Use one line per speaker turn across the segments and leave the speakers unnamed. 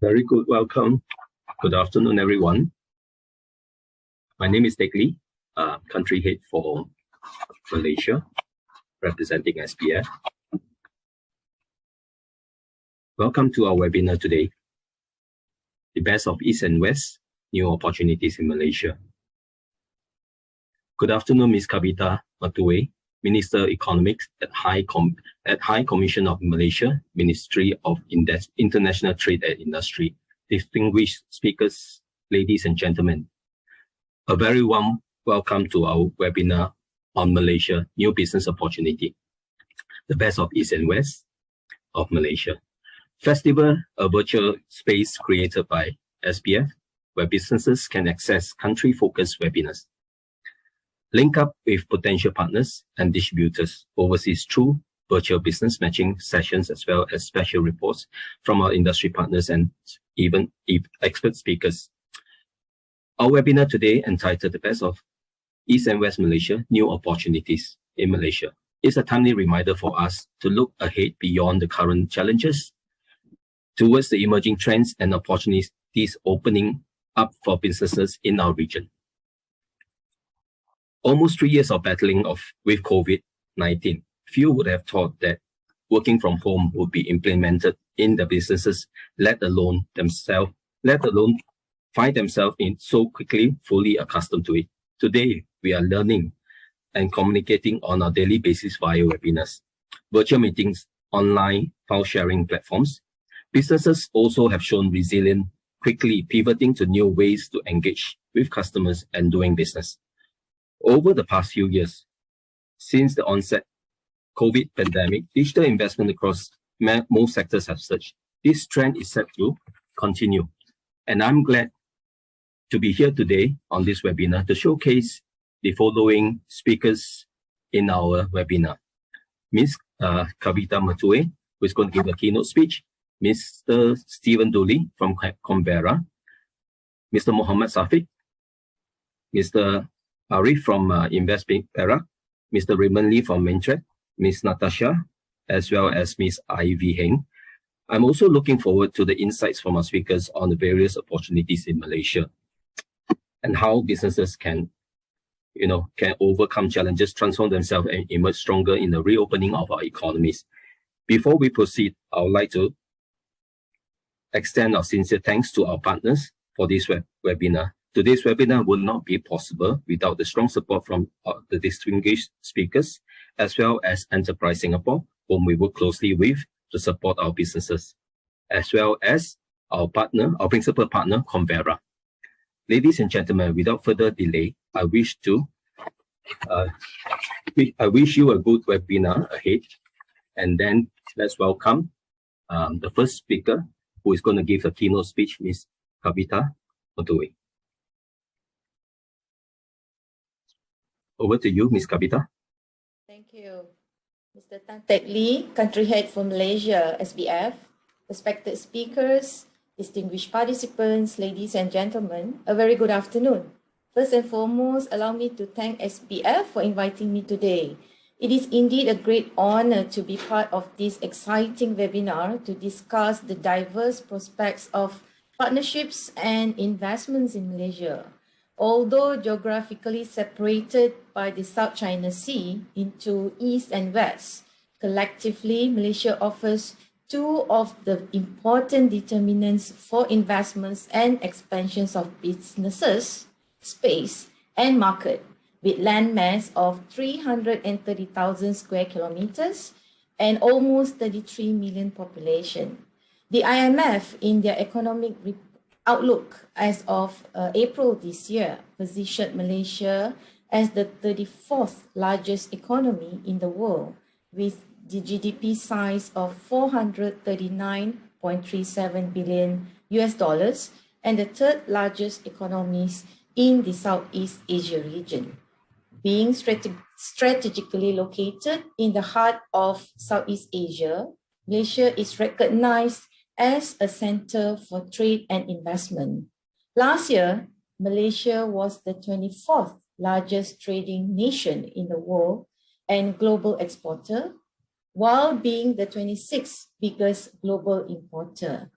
Very good. Welcome. Good afternoon, everyone. My name is Teck Lee, country head for Malaysia, representing SPF. Welcome to our webinar today, The Best of East and West, New Opportunities in Malaysia. Good afternoon, Ms. Kavita Matue, Minister Economics at High Commission of Malaysia, Ministry of International Trade and Industry. Distinguished speakers, ladies and gentlemen, a very warm welcome to our webinar on Malaysia, New Business Opportunity, the best of East and West of Malaysia. Festival, a virtual space created by SPF, where businesses can access country-focused webinars, link up with potential partners and distributors overseas through virtual business matching sessions, as well as special reports from our industry partners and even expert speakers. Our webinar today, entitled The Best of East and West Malaysia, New Opportunities in Malaysia, is a timely reminder for us to look ahead beyond the current challenges towards the emerging trends and opportunities opening up for businesses in our region. Almost 3 years of battling with COVID-19, few would have thought that working from home would be implemented in the businesses, let alone find themselves in so quickly fully accustomed to it. Today, we are learning and communicating on a daily basis via webinars, virtual meetings, online file sharing platforms. Businesses also have shown resilience, quickly pivoting to new ways to engage with customers and doing business. Over the past few years, since the onset COVID pandemic, digital investment across most sectors have surged. This trend is set to continue. And I'm glad to be here today on this webinar to showcase the following speakers in our webinar. Ms. Kavita Matue, who is going to give a keynote speech, Mr. Stephen Dooley from Canberra, Mr. Mohammed Safiq, Mr. Arif from Investment Perak, Mr. Raymond Lee from Mentret, Ms. Natasha, as well as Ms. Ivy Heng. I'm also looking forward to the insights from our speakers on the various opportunities in Malaysia and how businesses can overcome challenges, transform themselves, and emerge stronger in the reopening of our economies. Before we proceed, I would like to extend our sincere thanks to our partners for this webinar. Today's webinar would not be possible without the strong support from the distinguished speakers, as well as Enterprise Singapore, whom we work closely with to support our businesses, as well as our principal partner, Canberra. Ladies and gentlemen, without further delay, I wish you a good webinar ahead. And then let's welcome the first speaker, who is going to give a keynote speech, Ms. Kavita Matue. Over to you, Ms. Kavita.
Thank you, Mr. Tan Teck Lee, Country Head for Malaysia, SBF, respected speakers, distinguished participants, ladies and gentlemen, a very good afternoon. First and foremost, allow me to thank SBF for inviting me today. It is indeed a great honor to be part of this exciting webinar to discuss the diverse prospects of partnerships and investments in Malaysia. Although geographically separated by the South China Sea into East and West, collectively, Malaysia offers two of the important determinants for investments and expansions of businesses, space, and market, with land mass of 330,000 square kilometers and almost 33 million population. The IMF, in their economic outlook as of April this year, positioned Malaysia as the 34th largest economy in the world, with the GDP size of $439.37 billion and the third largest economies in the Southeast Asia region. Being strategically located in the heart of Southeast Asia, Malaysia is recognized as a center for trade and investment. Last year, Malaysia was the 24th largest trading nation in the world and global exporter, while being the 26th biggest global importer.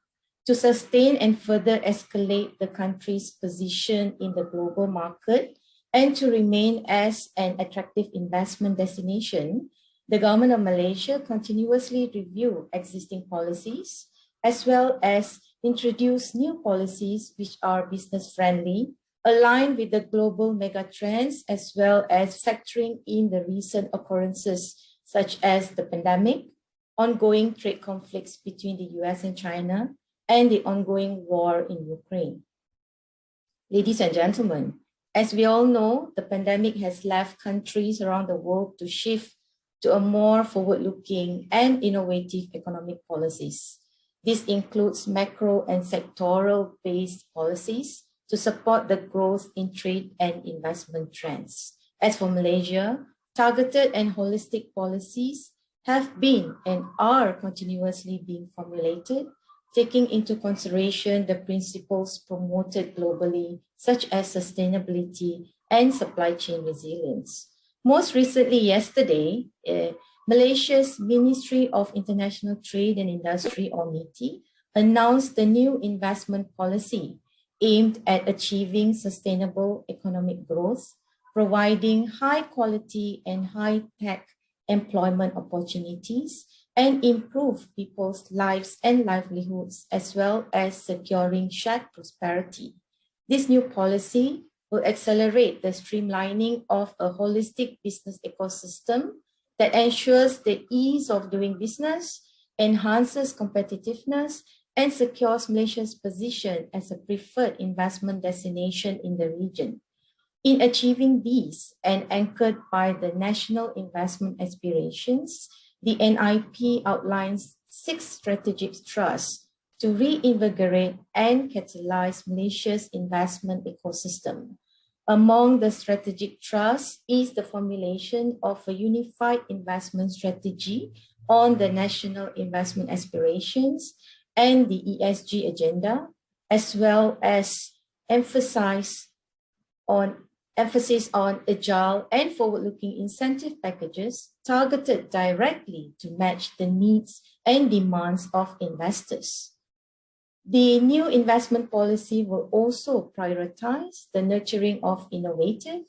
to sustain and further escalate the country's position in the global market and to remain as an attractive investment destination, the government of Malaysia continuously review existing policies as well as introduce new policies which are business friendly, aligned with the global megatrends, as well as factoring in the recent occurrences such as the pandemic, ongoing trade conflicts between the US and China, and the ongoing war in Ukraine. Ladies and gentlemen, as we all know, the pandemic has left countries around the world to shift to a more forward-looking and innovative economic policies. This includes macro and sectoral-based policies to support the growth in trade and investment trends. As for Malaysia, targeted and holistic policies have been and are continuously being formulated, taking into consideration the principles promoted globally, such as sustainability and supply chain resilience. Most recently, yesterday, Malaysia's Ministry of International Trade and Industry, or MITI, announced the new investment policy aimed at achieving sustainable economic growth, providing high quality and high tech employment opportunities, and improve people's lives and livelihoods, as well as securing shared prosperity. This new policy will accelerate the streamlining of a holistic business ecosystem that ensures the ease of doing business, enhances competitiveness, and secures Malaysia's position as a preferred investment destination in the region. In achieving these, and anchored by the national investment aspirations, the NIP outlines 6 strategic thrusts to reinvigorate and catalyze Malaysia's investment ecosystem. Among the strategic thrusts is the formulation of a unified investment strategy on the national investment aspirations and the ESG agenda, as well as emphasis on agile and forward-looking incentive packages targeted directly to match the needs and demands of investors. The new investment policy will also prioritize the nurturing of innovative,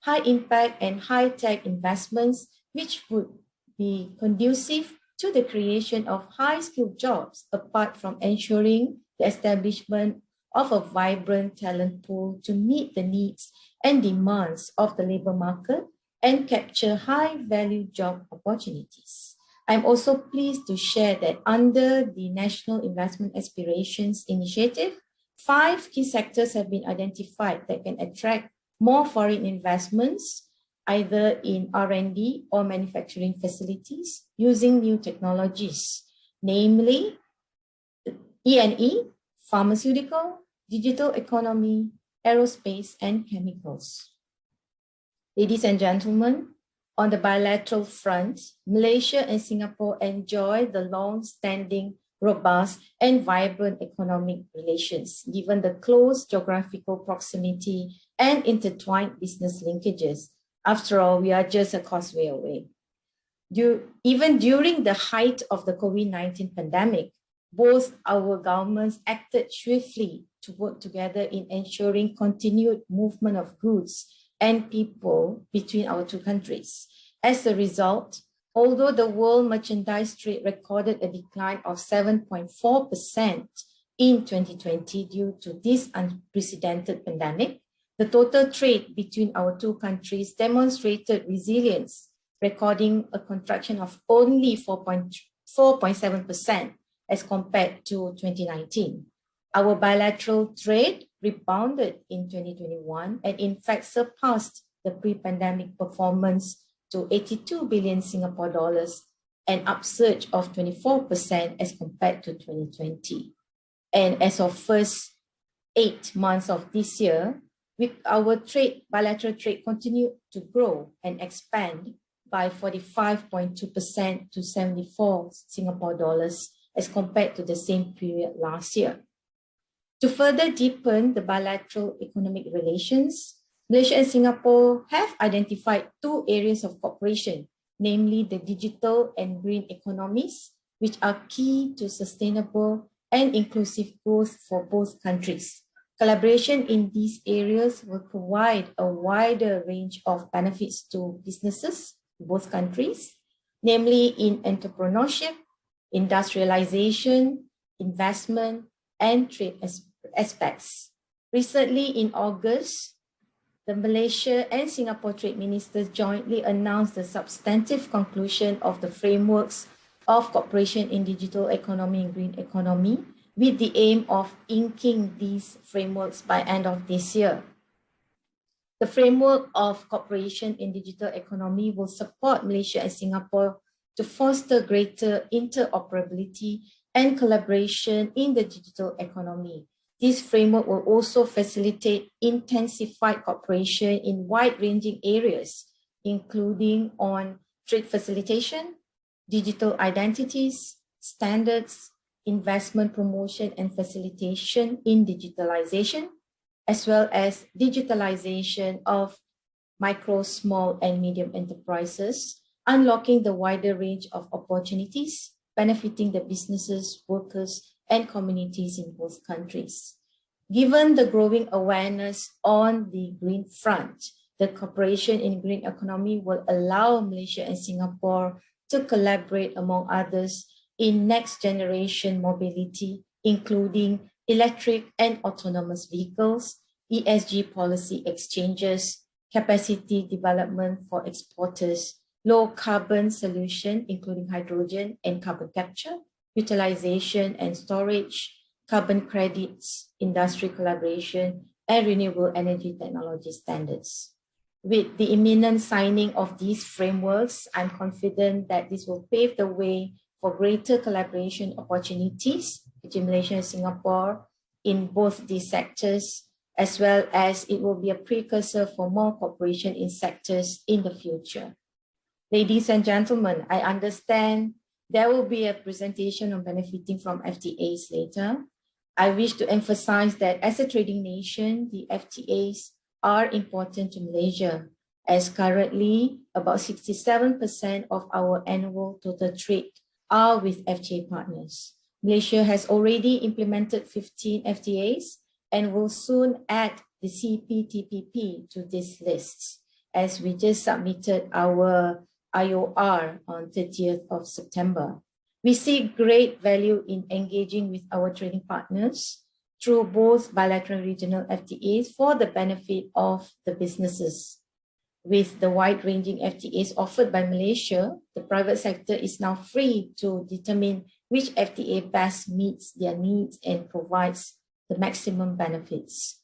high-impact and high-tech investments, which would be conducive to the creation of high-skilled jobs, apart from ensuring the establishment of a vibrant talent pool to meet the needs and demands of the labor market and capture high-value job opportunities. I'm also pleased to share that under the National Investment Aspirations Initiative, 5 key sectors have been identified that can attract more foreign investments, either in R&D or manufacturing facilities using new technologies, namely E&E, pharmaceutical, digital economy, aerospace, and chemicals. Ladies and gentlemen, on the bilateral front, Malaysia and Singapore enjoy the long-standing, robust, and vibrant economic relations, given the close geographical proximity and intertwined business linkages. After all, we are just a causeway away. Even during the height of the COVID-19 pandemic, both our governments acted swiftly to work together in ensuring continued movement of goods and people between our two countries. As a result, although the world merchandise trade recorded a decline of 7.4% in 2020 due to this unprecedented pandemic, the total trade between our two countries demonstrated resilience, recording a contraction of only 4.7% as compared to 2019. Our bilateral trade rebounded in 2021 and in fact surpassed the pre-pandemic performance to 82 billion Singapore dollars, an upsurge of 24% as compared to 2020. And as of first 8 months of this year, our bilateral trade continued to grow and expand by 45.2% to 74 Singapore dollars as compared to the same period last year. To further deepen the bilateral economic relations, Malaysia and Singapore have identified 2 areas of cooperation, namely the digital and green economies, which are key to sustainable and inclusive growth for both countries. Collaboration in these areas will provide a wider range of benefits to businesses in both countries, namely in entrepreneurship, industrialization, investment, and trade aspects. Recently, in August, the Malaysia and Singapore trade ministers jointly announced the substantive conclusion of the frameworks of cooperation in digital economy and green economy, with the aim of inking these frameworks by end of this year. The framework of cooperation in digital economy will support Malaysia and Singapore to foster greater interoperability and collaboration in the digital economy. This framework will also facilitate intensified cooperation in wide-ranging areas, including on trade facilitation, digital identities, standards, investment promotion and facilitation in digitalization, as well as digitalization of micro, small, and medium enterprises, unlocking the wider range of opportunities, benefiting the businesses, workers, and communities in both countries. Given the growing awareness on the green front, the cooperation in green economy will allow Malaysia and Singapore to collaborate, among others, in next generation mobility, including electric and autonomous vehicles, ESG policy exchanges, capacity development for exporters, low carbon solution, including hydrogen and carbon capture, utilization and storage, carbon credits, industry collaboration, and renewable energy technology standards. With the imminent signing of these frameworks, I'm confident that this will pave the way for greater collaboration opportunities between Malaysia and Singapore in both these sectors, as well as it will be a precursor for more cooperation in sectors in the future. Ladies and gentlemen, I understand there will be a presentation on benefiting from FTAs later. I wish to emphasize that as a trading nation, the FTAs are important to Malaysia, as currently about 67% of our annual total trade are with FTA partners. Malaysia has already implemented 15 FTAs and will soon add the CPTPP to this list, as we just submitted our IOR on 30th of September. We see great value in engaging with our trading partners through both bilateral regional FTAs for the benefit of the businesses. With the wide-ranging FTAs offered by Malaysia, the private sector is now free to determine which FTA best meets their needs and provides the maximum benefits.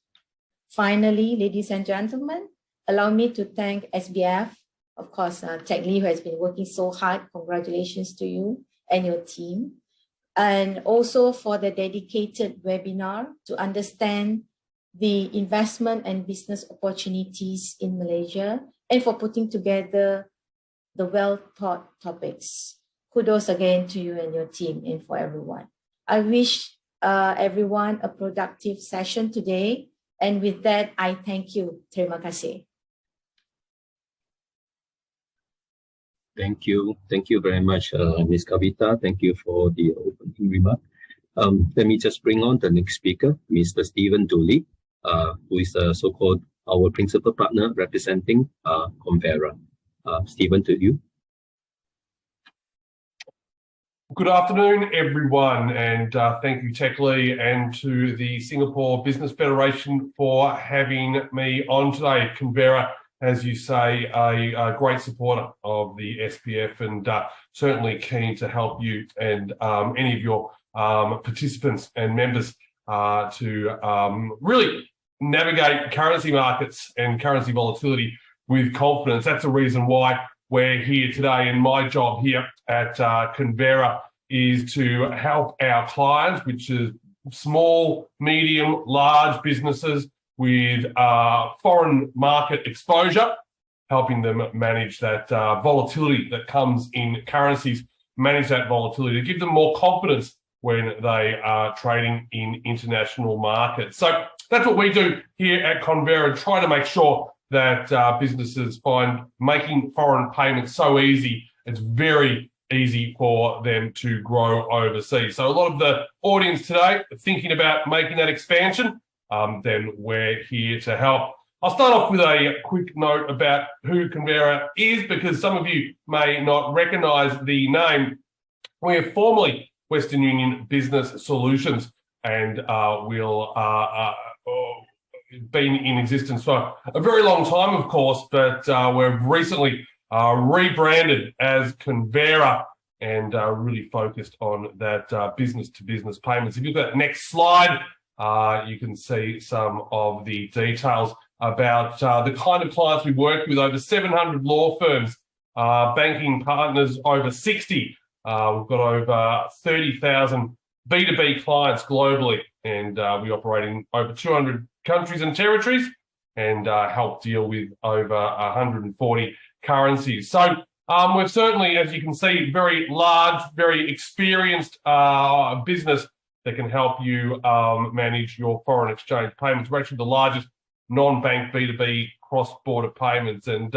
Finally, ladies and gentlemen, allow me to thank SBF, of course, Tech Lee, who has been working so hard. Congratulations to you and your team. And also for the dedicated webinar to understand the investment and business opportunities in Malaysia, and for putting together the well-thought topics. Kudos again to you and your team and for everyone. I wish everyone a productive session today. And with that, I thank you. Terima kasih.
Thank you. Thank you very much, Ms. Kavita. Thank you for the opening remark. Let me just bring on the next speaker, Mr. Stephen Dooley, who is so-called our principal partner representing Convera. Stephen, to you.
Good afternoon, everyone, and thank you, Tech Lee, and to the Singapore Business Federation for having me on today. Convera, as you say, a great supporter of the SPF, and certainly keen to help you and any of your participants and members to really navigate currency markets and currency volatility with confidence. That's the reason why we're here today, and my job here at Convera is to help our clients, which is small, medium, large businesses with foreign market exposure, helping them manage that volatility that comes in currencies, manage that volatility, to give them more confidence when they are trading in international markets. So that's what we do here at Convera, try to make sure that businesses find making foreign payments so easy. It's very easy for them to grow overseas. So a lot of the audience today are thinking about making that expansion, then we're here to help. I'll start off with a quick note about who Convera is, because some of you may not recognise the name. We are formerly Western Union Business Solutions, and we'll been in existence for a very long time, of course, but we've recently rebranded as Convera and really focused on that business-to-business payments. If you look at that next slide, you can see some of the details about the kind of clients we work with. Over 700 law firms, banking partners over 60. We've got over 30,000 B2B clients globally, and we operate in over 200 countries and territories, and help deal with over 140 currencies. So we're certainly, as you can see, very large, very experienced business that can help you manage your foreign exchange payments. We're actually the largest non-bank B2B cross-border payments. And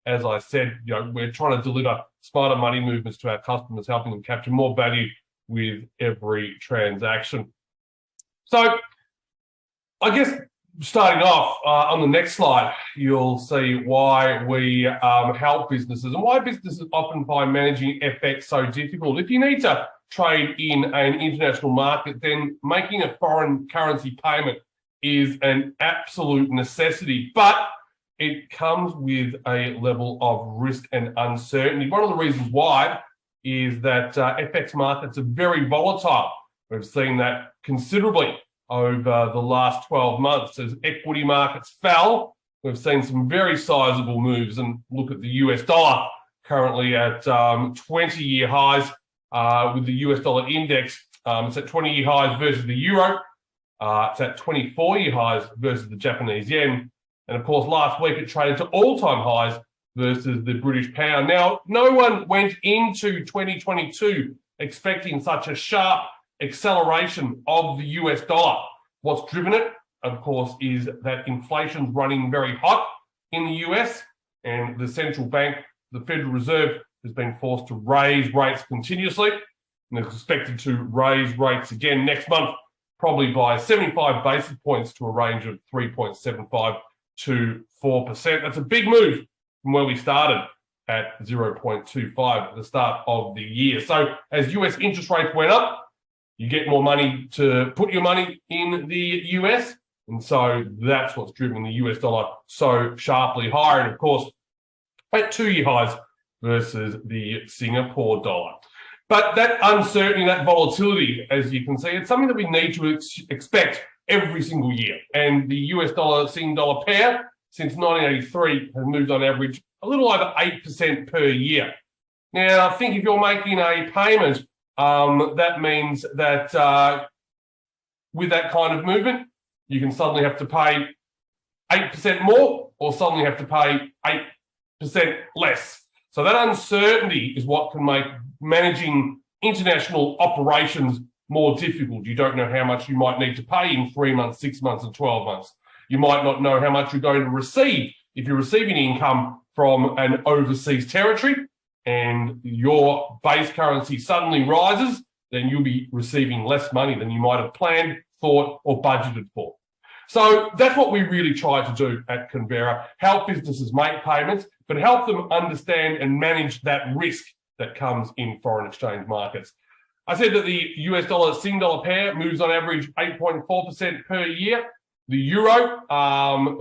as I said, we're trying to deliver smarter money movements to our customers, helping them capture more value with every transaction. So I guess starting off on the next slide, you'll see why we help businesses and why businesses often find managing FX so difficult. If you need to trade in an international market, then making a foreign currency payment is an absolute necessity, but it comes with a level of risk and uncertainty. One of the reasons why is that FX markets are very volatile. We've seen that considerably over the last 12 months. As equity markets fell, we've seen some very sizable moves. And look at the US dollar, currently at 20-year highs with the US dollar index. It's at 20-year highs versus the euro. It's at 24-year highs versus the Japanese yen. And of course, last week it traded to all-time highs versus the British pound. Now, no one went into 2022 expecting such a sharp acceleration of the US dollar. What's driven it, of course, is that inflation's running very hot in the US, and the central bank, the Federal Reserve, has been forced to raise rates continuously, and is expected to raise rates again next month, probably by 75 basis points to a range of 3.75 to 4%. That's a big move from where we started at 0.25 at the start of the year. So as US interest rates went up, you get more money to put your money in the US. And so that's what's driven the US dollar so sharply higher. And of course, at 2-year highs versus the Singapore dollar. But that uncertainty, that volatility, as you can see, it's something that we need to expect every single year. And the US dollar, Sing dollar pair since 1983 has moved on average a little over 8% per year. Now, I think if you're making a payment, that means that with that kind of movement, you can suddenly have to pay 8% more or suddenly have to pay 8% less. So that uncertainty is what can make managing international operations more difficult. You don't know how much you might need to pay in 3 months, 6 months, and 12 months. You might not know how much you're going to receive if you're receiving income from an overseas territory and your base currency suddenly rises, then you'll be receiving less money than you might have planned, thought, or budgeted for. So that's what we really try to do at Convera, help businesses make payments, but help them understand and manage that risk that comes in foreign exchange markets. I said that the US dollar Sing dollar pair moves on average 8.4% per year. The euro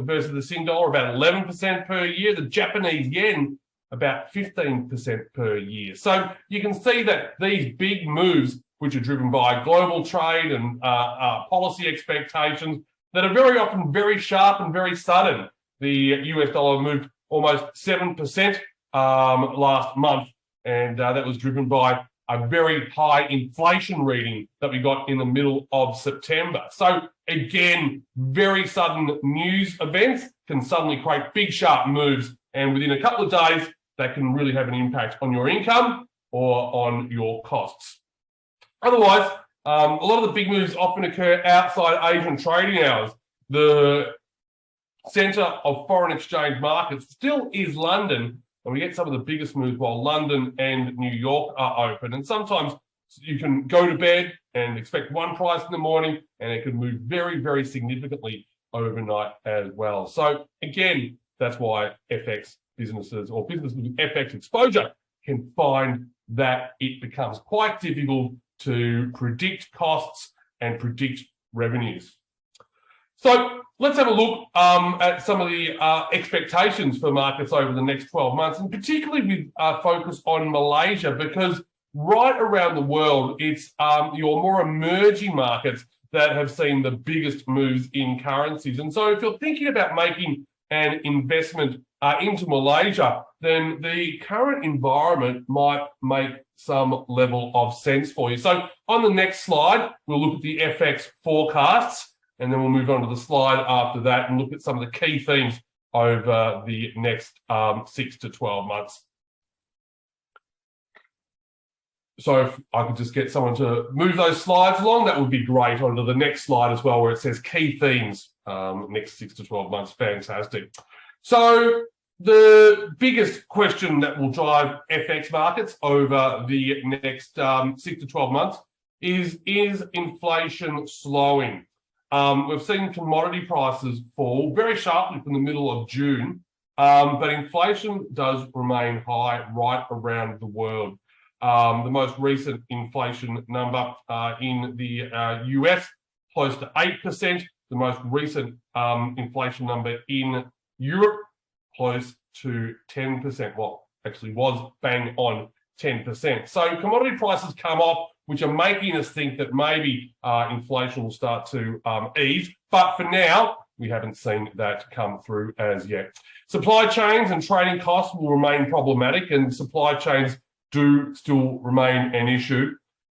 versus the Sing dollar about 11% per year. The Japanese yen about 15% per year. So you can see that these big moves, which are driven by global trade and policy expectations, that are very often very sharp and very sudden. The US dollar moved almost 7% last month, and that was driven by a very high inflation reading that we got in the middle of September. So again, very sudden news events can suddenly create big sharp moves, and within a couple of days, that can really have an impact on your income or on your costs. Otherwise, a lot of the big moves often occur outside Asian trading hours. The centre of foreign exchange markets still is London, and we get some of the biggest moves while London and New York are open. And sometimes you can go to bed and expect one price in the morning, and it can move very, very significantly overnight as well. So again, that's why FX businesses or businesses with FX exposure can find that it becomes quite difficult to predict costs and predict revenues. So let's have a look at some of the expectations for markets over the next 12 months, and particularly with focus on Malaysia, because right around the world, it's your more emerging markets that have seen the biggest moves in currencies. And so if you're thinking about making an investment into Malaysia, then the current environment might make some level of sense for you. So on the next slide, we'll look at the FX forecasts, and then we'll move on to the slide after that and look at some of the key themes over the next 6 to 12 months. So if I could just get someone to move those slides along, that would be great. Onto the next slide as well, where it says key themes, next 6 to 12 months. Fantastic. So the biggest question that will drive FX markets over the next 6 to 12 months is inflation slowing? We've seen commodity prices fall very sharply from the middle of June, but inflation does remain high right around the world. The most recent inflation number in the US, close to 8%. The most recent inflation number in Europe, close to 10%. Well, actually was bang on 10%. So commodity prices come off, which are making us think that maybe inflation will start to ease. But for now, we haven't seen that come through as yet. Supply chains and trading costs will remain problematic, and supply chains do still remain an issue.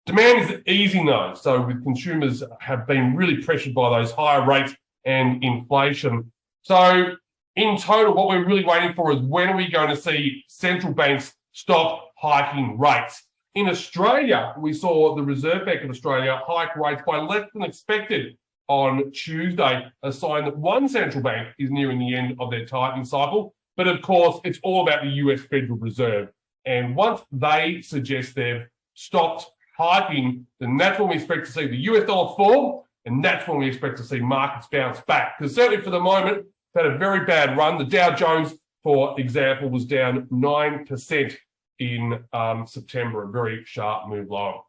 Demand is easing though, so with consumers have been really pressured by those higher rates and inflation. So in total, what we're really waiting for is when are we going to see central banks stop hiking rates? In Australia, we saw the Reserve Bank of Australia hike rates by less than expected on Tuesday, a sign that one central bank is nearing the end of their tightening cycle. But of course, it's all about the US Federal Reserve. And once they suggest they've stopped hiking, then that's when we expect to see the US dollar fall, and that's when we expect to see markets bounce back. Because certainly for the moment, it's had a very bad run. The Dow Jones, for example, was down 9% in September, a very sharp move lower.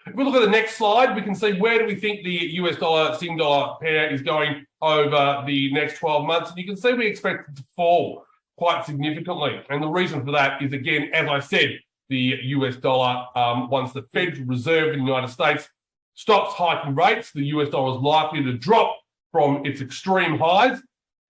If we look at the next slide, we can see where do we think the US dollar, Sing dollar pair is going over the next 12 months. And you can see we expect it to fall quite significantly. And the reason for that is, again, as I said, the US dollar, once the Federal Reserve in the United States stops hiking rates, the US dollar is likely to drop from its extreme highs.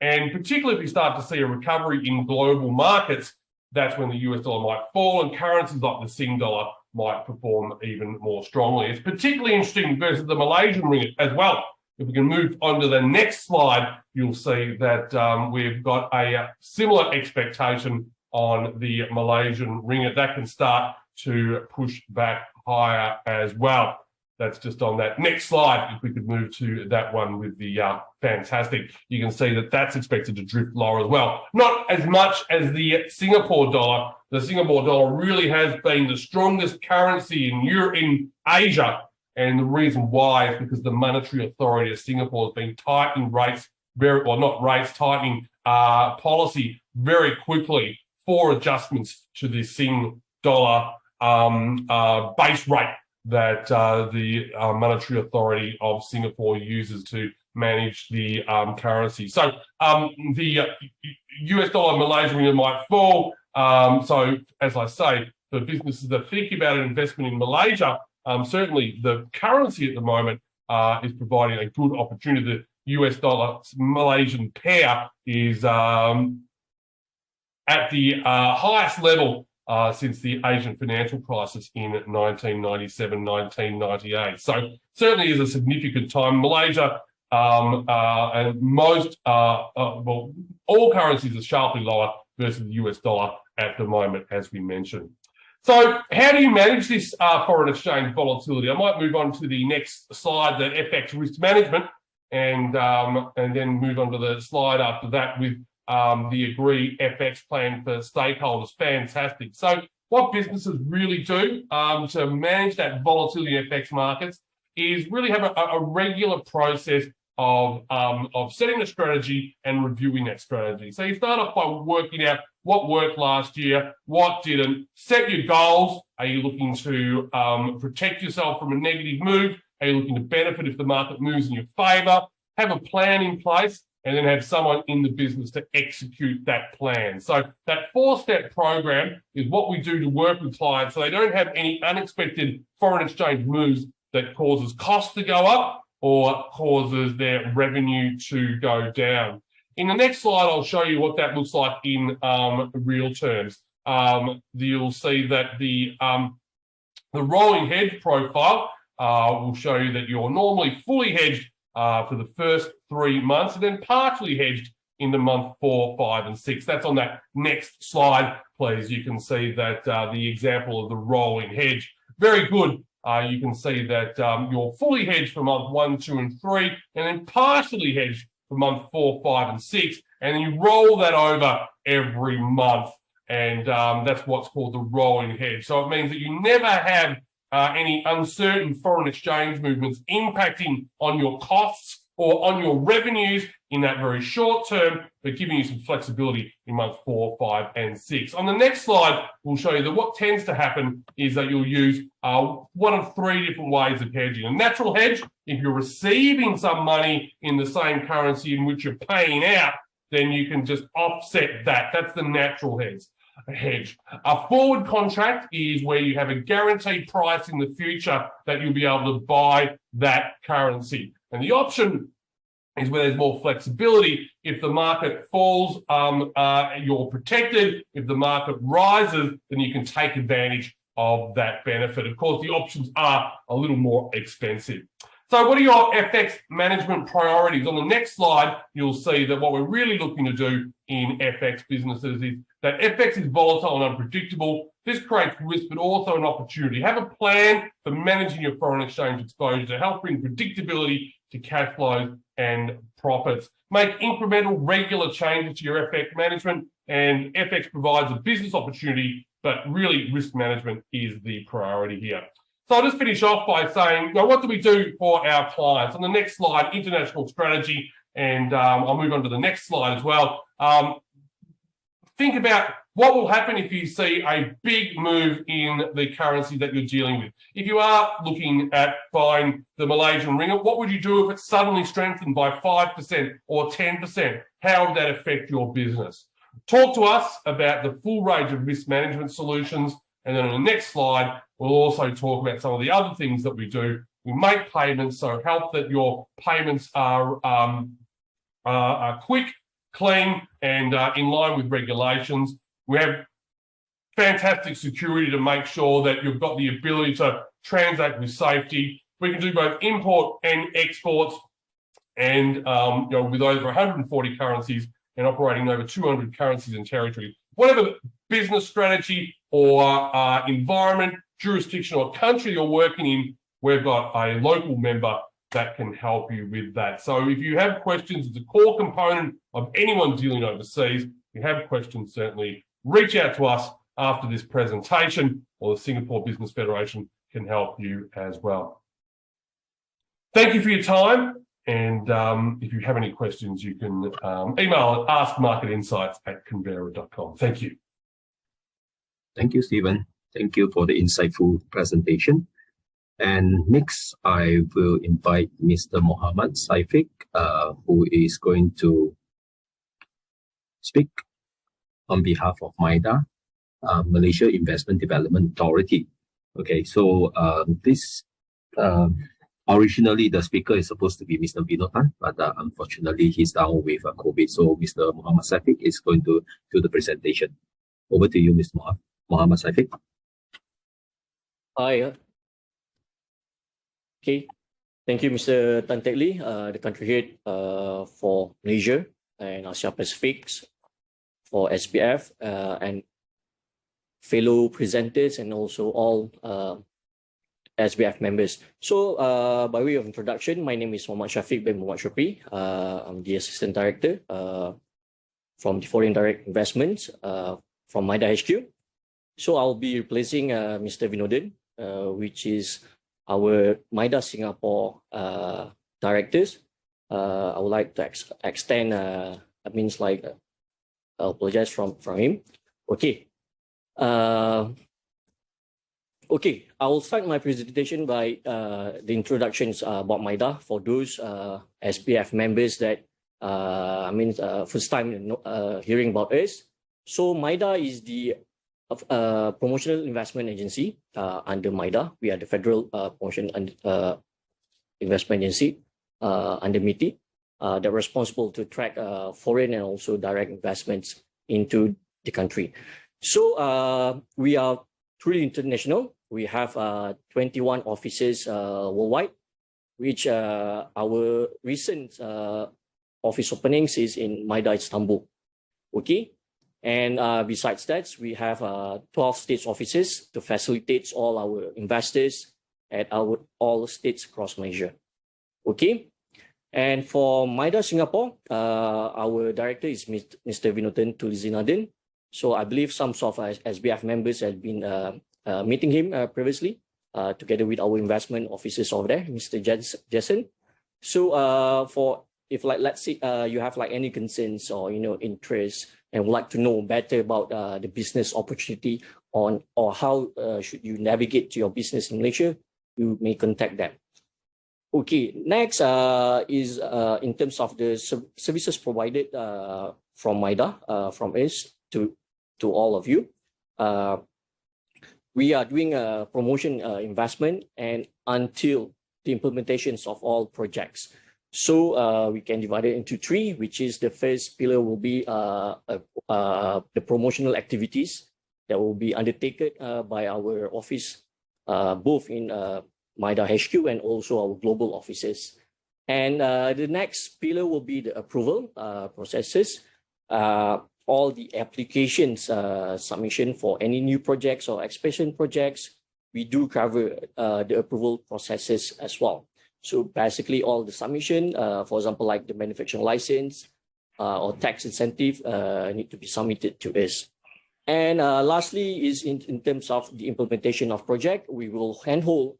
And particularly if we start to see a recovery in global markets, that's when the US dollar might fall, and currencies like the Sing dollar might perform even more strongly. It's particularly interesting versus the Malaysian ringgit as well. If we can move on to the next slide, you'll see that we've got a similar expectation on the Malaysian ringgit. That can start to push back higher as well. That's just on that next slide. If we could move to that one with the fantastic, you can see that that's expected to drift lower as well. Not as much as the Singapore dollar. The Singapore dollar really has been the strongest currency in Asia. And the reason why is because the monetary authority of Singapore has been tightening rates tightening policy very quickly for adjustments to the Sing dollar base rate that the monetary authority of Singapore uses to manage the currency. So the US dollar Malaysian ringgit might fall. So as I say, for businesses that think about an investment in Malaysia, certainly the currency at the moment is providing a good opportunity. The US dollar Malaysian pair is at the highest level since the Asian financial crisis in 1997, 1998. So certainly is a significant time. Malaysia and most, well, all currencies are sharply lower versus the US dollar at the moment, as we mentioned. So how do you manage this foreign exchange volatility? I might move on to the next slide, the FX risk management, and then move on to the slide after that with the agreed FX plan for stakeholders. Fantastic. So what businesses really do to manage that volatility in FX markets is really have a regular process of setting a strategy and reviewing that strategy. So you start off by working out what worked last year, what didn't, set your goals. Are you looking to protect yourself from a negative move? Are you looking to benefit if the market moves in your favor? Have a plan in place and then have someone in the business to execute that plan. So that 4-step program is what we do to work with clients so they don't have any unexpected foreign exchange moves that causes costs to go up or causes their revenue to go down. In the next slide, I'll show you what that looks like in real terms. You'll see that the rolling hedge profile will show you that you're normally fully hedged for the first 3 months and then partially hedged in the month 4, 5, and 6. That's on that next slide, please. You can see that the example of the rolling hedge. Very good. You can see that you're fully hedged for month 1, 2, and 3, and then partially hedged for month 4, 5, and 6, and then you roll that over every month, and that's what's called the rolling hedge. So it means that you never have any uncertain foreign exchange movements impacting on your costs or on your revenues in that very short term, but giving you some flexibility in month 4, 5, and 6. On the next slide, we'll show you that what tends to happen is that you'll use one of 3 different ways of hedging. A natural hedge, if you're receiving some money in the same currency in which you're paying out, then you can just offset that. That's the natural hedge. A forward contract is where you have a guaranteed price in the future that you'll be able to buy that currency. And the option is where there's more flexibility. If the market falls, you're protected. If the market rises, then you can take advantage of that benefit. Of course, the options are a little more expensive. So what are your FX management priorities? On the next slide, you'll see that what we're really looking to do in FX businesses is that FX is volatile and unpredictable. This creates risk, but also an opportunity. Have a plan for managing your foreign exchange exposure to help bring predictability to cash flows and profits. Make incremental, regular changes to your FX management, and FX provides a business opportunity, but really risk management is the priority here. So I'll just finish off by saying, what do we do for our clients? On the next slide, international strategy, and I'll move on to the next slide as well. Think about what will happen if you see a big move in the currency that you're dealing with. If you are looking at buying the Malaysian ringgit, what would you do if it suddenly strengthened by 5% or 10%? How would that affect your business? Talk to us about the full range of risk management solutions. And then on the next slide, we'll also talk about some of the other things that we do. We make payments, so help that your payments are quick, clean, and in line with regulations. We have fantastic security to make sure that you've got the ability to transact with safety. We can do both import and exports, and with over 140 currencies and operating in over 200 currencies and territories. Whatever business strategy or environment, jurisdiction, or country you're working in, we've got a local member that can help you with that. So if you have questions, it's a core component of anyone dealing overseas. If you have questions, certainly reach out to us after this presentation, or the Singapore Business Federation can help you as well. Thank you for your time. And if you have any questions, you can email at askmarketinsights@convera.com. Thank you.
Thank you, Stephen. Thank you for the insightful presentation. And next, I will invite Mr. Muhammad Saifiq, who is going to speak on behalf of MIDA, Malaysia Investment Development Authority. Okay, so originally the speaker is supposed to be Mr. Vinotan, but unfortunately he's down with COVID. So Mr. Muhammad Saifiq is going to do the presentation. Over to you, Mr. Muhammad Saifiq.
Hi. Okay. Thank you, Mr. Tan Teck Lee, the country head for Malaysia and Asia Pacific for SPF, and fellow presenters, and also all SBF members. So by way of introduction, my name is Muhammad Shafiq bin Muhammad Shukri. I'm the Assistant Director from the foreign direct investments from MIDA HQ. So I'll be replacing Mr. Vinodan, which is our MIDA Singapore directors. I would like to extend, I apologize from him. Okay. Okay, I will start my presentation by the introductions about MIDA for those SPF members that first time hearing about us. So MIDA is the promotional investment agency under MIDA. We are the federal promotion investment agency under MITI. They're responsible to track foreign and also direct investments into the country. So we are truly international. We have 21 offices worldwide, which our recent office openings is in MIDA Istanbul. Okay, and besides that, we have 12 states offices to facilitate all our investors at all states across Malaysia. Okay, and for MIDA Singapore, our director is Mr. Vinodan Tulizinadan. So I believe some of our SBF members have been meeting him previously, together with our investment officers over there, Mr. Jason. So for if let's say you have any concerns or interest and would like to know better about the business opportunity or how should you navigate to your business in Malaysia, you may contact them. Okay, next is in terms of the services provided from MIDA, from us to all of you. We are doing a promotion investment and until the implementations of all projects. So we can divide it into three, which is the first pillar will be the promotional activities that will be undertaken by our office, both in MIDA HQ and also our global offices. And the next pillar will be the approval processes. All the applications submission for any new projects or expansion projects, we do cover the approval processes as well. So basically all the submission, for example, like the manufacturing license or tax incentive need to be submitted to us. And lastly is in terms of the implementation of project, we will handhold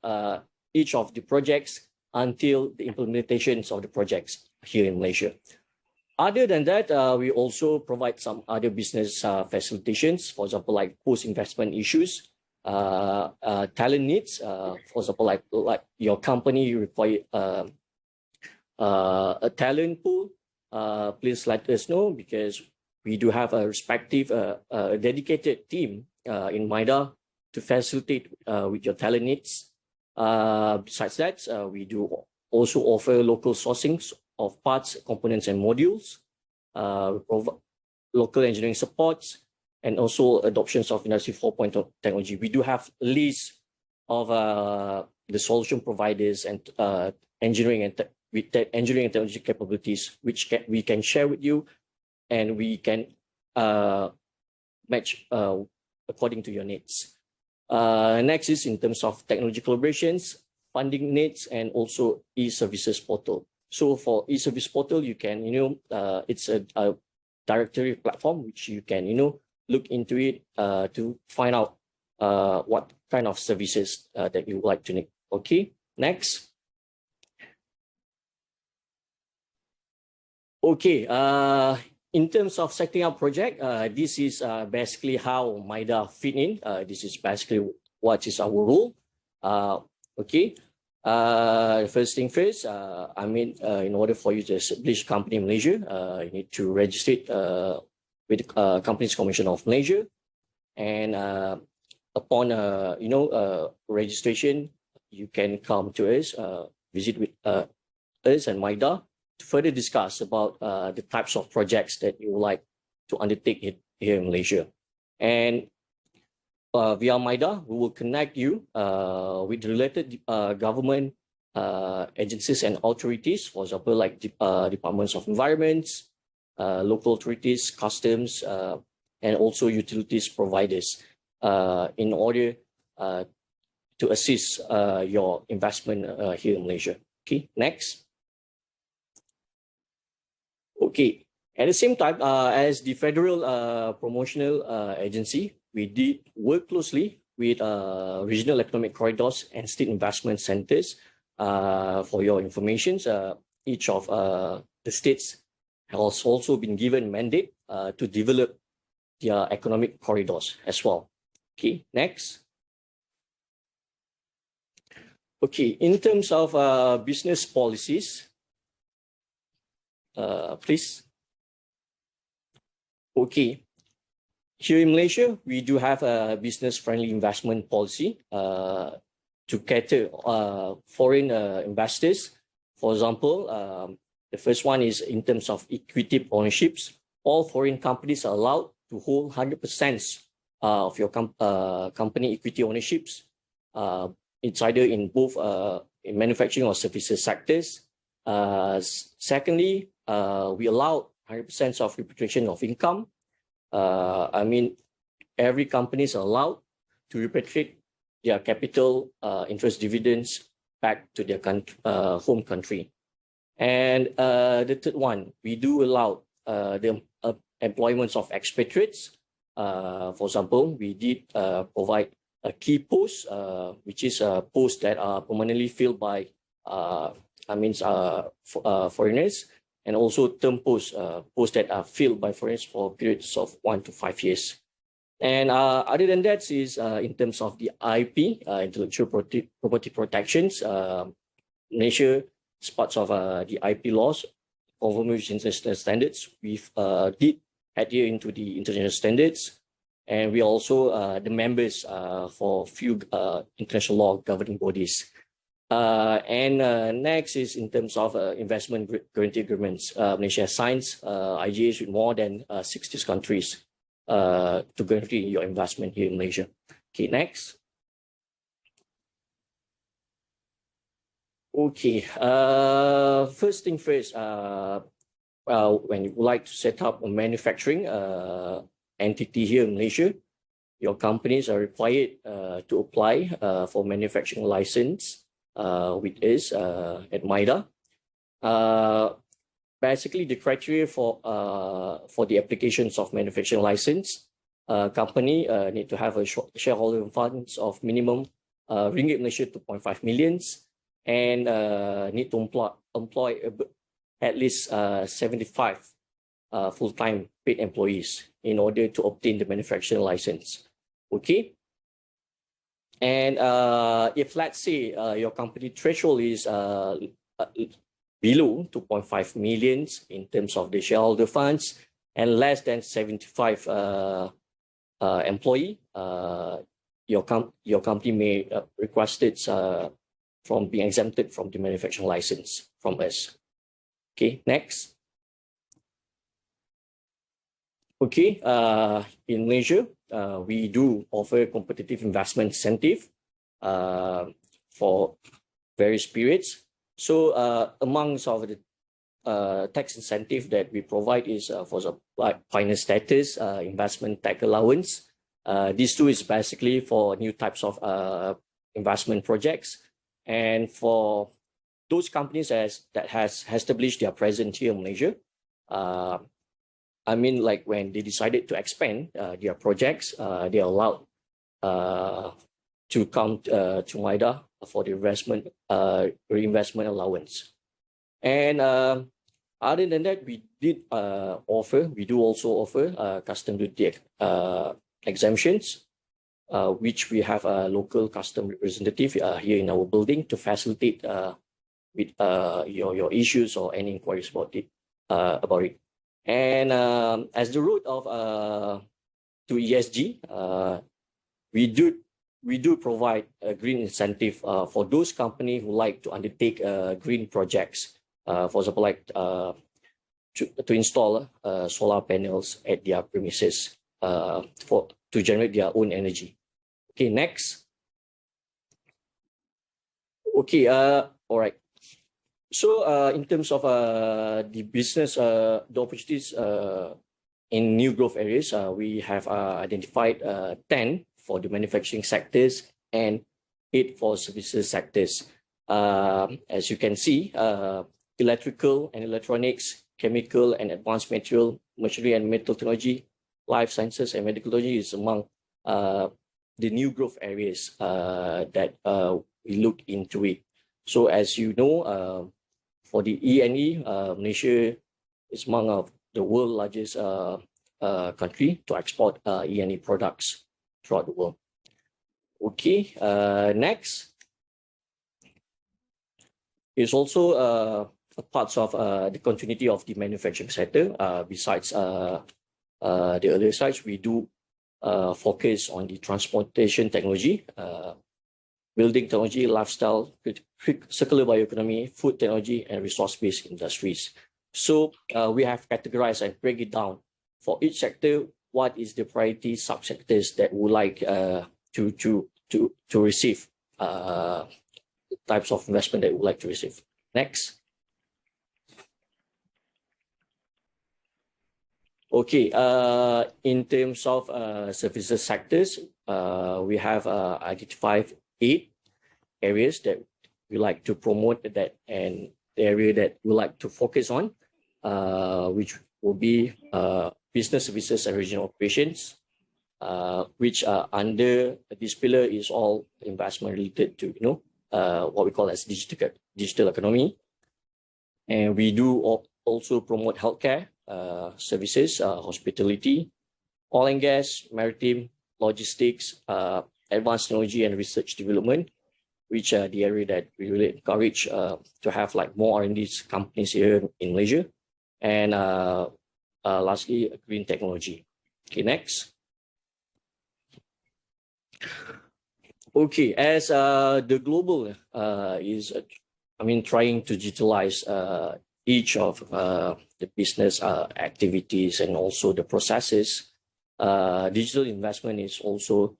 each of the projects until the implementations of the projects here in Malaysia. Other than that, we also provide some other business facilitations, for example, like post-investment issues, talent needs, for example, like your company require a talent pool, please let us know because we do have a respective dedicated team in MIDA to facilitate with your talent needs. Besides that, we do also offer local sourcings of parts, components, and modules, local engineering supports, and also adoptions of Industry 4.0 technology. We do have a list of the solution providers and engineering and technology capabilities, which we can share with you, and we can match according to your needs. Next is in terms of technology collaborations, funding needs, and also e-services portal. So for e-service portal, you can, it's a directory platform which you can, look into it to find out what kind of services that you would like to need. Okay, next. Okay, in terms of setting up project, this is basically how MIDA fit in. This is basically what is our role. Okay. First thing first, in order for you to establish a company in Malaysia, you need to register it with the Companies Commission of Malaysia. And upon, registration, you can come to us, visit with us and MIDA to further discuss about the types of projects that you would like to undertake here in Malaysia. And via MIDA, we will connect you with related government agencies and authorities, for example, like departments of environments, local authorities, customs, and also utilities providers in order to assist your investment here in Malaysia. Okay, next. Okay, At the same time, as the federal promotional agency, we did work closely with regional economic corridors and state investment centers. For your information, each of the states has also been given mandate to develop their economic corridors as well. Okay, next. Okay, in terms of business policies, please. Okay, here in Malaysia, we do have a business-friendly investment policy to cater foreign investors. For example, the first one is in terms of equity ownerships. All foreign companies are allowed to hold 100% of your company equity ownerships. It's either in both in manufacturing or services sectors. Secondly, we allow 100% of repatriation of income. I mean, every company is allowed to repatriate their capital interest dividends back to their home country. And the third one, we do allow the employments of expatriates. For example, we did provide a key post, which is a post that are permanently filled by foreigners, and also term posts, posts that are filled by foreigners for periods of 1 to 5 years. And other than that is in terms of the IP, intellectual property protections, Malaysia is part of the IP laws, conform with international standards. We've did adhere into the international standards, and we are also the members for few international law governing bodies. Next is in terms of investment guarantee agreements. Malaysia has signed IGAs with more than 60 countries to guarantee your investment here in Malaysia. Okay, next. Okay, first thing first, when you would like to set up a manufacturing entity here in Malaysia, your companies are required to apply for manufacturing license with us at MIDA. Basically, the criteria for the applications of manufacturing license, company need to have a shareholder funds of minimum ringgit Malaysia 2.5 millions, and need to employ at least 75 full-time paid employees in order to obtain the manufacturing license. Okay. And if let's say your company threshold is below 2.5 millions in terms of the shareholder funds and less than 75 employee, your company may request it from being exempted from the manufacturing license from us. Okay, next. Okay, in Malaysia, we do offer competitive investment incentive for various periods. So amongst of the tax incentive that we provide is for the finance status, investment tax allowance. These two is basically for new types of investment projects, and for those companies that has established their presence here in Malaysia. I mean, like when they decided to expand their projects, they are allowed to come to MIDA for the reinvestment allowance. And other than that, we do also offer custom duty exemptions, which we have a local custom representative here in our building to facilitate with your issues or any inquiries about it. And as the route of to ESG, we do provide a green incentive for those companies who like to undertake green projects. For example, like to install solar panels at their premises to generate their own energy. Okay, next. Okay, all right. So in terms of the business, the opportunities in new growth areas, we have identified 10 for the manufacturing sectors and 8 for services sectors. As you can see, electrical and electronics chemical and advanced material, machinery and metal technology, life sciences and medical technology is among the new growth areas that we look into it. So as you know, for the E&E, Malaysia is among the world's largest country to export E&E products throughout the world. Okay, next is also parts of the continuity of the manufacturing sector. Besides the other sides, we do focus on the transportation technology, building technology, lifestyle, circular bioeconomy, food technology, and resource-based industries. So we have categorized and break it down for each sector. What is the priority subsectors that would like to receive types of investment that we would like to receive? Next. Okay, in terms of services sectors, we have identified 8 areas that we like to promote that, and the area that we like to focus on, which will be business services and regional operations, which under this pillar is all investment related to what we call as digital economy. And we do also promote healthcare services, hospitality, oil and gas, maritime, logistics, advanced technology and research development, which are the area that we really encourage to have like more R&D companies here in Malaysia. And lastly, green technology. Okay, next. Okay, as the global is, trying to digitalize each of the business activities and also the processes, digital investment is also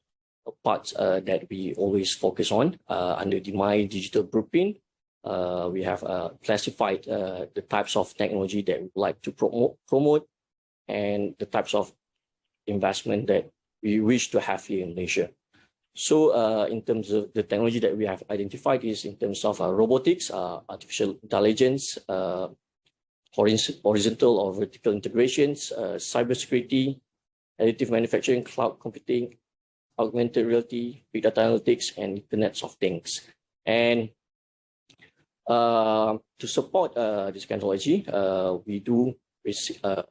a part that we always focus on. Under the My Digital Blueprint, we have classified the types of technology that we like to promote and the types of investment that we wish to have here in Malaysia. So in terms of the technology that we have identified is in terms of robotics, artificial intelligence, horizontal or vertical integrations, cybersecurity, additive manufacturing, cloud computing, augmented reality, big data analytics, and Internet of Things. And to support this technology, we do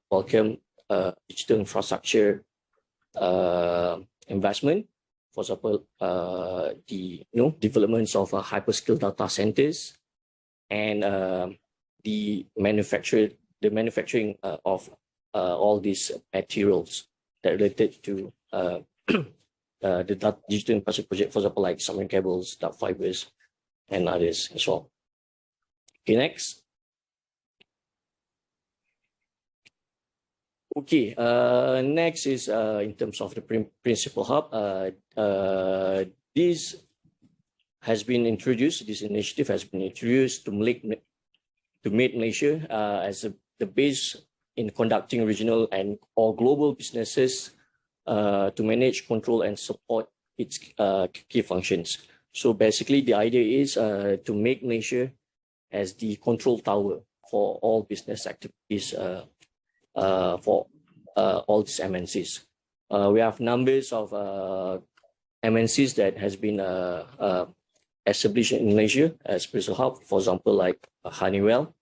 welcome digital infrastructure investment. For example, the developments of hyperscale data centers and the manufacturing of all these materials that related to the digital infrastructure project, for example, like submarine cables, dark fibers, and others as well. Okay, next. Okay, next is in terms of the principal hub. This initiative has been introduced to make Malaysia as the base in conducting regional and or global businesses to manage, control, and support its key functions. So basically, the idea is to make Malaysia as the control tower for all business activities for all these MNCs. We have numbers of MNCs that has been established in Malaysia as principal hub, for example, like Honeywell,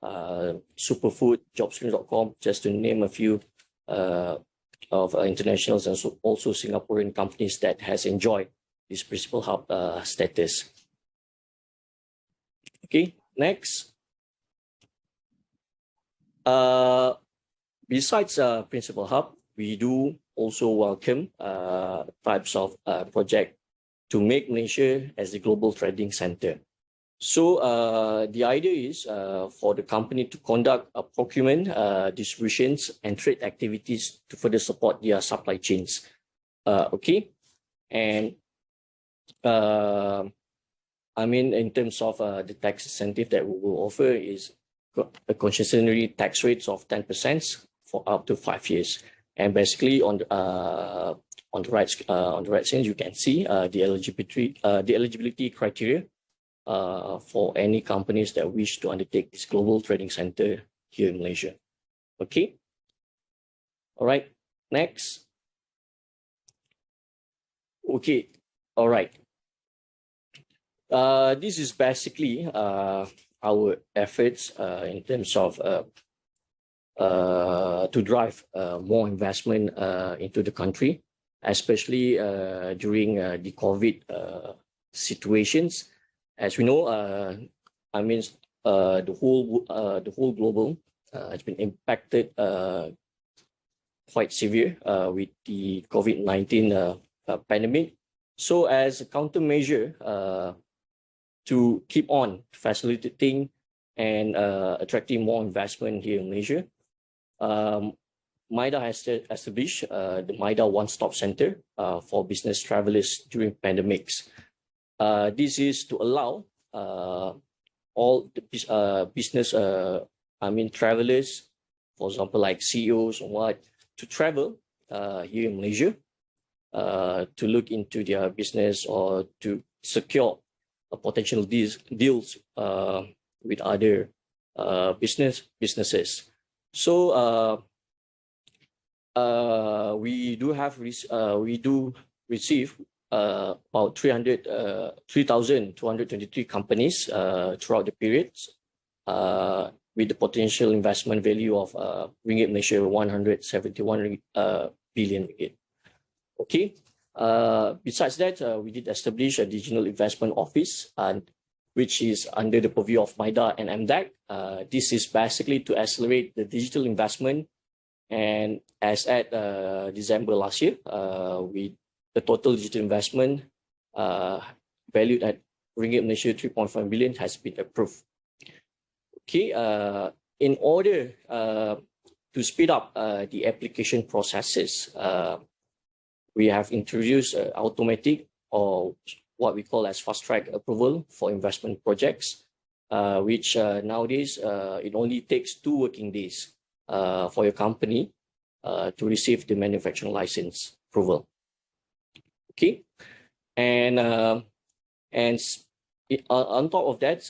Superfood, Jobstream.com, just to name a few of internationals and also Singaporean companies that has enjoyed this principal hub status. Okay, next. Besides principal hub, we do also welcome types of project to make Malaysia as the global trading center. So the idea is for the company to conduct procurement, distributions, and trade activities to further support their supply chains. Okay, and in terms of the tax incentive that we will offer is a concessionary tax rates of 10% for up to 5 years. And basically on the right side, you can see the eligibility criteria for any companies that wish to undertake this global trading center here in Malaysia. Okay. All right. Next. Okay. All right. This is basically our efforts in terms of to drive more investment into the country, especially during the COVID situations. As we know, the whole global has been impacted quite severe with the COVID-19 pandemic. So as a countermeasure to keep on facilitating and attracting more investment here in Malaysia, MIDA has established the MIDA One-Stop Center for business travelers during pandemics. This is to allow all the business, travelers, for example, like CEOs or what, to travel here in Malaysia to look into their business or to secure potential deals with other businesses. So we do receive about 3,223 companies throughout the period with the potential investment value of ringgit Malaysia 171 billion ringgit. Okay. Besides that, we did establish a digital investment office, which is under the purview of MIDA and MDAC. This is basically to accelerate the digital investment. And as at December last year, the total digital investment valued at ringgit Malaysia 3.5 billion has been approved. Okay. In order to speed up the application processes, we have introduced automatic, or what we call as fast-track approval for investment projects, which nowadays it only takes 2 working days for your company to receive the manufacturing license approval. Okay, and on top of that,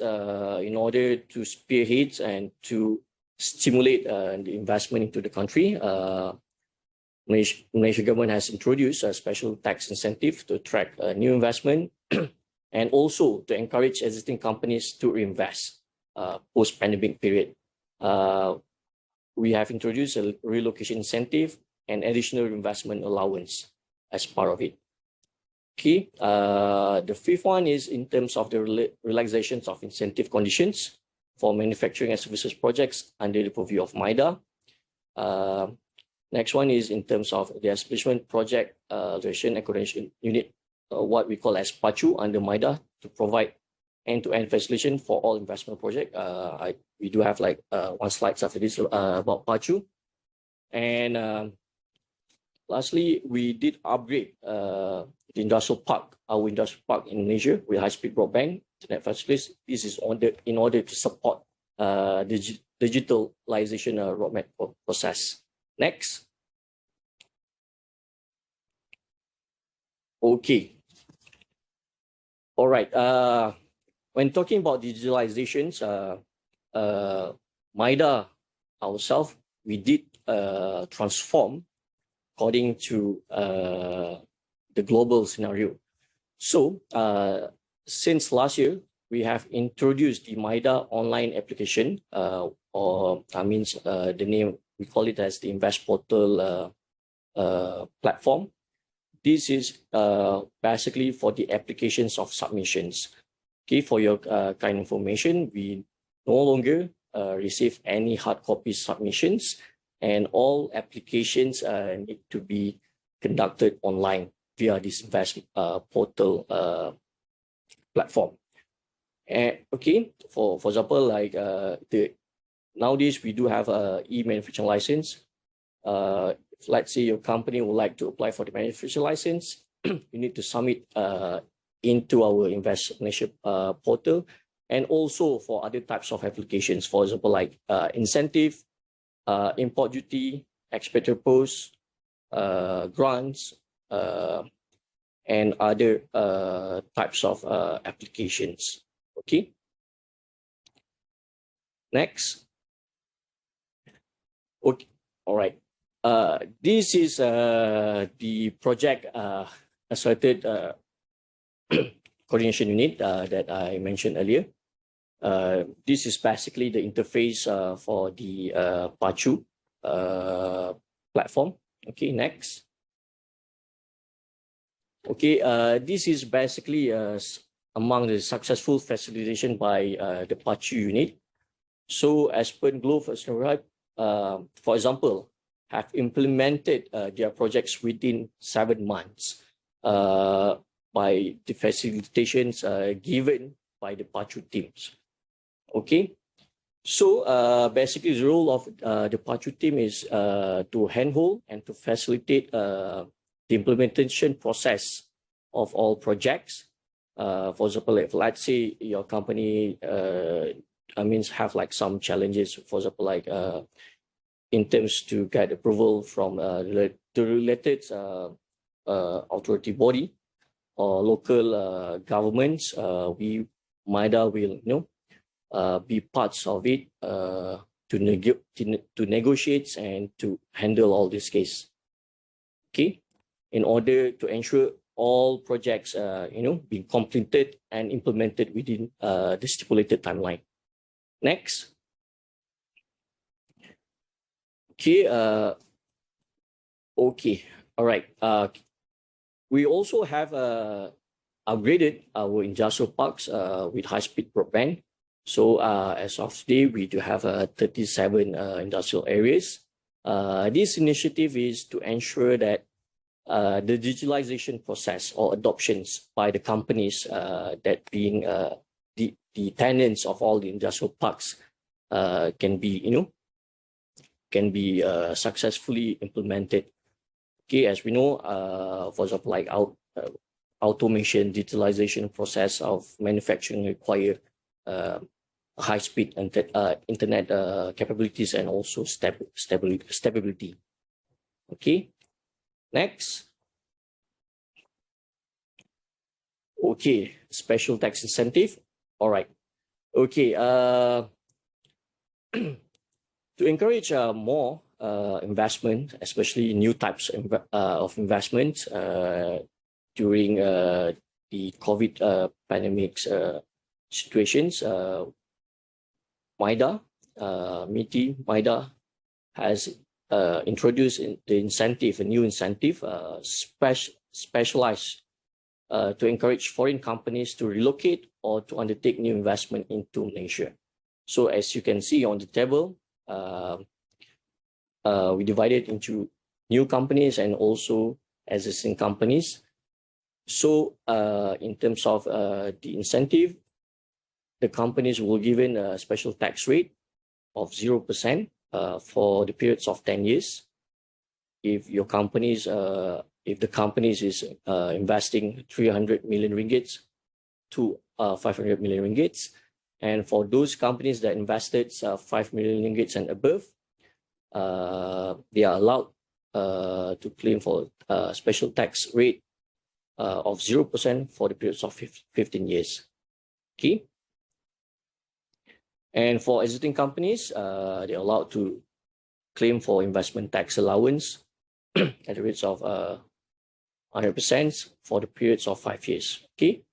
in order to spearhead and to stimulate the investment into the country, Malaysia government has introduced a special tax incentive to attract new investment and also to encourage existing companies to reinvest post-pandemic period. We have introduced a relocation incentive and additional investment allowance as part of it. Okay, the 5th one is in terms of the relaxations of incentive conditions for manufacturing and services projects under the purview of MIDA. Next one is in terms of the establishment project duration and coordination unit, what we call as PACU under MIDA, to provide end-to-end facilitation for all investment project. We do have like 1 slide after this about PACU. And lastly, we did upgrade the industrial park, our industrial park in Malaysia, with high-speed broadband internet facilities. This is in order to support the digitalization roadmap process. Next. Okay. All right. When talking about digitalizations, MIDA ourselves, we did transform according to the global scenario. So since last year, we have introduced the MIDA online application, the name, we call it as the Invest Portal platform. This is basically for the applications of submissions. Okay, for your kind information, we no longer receive any hard copy submissions, and all applications need to be conducted online via this Invest Portal platform. Okay, for example, like nowadays we do have a e-manufacturing license. Let's say your company would like to apply for the manufacturing license, you need to submit into our Invest Malaysia portal, and also for other types of applications, for example, like incentive, import duty, expatriate post, grants, and other types of applications. Okay. Next. Okay, all right. This is the project asserted coordination unit that I mentioned earlier. This is basically the interface for the Pacu platform. Okay, next. Okay, this is basically among the successful facilitation by the Pacu unit. So as per Globe, for example, have implemented their projects within 7 months by the facilitations given by the Pacu teams. Okay, so basically the role of the Pacu team is to handhold and to facilitate the implementation process of all projects. For example, if let's say your company have like some challenges, for example, like in terms to get approval from the related authority body or local governments, MIDA will be parts of it to negotiate and to handle all this case. Okay, in order to ensure all projects being completed and implemented within the stipulated timeline. Next. Okay. Okay. All right. We also have upgraded our industrial parks with high-speed broadband. So as of today, we do have 37 industrial areas. This initiative is to ensure that the digitalization process or adoptions by the companies that being the tenants of all the industrial parks can be successfully implemented. Okay, as we know, for example, like automation, digitalization process of manufacturing require high-speed internet capabilities and also stability. Okay, next. Okay, special tax incentive. All right. Okay. To encourage more investment, especially new types of investment during the COVID pandemic situations, MIDA has introduced a new incentive, specialized to encourage foreign companies to relocate or to undertake new investment into Malaysia. So as you can see on the table, we divided into new companies and also existing companies. So in terms of the incentive, the companies will given a special tax rate of 0% for the periods of 10 years. If the companies is investing 300 million ringgits to 500 million ringgits, and for those companies that invested 5 million ringgits and above, they are allowed to claim for a special tax rate of 0% for the periods of 15 years. Okay. And for existing companies, they're allowed to claim for investment tax allowance at the rates of 100% for the periods of 5 years. Okay.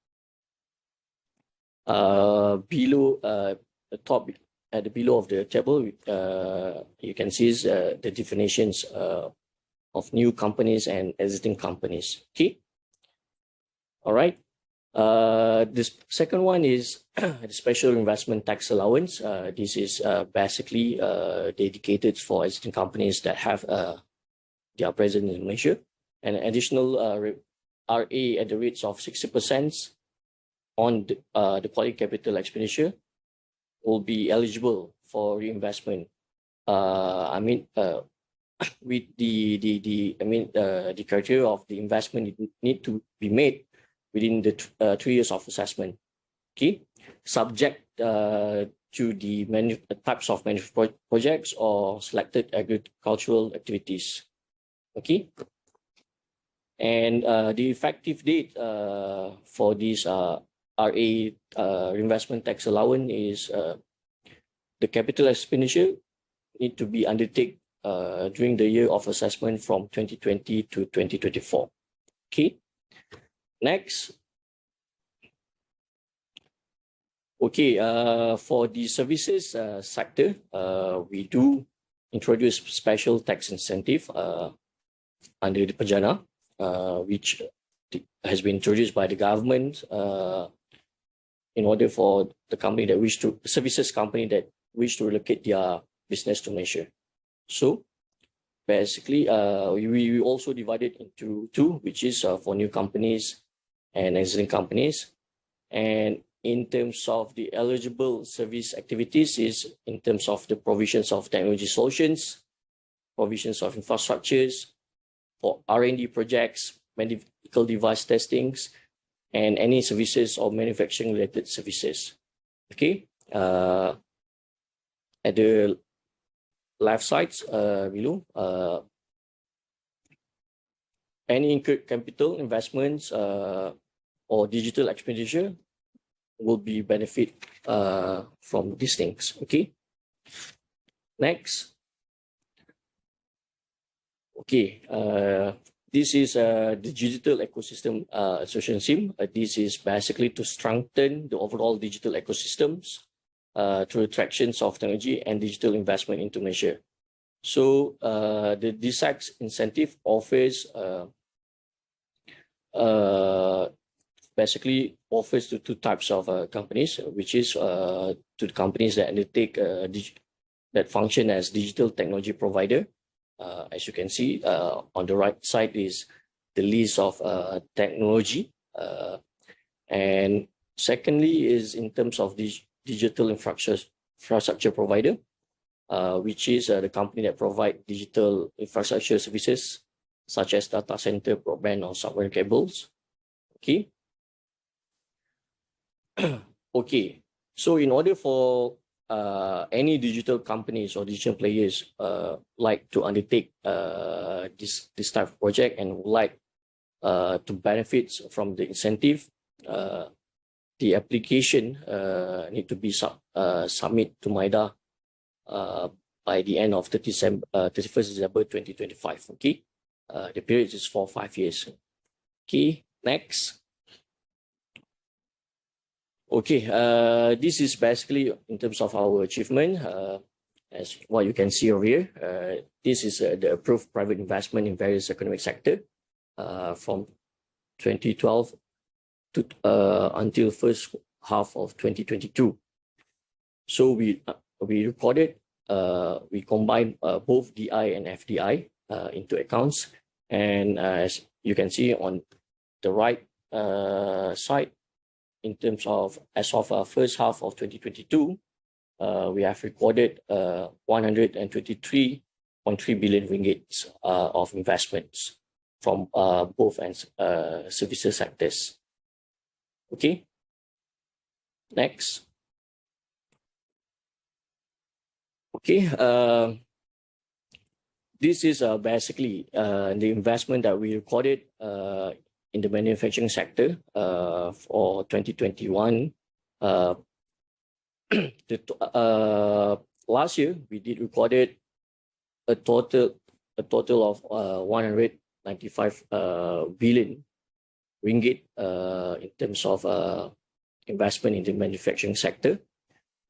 Below the top, at the below of the table, you can see the definitions of new companies and existing companies. Okay. All right. This second one is the special investment tax allowance. This is basically dedicated for existing companies that have their presence in Malaysia, and additional RA at the rates of 60% on the quality capital expenditure will be eligible for reinvestment. With the criteria of the investment need to be made within the 3 years of assessment. Okay, subject to the types of manufacturing projects or selected agricultural activities. Okay, and the effective date for this RA reinvestment tax allowance is the capital expenditure need to be undertaken during the year of assessment from 2020 to 2024. Okay, next. Okay, for the services sector, we do introduce special tax incentive under the Pajana, which has been introduced by the government in order for the company that services company that wish to relocate their business to Malaysia. So basically, we also divide it into two, which is for new companies and existing companies. And in terms of the eligible service activities is in terms of the provisions of technology solutions, provisions of infrastructures, for R&D projects, medical device testings, and any services or manufacturing related services. Okay, at the left side below, any incurred capital investments or digital expenditure will be benefit from these things. Okay, next. Okay, this is the digital ecosystem association SIM. This is basically to strengthen the overall digital ecosystems through attractions of technology and digital investment into Malaysia. So the DSAX incentive offers basically offers to two types of companies, which is to the companies that undertake that function as digital technology provider. As you can see, on the right side is the list of technology. And secondly is in terms of the digital infrastructure provider, which is the company that provide digital infrastructure services such as data center, broadband, or submarine cables. Okay. Okay. So in order for any digital companies or digital players like to undertake this type of project and would like to benefit from the incentive, the application need to be submit to MIDA by the end of 31st December 2025. Okay, the period is for 5 years. Okay, next. Okay, this is basically in terms of our achievement. As what you can see over here, this is the approved private investment in various economic sector from 2012 to until first half of 2022. So we recorded, we combined both DI and FDI into accounts, and as you can see on the right side, in terms of as of first half of 2022, we have recorded 123.3 billion ringgit of investments from both services sectors. Okay, next. Okay, this is basically the investment that we recorded in the manufacturing sector for 2021. Last year we did recorded a total of 195 billion ringgit in terms of investment in the manufacturing sector,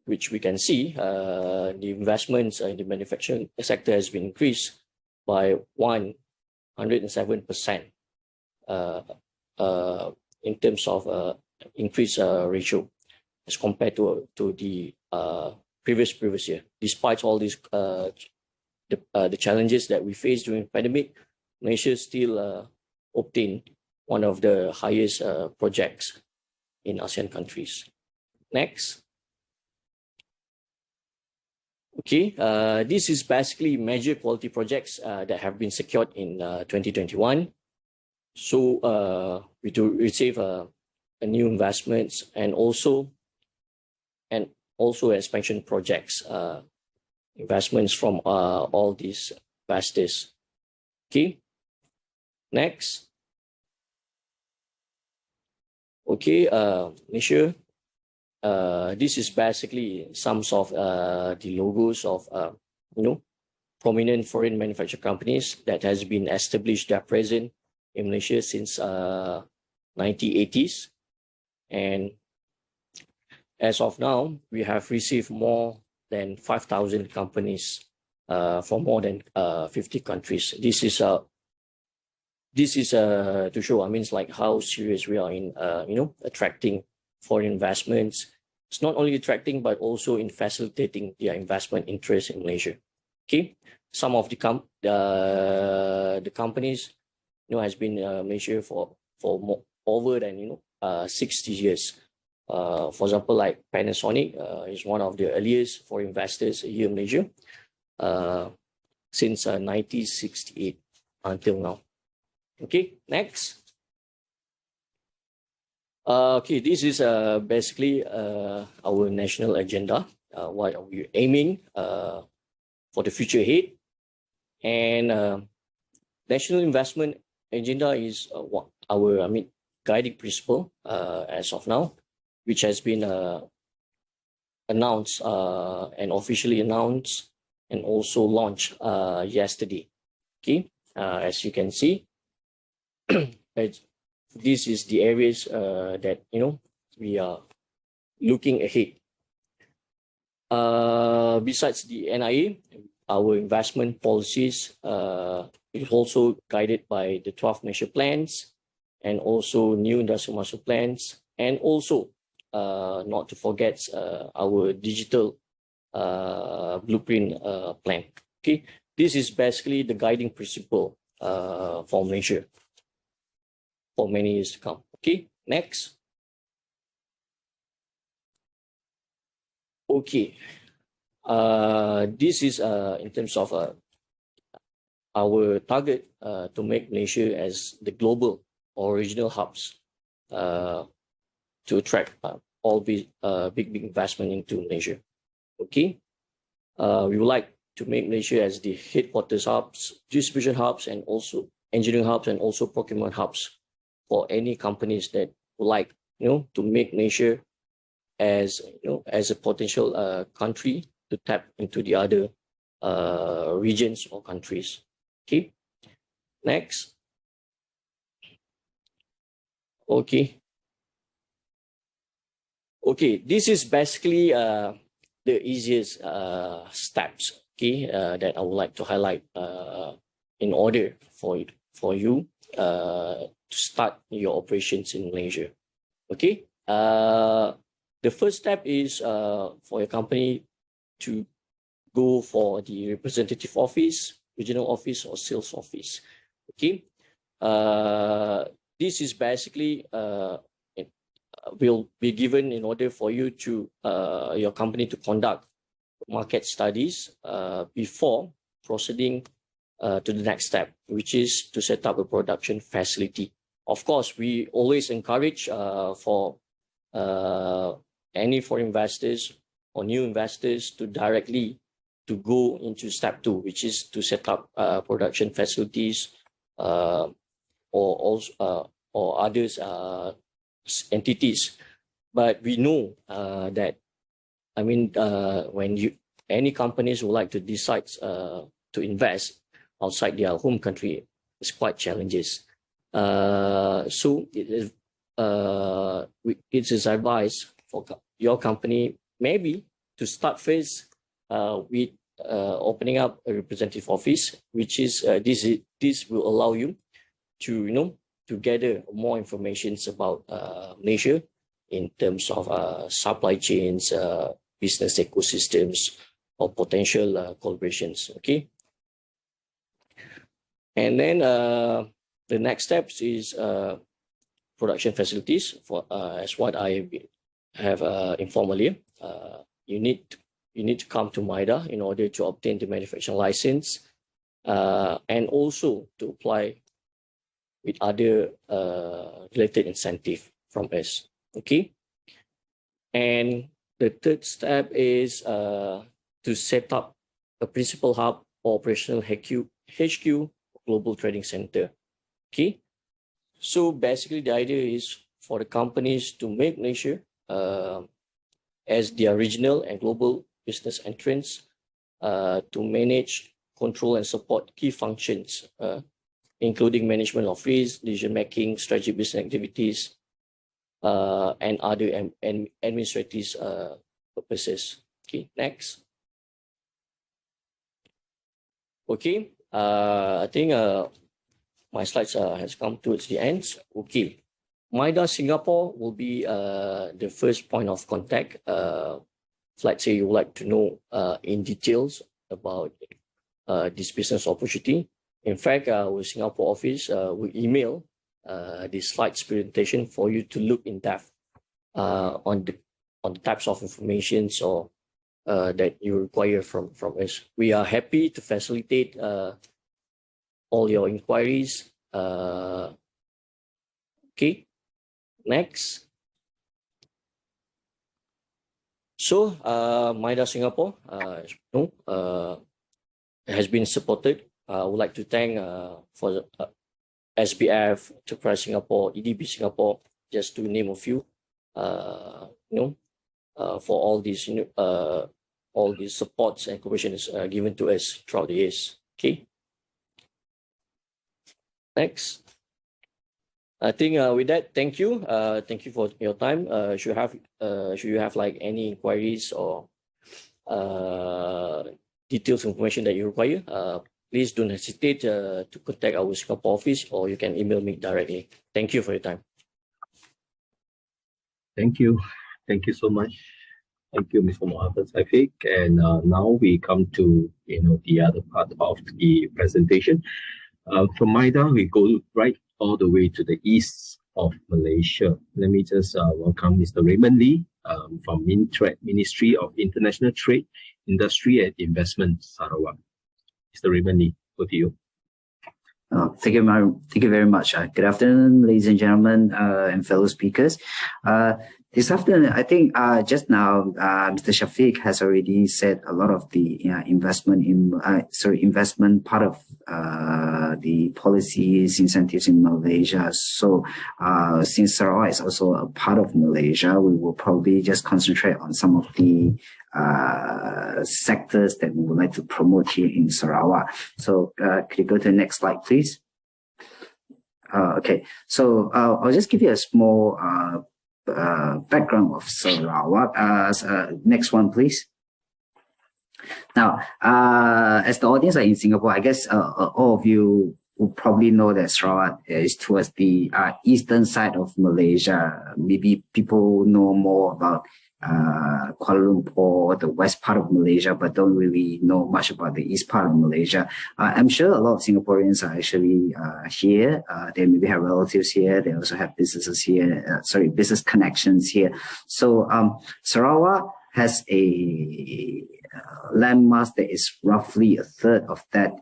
which we can see the investments in the manufacturing sector has been increased by 107% in terms of increased ratio as compared to the previous year. Despite all these the challenges that we faced during pandemic, Malaysia still obtained one of the highest projects in ASEAN countries. Next. Okay, this is basically major quality projects that have been secured in 2021. So we do receive a new investments and also expansion projects, investments from all these investors. Okay, next. Okay, Malaysia. This is basically some of the logos of prominent foreign manufacturing companies that has been established their presence in Malaysia since 1980s. And as of now, we have received more than 5,000 companies from more than 50 countries. This is to show, it's like how serious we are in, attracting foreign investments. It's not only attracting, but also in facilitating their investment interest in Malaysia. Okay, some of the companies, has been in Malaysia for over than 60 years. For example, like Panasonic is one of the earliest foreign investors here in Malaysia since 1968 until now. Okay, next. Okay, this is basically our national agenda. What are we aiming for the future ahead? And national investment agenda is what our guiding principle as of now, which has been announced and officially announced and also launched yesterday. Okay, as you can see, this is the areas that we are looking ahead. Besides the NIA, our investment policies is also guided by the 12 measure plans and also new industrial master plans, and also not to forget our digital blueprint plan. Okay, this is basically the guiding principle for Malaysia for many years to come. Okay, next. Okay, this is in terms of our target to make Malaysia as the global or regional hubs to attract all big investment into Malaysia. Okay, we would like to make Malaysia as the headquarters hubs, distribution hubs, and also engineering hubs, and also procurement hubs for any companies that would like to make Malaysia as as a potential country to tap into the other regions or countries. Okay, next. Okay, this is basically the easiest steps, okay, that I would like to highlight in order for you to start your operations in Malaysia. Okay, the first step is for your company to go for the representative office, regional office, or sales office. Okay, this is basically will be given in order for you to your company to conduct market studies before proceeding to the next step, which is to set up a production facility. Of course, we always encourage for any foreign investors or new investors to directly to go into step 2, which is to set up production facilities or others entities. But we know that when any companies would like to decide to invest outside their home country, it's quite challenges. So it is advised for your company maybe to start first with opening up a representative office, which is this will allow you to to gather more information about Malaysia in terms of supply chains, business ecosystems, or potential collaborations. Okay, and then the next steps is production facilities. For as what I have informed earlier, you need to come to MIDA in order to obtain the manufacturing license, and also to apply with other related incentive from us. Okay, and the third step is to set up a principal hub or operational HQ global trading center. Okay, so basically the idea is for the companies to make Malaysia as their regional and global business entrance to manage control and support key functions, including management of risk, decision-making, strategic business activities, and other administrative purposes. Okay, next. Okay, I think my slides has come towards the end. Okay, MIDA Singapore will be the first point of contact. Let's say you would like to know in details about this business opportunity. In fact, our Singapore office will email this slides presentation for you to look in depth on the types of information or that you require from us. We are happy to facilitate all your inquiries. Okay, next. So, MIDA Singapore, as you know, has been supported. I would like to thank for SBF, Enterprise Singapore, EDB Singapore, just to name a few. For all these supports and cooperation is given to us throughout the years. Okay. Next. I think with that, thank you. Thank you for your time. Should you have like any inquiries or details information that you require, please don't hesitate to contact our Singapore office, or you can email me directly. Thank you for your time.
Thank you. Thank you so much. Thank you, Mr. Mohammed Saifiq. And now we come to the other part of the presentation. From MIDA, we go right all the way to the east of Malaysia. Let me just welcome Mr. Raymond Lee from MINTRAD, Ministry of International Trade, Industry and Investment, Sarawak. Mr. Raymond Lee, over to you.
Thank you very much. Good afternoon, ladies and gentlemen, and fellow speakers. This afternoon, I think just now, Mr. Shafiq has already said a lot of the investment part of the policies, incentives in Malaysia. So since Sarawak is also a part of Malaysia, we will probably just concentrate on some of the sectors that we would like to promote here in Sarawak. So could you go to the next slide, please? Okay, so I'll just give you a small background of Sarawak. Next one, please. Now, as the audience are in Singapore, I guess all of you will probably know that Sarawak is towards the eastern side of Malaysia. Maybe people know more about Kuala Lumpur, the west part of Malaysia, but don't really know much about the east part of Malaysia. I'm sure a lot of Singaporeans are actually here. They maybe have relatives here. They also have businesses here, business connections here. So Sarawak has a landmass that is roughly a third of that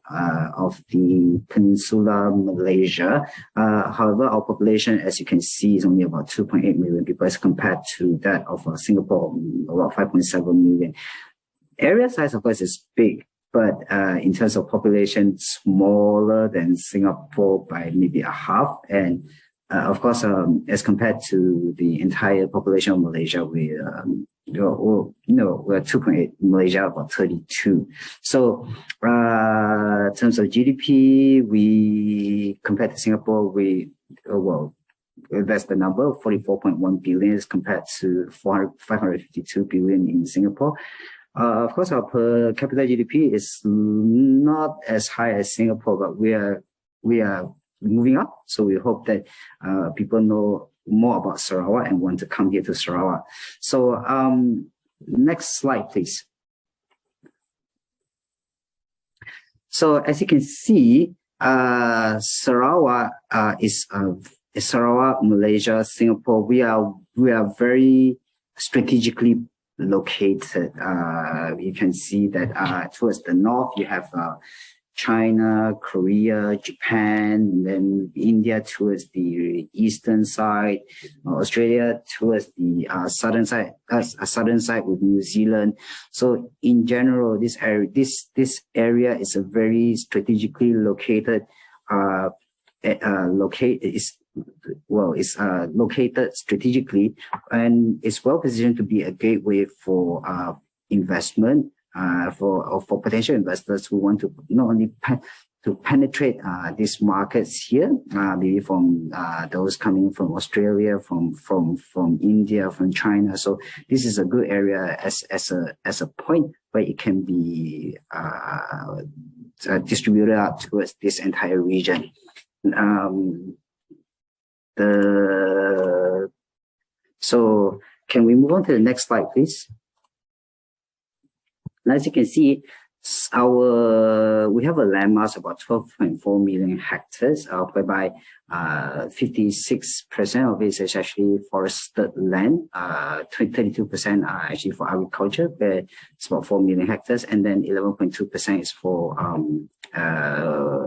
of the Peninsula Malaysia. However, our population, as you can see, is only about 2.8 million people as compared to that of Singapore, about 5.7 million. Area size, of course, is big, but in terms of population, smaller than Singapore by maybe a half. And of course, as compared to the entire population of Malaysia, we're 2.8, Malaysia about 32. So in terms of GDP, we compared to Singapore, that's the number, 44.1 billion as compared to 552 billion in Singapore. Of course, our per capita GDP is not as high as Singapore, but we are moving up. So we hope that people know more about Sarawak and want to come here to Sarawak. So next slide, please. So as you can see, Sarawak is Sarawak, Malaysia, Singapore. We are very strategically located. You can see that towards the north you have China, Korea, Japan, and then India towards the eastern side, Australia towards the southern side with New Zealand. So in general, this area is a very strategically located located strategically, and it's well positioned to be a gateway for investment. for potential investors who want to not only to penetrate these markets here, maybe from those coming from Australia, from India, from China. So this is a good area as a point where it can be distributed out towards this entire region. So can we move on to the next slide, please? Now, as you can see, we have a land mass about 12.4 million hectares, whereby 56% of it is actually forested land, 32% are actually for agriculture, where it's about 4 million hectares, and then 11.2% is for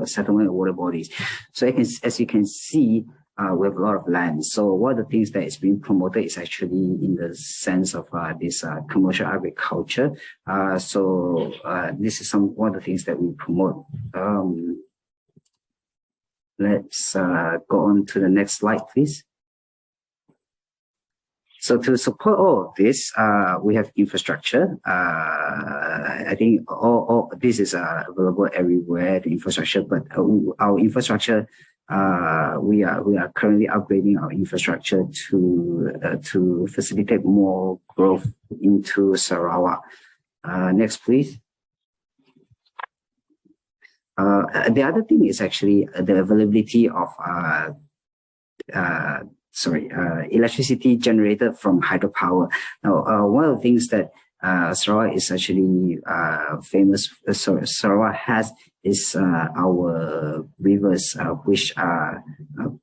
settlement of water bodies. So as you can see, we have a lot of land. So one of the things that is being promoted is actually in the sense of this commercial agriculture. So this is one of the things that we promote. Let's go on to the next slide, please. So to support all of this, we have infrastructure. I think all this is available everywhere, the infrastructure, but our infrastructure, we are currently upgrading our infrastructure to facilitate more growth into Sarawak. Next, please. The other thing is actually the availability of electricity generated from hydropower. Now, one of the things that Sarawak is actually famous. Sarawak has is our rivers, which are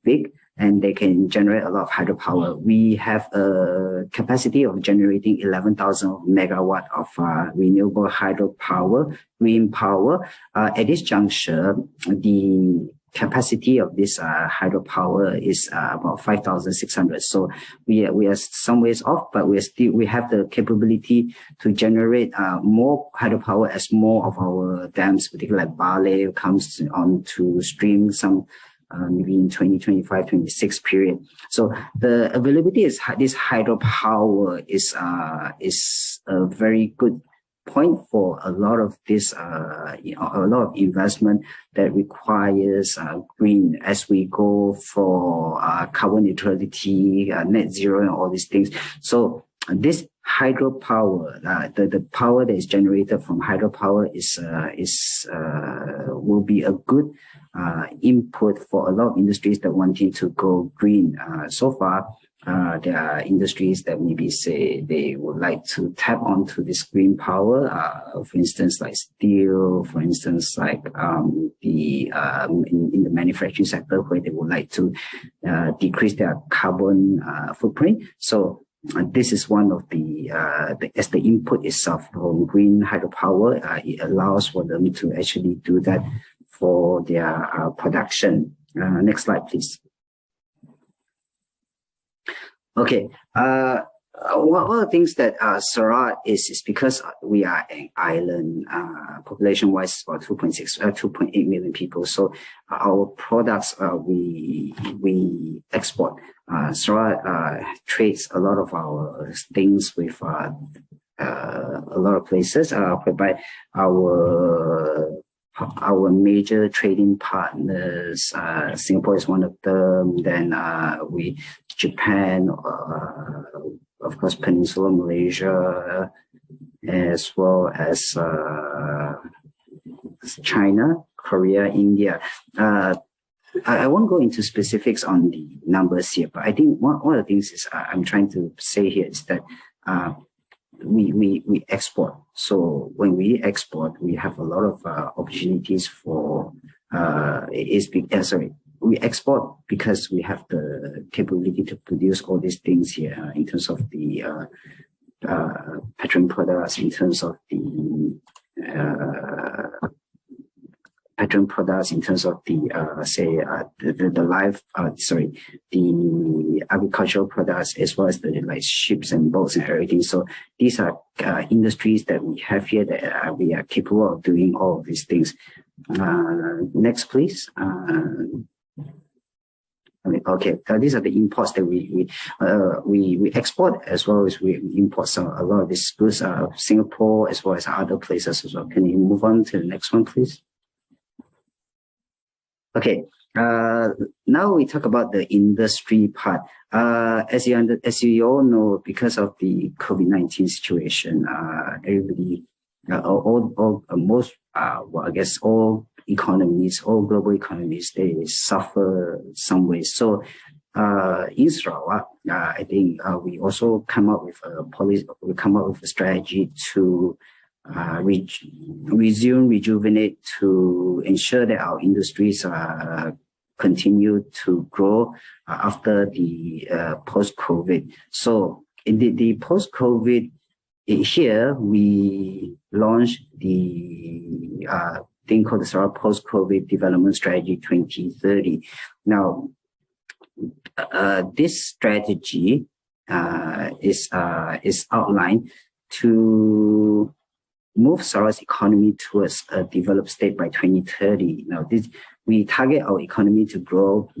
big and they can generate a lot of hydropower. We have a capacity of generating 11,000 megawatt of renewable hydropower, green power. At this juncture, the capacity of this hydropower is about 5,600. So we are some ways off, but we have the capability to generate more hydropower as more of our dams, particularly like Bale, comes onto stream some maybe in 2025-26 period. So the availability is this hydropower is a very good point for a lot of this, a lot of investment that requires green as we go for carbon neutrality, net zero, and all these things. So this hydropower, the power that is generated from hydropower will be a good input for a lot of industries that wanting to go green. So far, there are industries that maybe say they would like to tap onto this green power, for instance, like steel, for instance, like in the manufacturing sector, where they would like to decrease their carbon footprint. So this is one of the as the input itself from green hydropower, it allows for them to actually do that for their production. Next slide, please. Okay. One of the things that Sarawak is because we are an island, population-wise about 2.8 million people. So our products we export. Sarawak trades a lot of our things with a lot of places, whereby our major trading partners, Singapore is one of them. Then Japan, of course, Peninsular Malaysia, as well as China, Korea, India. I won't go into specifics on the numbers here, but I think one of the things is I'm trying to say here is that we export. So when we export, we have a lot of opportunities for we export because we have the capability to produce all these things here in terms of the petroleum products, in terms of the petroleum products, in terms of the the agricultural products, as well as the like ships and boats and everything. So these are industries that we have here that we are capable of doing all of these things. Next, please. Okay, these are the imports that we export as well as we import a lot of these goods, Singapore as well as other places as well. Can you move on to the next one, please? Okay, now we talk about the industry part. As you all know, because of the COVID-19 situation, everybody, I guess all economies, all global economies, they suffer some way. So, in Sarawak, I think we also come up with a policy. We come up with a strategy to rejuvenate, to ensure that our industries continue to grow after the post-COVID. So, in the post-COVID, here we launched the thing called the Sarawak Post-COVID Development Strategy 2030. Now, this strategy is outlined to move Sarawak's economy towards a developed state by 2030. Now, we target our economy to grow,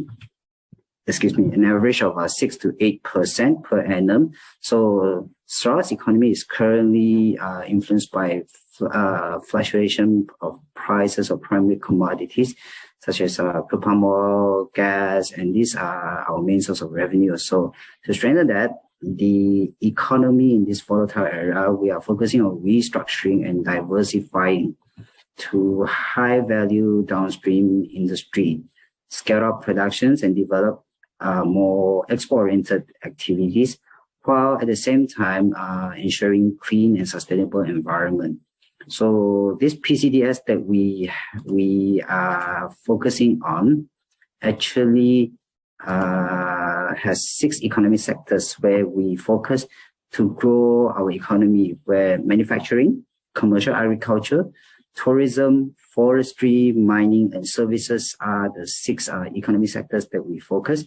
an average of 6 to 8% per annum. So Sarawak's economy is currently influenced by fluctuation of prices of primary commodities such as crude palm oil, gas, and these are our main source of revenue. So to strengthen that, the economy in this volatile era, we are focusing on restructuring and diversifying to high-value downstream industry, scale up productions and develop more export-oriented activities, while at the same time ensuring clean and sustainable environment. So this PCDS that we are focusing on actually has 6 economic sectors where we focus to grow our economy, where manufacturing, commercial agriculture, tourism, forestry, mining, and services are the 6 economic sectors that we focus.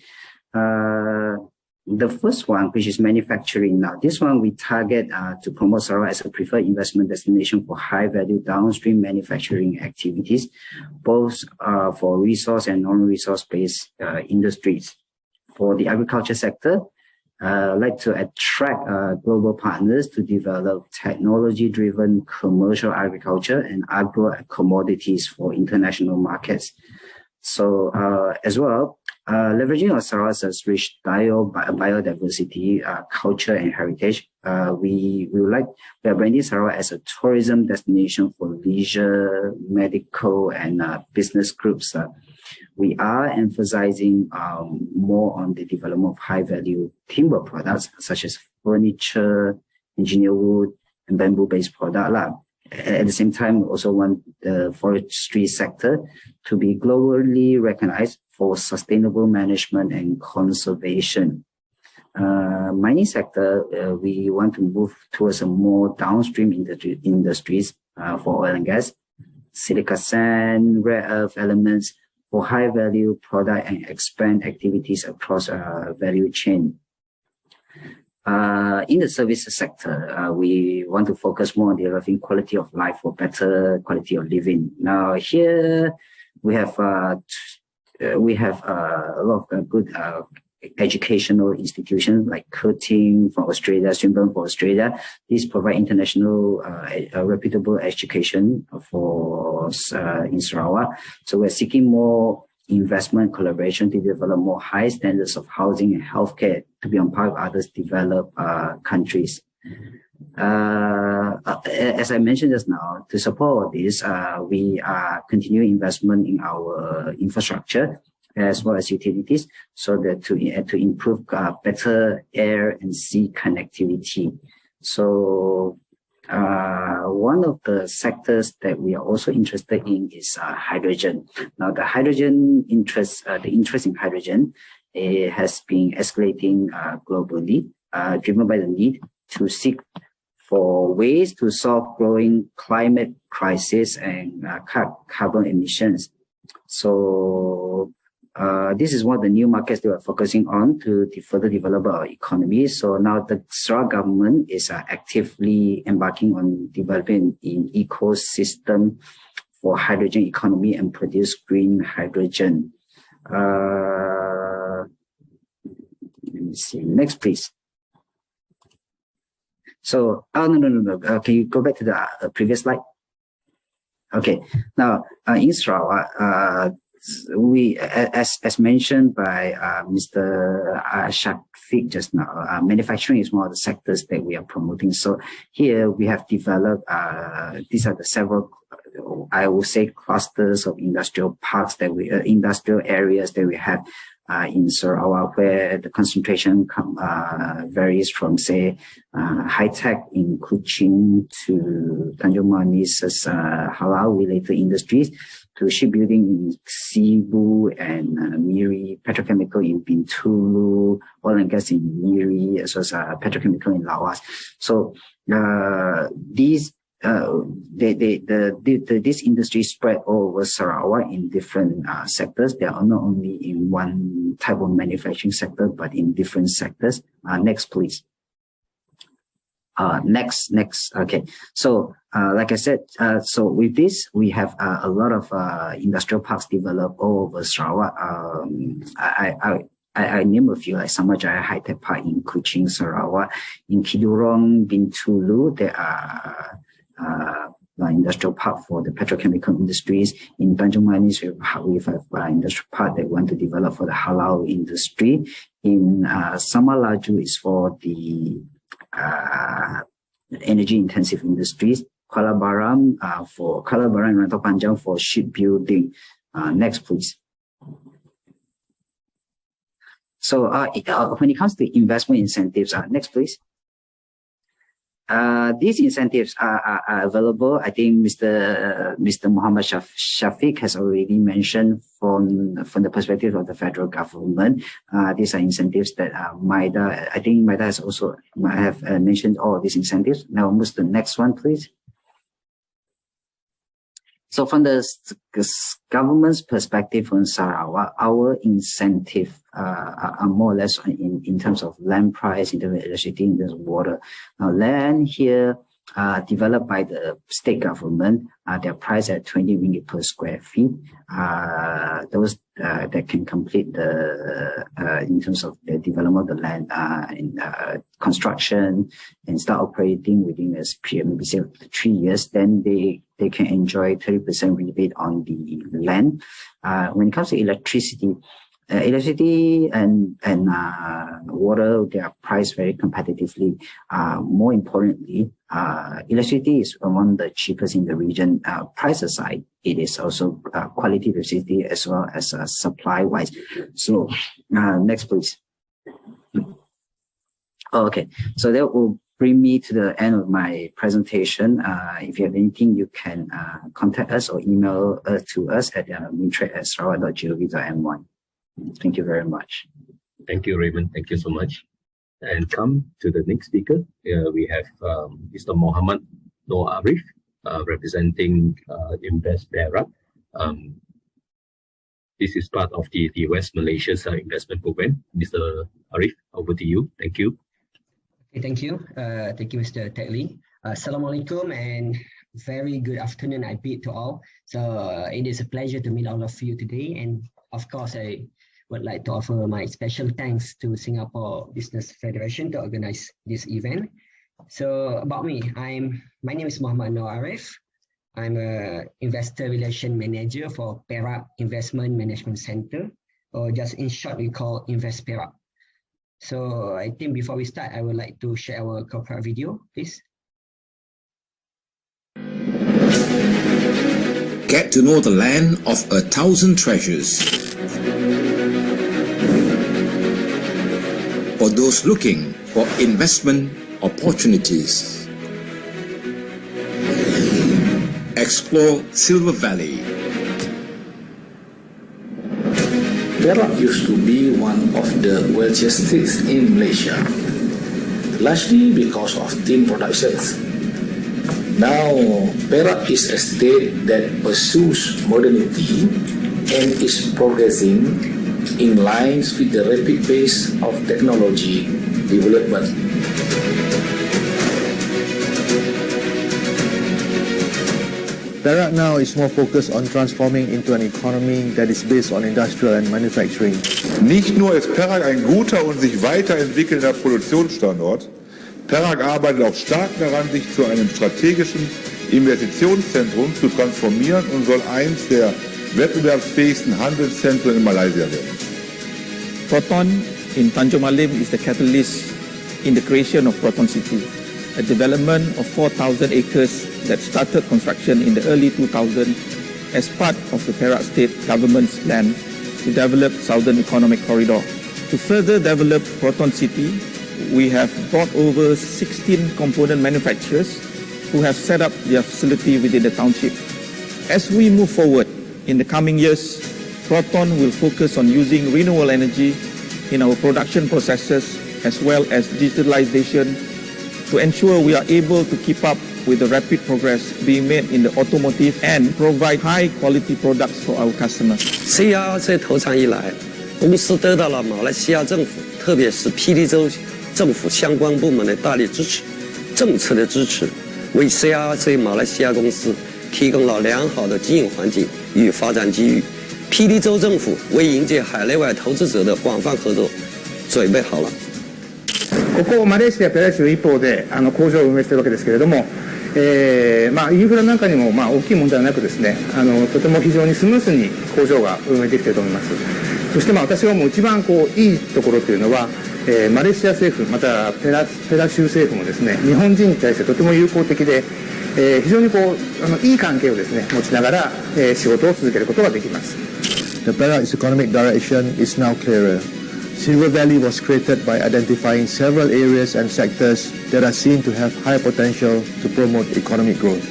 The first one, which is manufacturing. Now, this one we target to promote Sarawak as a preferred investment destination for high-value downstream manufacturing activities, both for resource and non-resource-based industries. For the agriculture sector, like to attract global partners to develop technology-driven commercial agriculture and agro commodities for international markets. So as well, leveraging our Sarawak's rich biodiversity, culture, and heritage, we are branding Sarawak as a tourism destination for leisure, medical, and business groups. We are emphasizing more on the development of high-value timber products such as furniture, engineered wood, and bamboo-based products. At the same time, we also want the forestry sector to be globally recognized for sustainable management and conservation. Mining sector, we want to move towards a more downstream industries for oil and gas, silica sand, rare earth elements for high-value product and expand activities across value chain. In the services sector, we want to focus more on developing quality of life for better quality of living. Now, here we have a lot of good educational institutions like Curtin from Australia, Swinburne for Australia. These provide international reputable education for in Sarawak. So we're seeking more investment collaboration to develop more high standards of housing and healthcare to be on par with others developed countries. As I mentioned just now, to support this, we are continuing investment in our infrastructure as well as utilities, so that to improve better air and sea connectivity. So one of the sectors that we are also interested in is hydrogen. Now, the interest in hydrogen has been escalating globally, driven by the need to seek for ways to solve growing climate crisis and cut carbon emissions. So this is one of the new markets that we're focusing on to further develop our economy. So now the Sarawak government is actively embarking on developing an ecosystem for hydrogen economy and produce green hydrogen. me see. Next, please. So, no. Can you go back to the previous slide? Okay. Now, in Sarawak, we, as mentioned by Mr. Shafiq just now, manufacturing is one of the sectors that we are promoting. So here we have developed, these are the several, I will say, clusters of industrial parks that we, industrial areas that we have in Sarawak, where the concentration varies from, say, high tech in Kuching to Tanjung Manis's halal-related industries, to shipbuilding in Cebu and Miri, petrochemical in Bintulu, oil and gas in Miri, as well as petrochemical in Lawas. So these this industry spread all over Sarawak in different sectors. They are not only in one type of manufacturing sector, but in different sectors. Next, please. Next. Okay. So, like I said, so with this, we have a lot of industrial parks developed all over Sarawak. I name a few, like Samajaya High Tech Park in Kuching, Sarawak. In Kidurong, Bintulu, there are industrial park for the petrochemical industries. In Tanjung Manis, we have industrial park that we want to develop for the halal industry. In Samalaju is for the energy intensive industries. Kuala Baram and Rantau Panjang for shipbuilding. Next, please. So when it comes to investment incentives, next, please. These incentives are available. I think Mr. Muhammad Shafiq has already mentioned from the perspective of the federal government. These are incentives that MIDA, I think MIDA has also have mentioned all of these incentives. Now move to the next one, please. So from the government's perspective on Sarawak, our incentive are more or less in terms of land price, in terms of electricity, in terms of water. Now, land here developed by the state government, they're priced at 20 ringgit per square feet. Those that can complete the in terms of the development of the land in construction and start operating within a period, maybe say 3 years, then they can enjoy 30% rebate on the land. When it comes to electricity, and water, they are priced very competitively. More importantly, electricity is among the cheapest in the region. Price aside, it is also quality electricity as well as supply wise. So next, please. Okay, so that will bring me to the end of my presentation. If you have anything, you can contact us or email to us at mintrade@sarawak.gov.my. Thank you very much.
Thank you, Raymond. Thank you so much. And come to the next speaker. We have Mr. Mohammed Noor Arif, representing Invest Perak. This is part of the West Malaysia's investment program. Mr. Arif, over to you. Thank you.
Okay, thank you. Thank you, Mr. Tegli. Assalamualaikum and very good afternoon, I bid to all. So it is a pleasure to meet all of you today. And of course, I would like to offer my special thanks to Singapore Business Federation to organize this event. So about me, my name is Mohammed Noor Arif. I'm a investor relation manager for Perak Investment Management Center, or just in short, we call Invest Perak. So I think before we start, I would like to share our corporate video, please.
Get to know the land of 1,000 treasures. For those looking for investment opportunities. Explore Silver Valley.
Perak used to be one of the wealthiest states in Malaysia, largely because of tin productions. Now, Perak is a state that pursues modernity and is progressing in line with the rapid pace of technology development.
Perak now is more focused on transforming into an economy that is based on industrial and manufacturing.
Nicht nur ist Perak ein guter und sich weiterentwickelnder Produktionsstandort, Perak arbeitet auch stark daran, sich zu einem strategischen Investitionszentrum zu transformieren und soll eins der wettbewerbsfähigsten Handelszentren in Malaysia werden.
Proton in Tanjung Malim is the catalyst in the creation of Proton City, a development of 4,000 acres that started construction in the early 2000s as part of the Perak State Government's plan to develop Southern Economic Corridor. To further develop Proton City, we have brought over 16 component manufacturers who have set up their facility within the township. As we move forward in the coming years, Proton will focus on using renewable energy in our production processes as well as digitalization to ensure we are able to keep up with the rapid progress being made in the automotive and provide high quality products for our customers.
CRRC 投产以来，公司得到了马来西亚政府，特别是霹雳州政府相关部门的大力支持，政策的支持，为 CRRC 马来西亚公司提供了良好的经营环境与发展机遇。霹雳州政府为迎接海内外投資者的廣泛合作準備好了。
ここマレーシアペラ州一方で工場を運営しているわけですけれども、インフラなんかにも大きい問題はなくですね、とても非常にスムースに工場が運営できていると思います。そして私がもう一番いいところというのは、マレーシア政府またペラ州政府もですね、日本人に対してとても友好的で、非常にいい関係をですね持ちながら、仕事を続けることができます。
The Perak's economic direction is now clearer. Silver Valley was created by identifying several areas and sectors that are seen to have high potential to promote economic growth.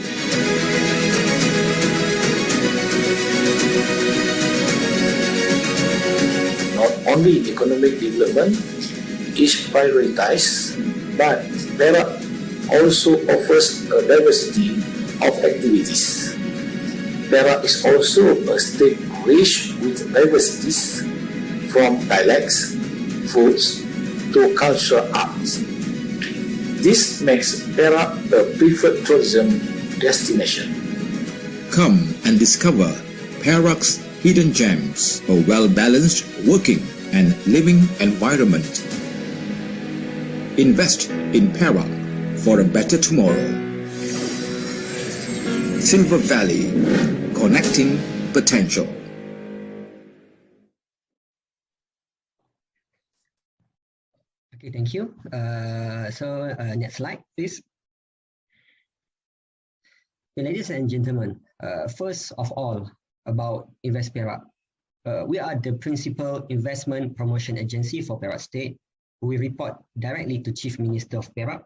Not only economic development is prioritized, but Perak also offers a diversity of activities. Perak is also a state rich with diversities from dialects, foods, to cultural arts. This makes Perak a preferred tourism destination.
Come and discover Perak's hidden gems, a well-balanced working and living environment. Invest in Perak for a better tomorrow. Silver Valley, connecting potential.
Okay, thank you. Next slide, please. Ladies and gentlemen, first of all, about Invest Perak. We are the principal investment promotion agency for Perak State. We report directly to Chief Minister of Perak,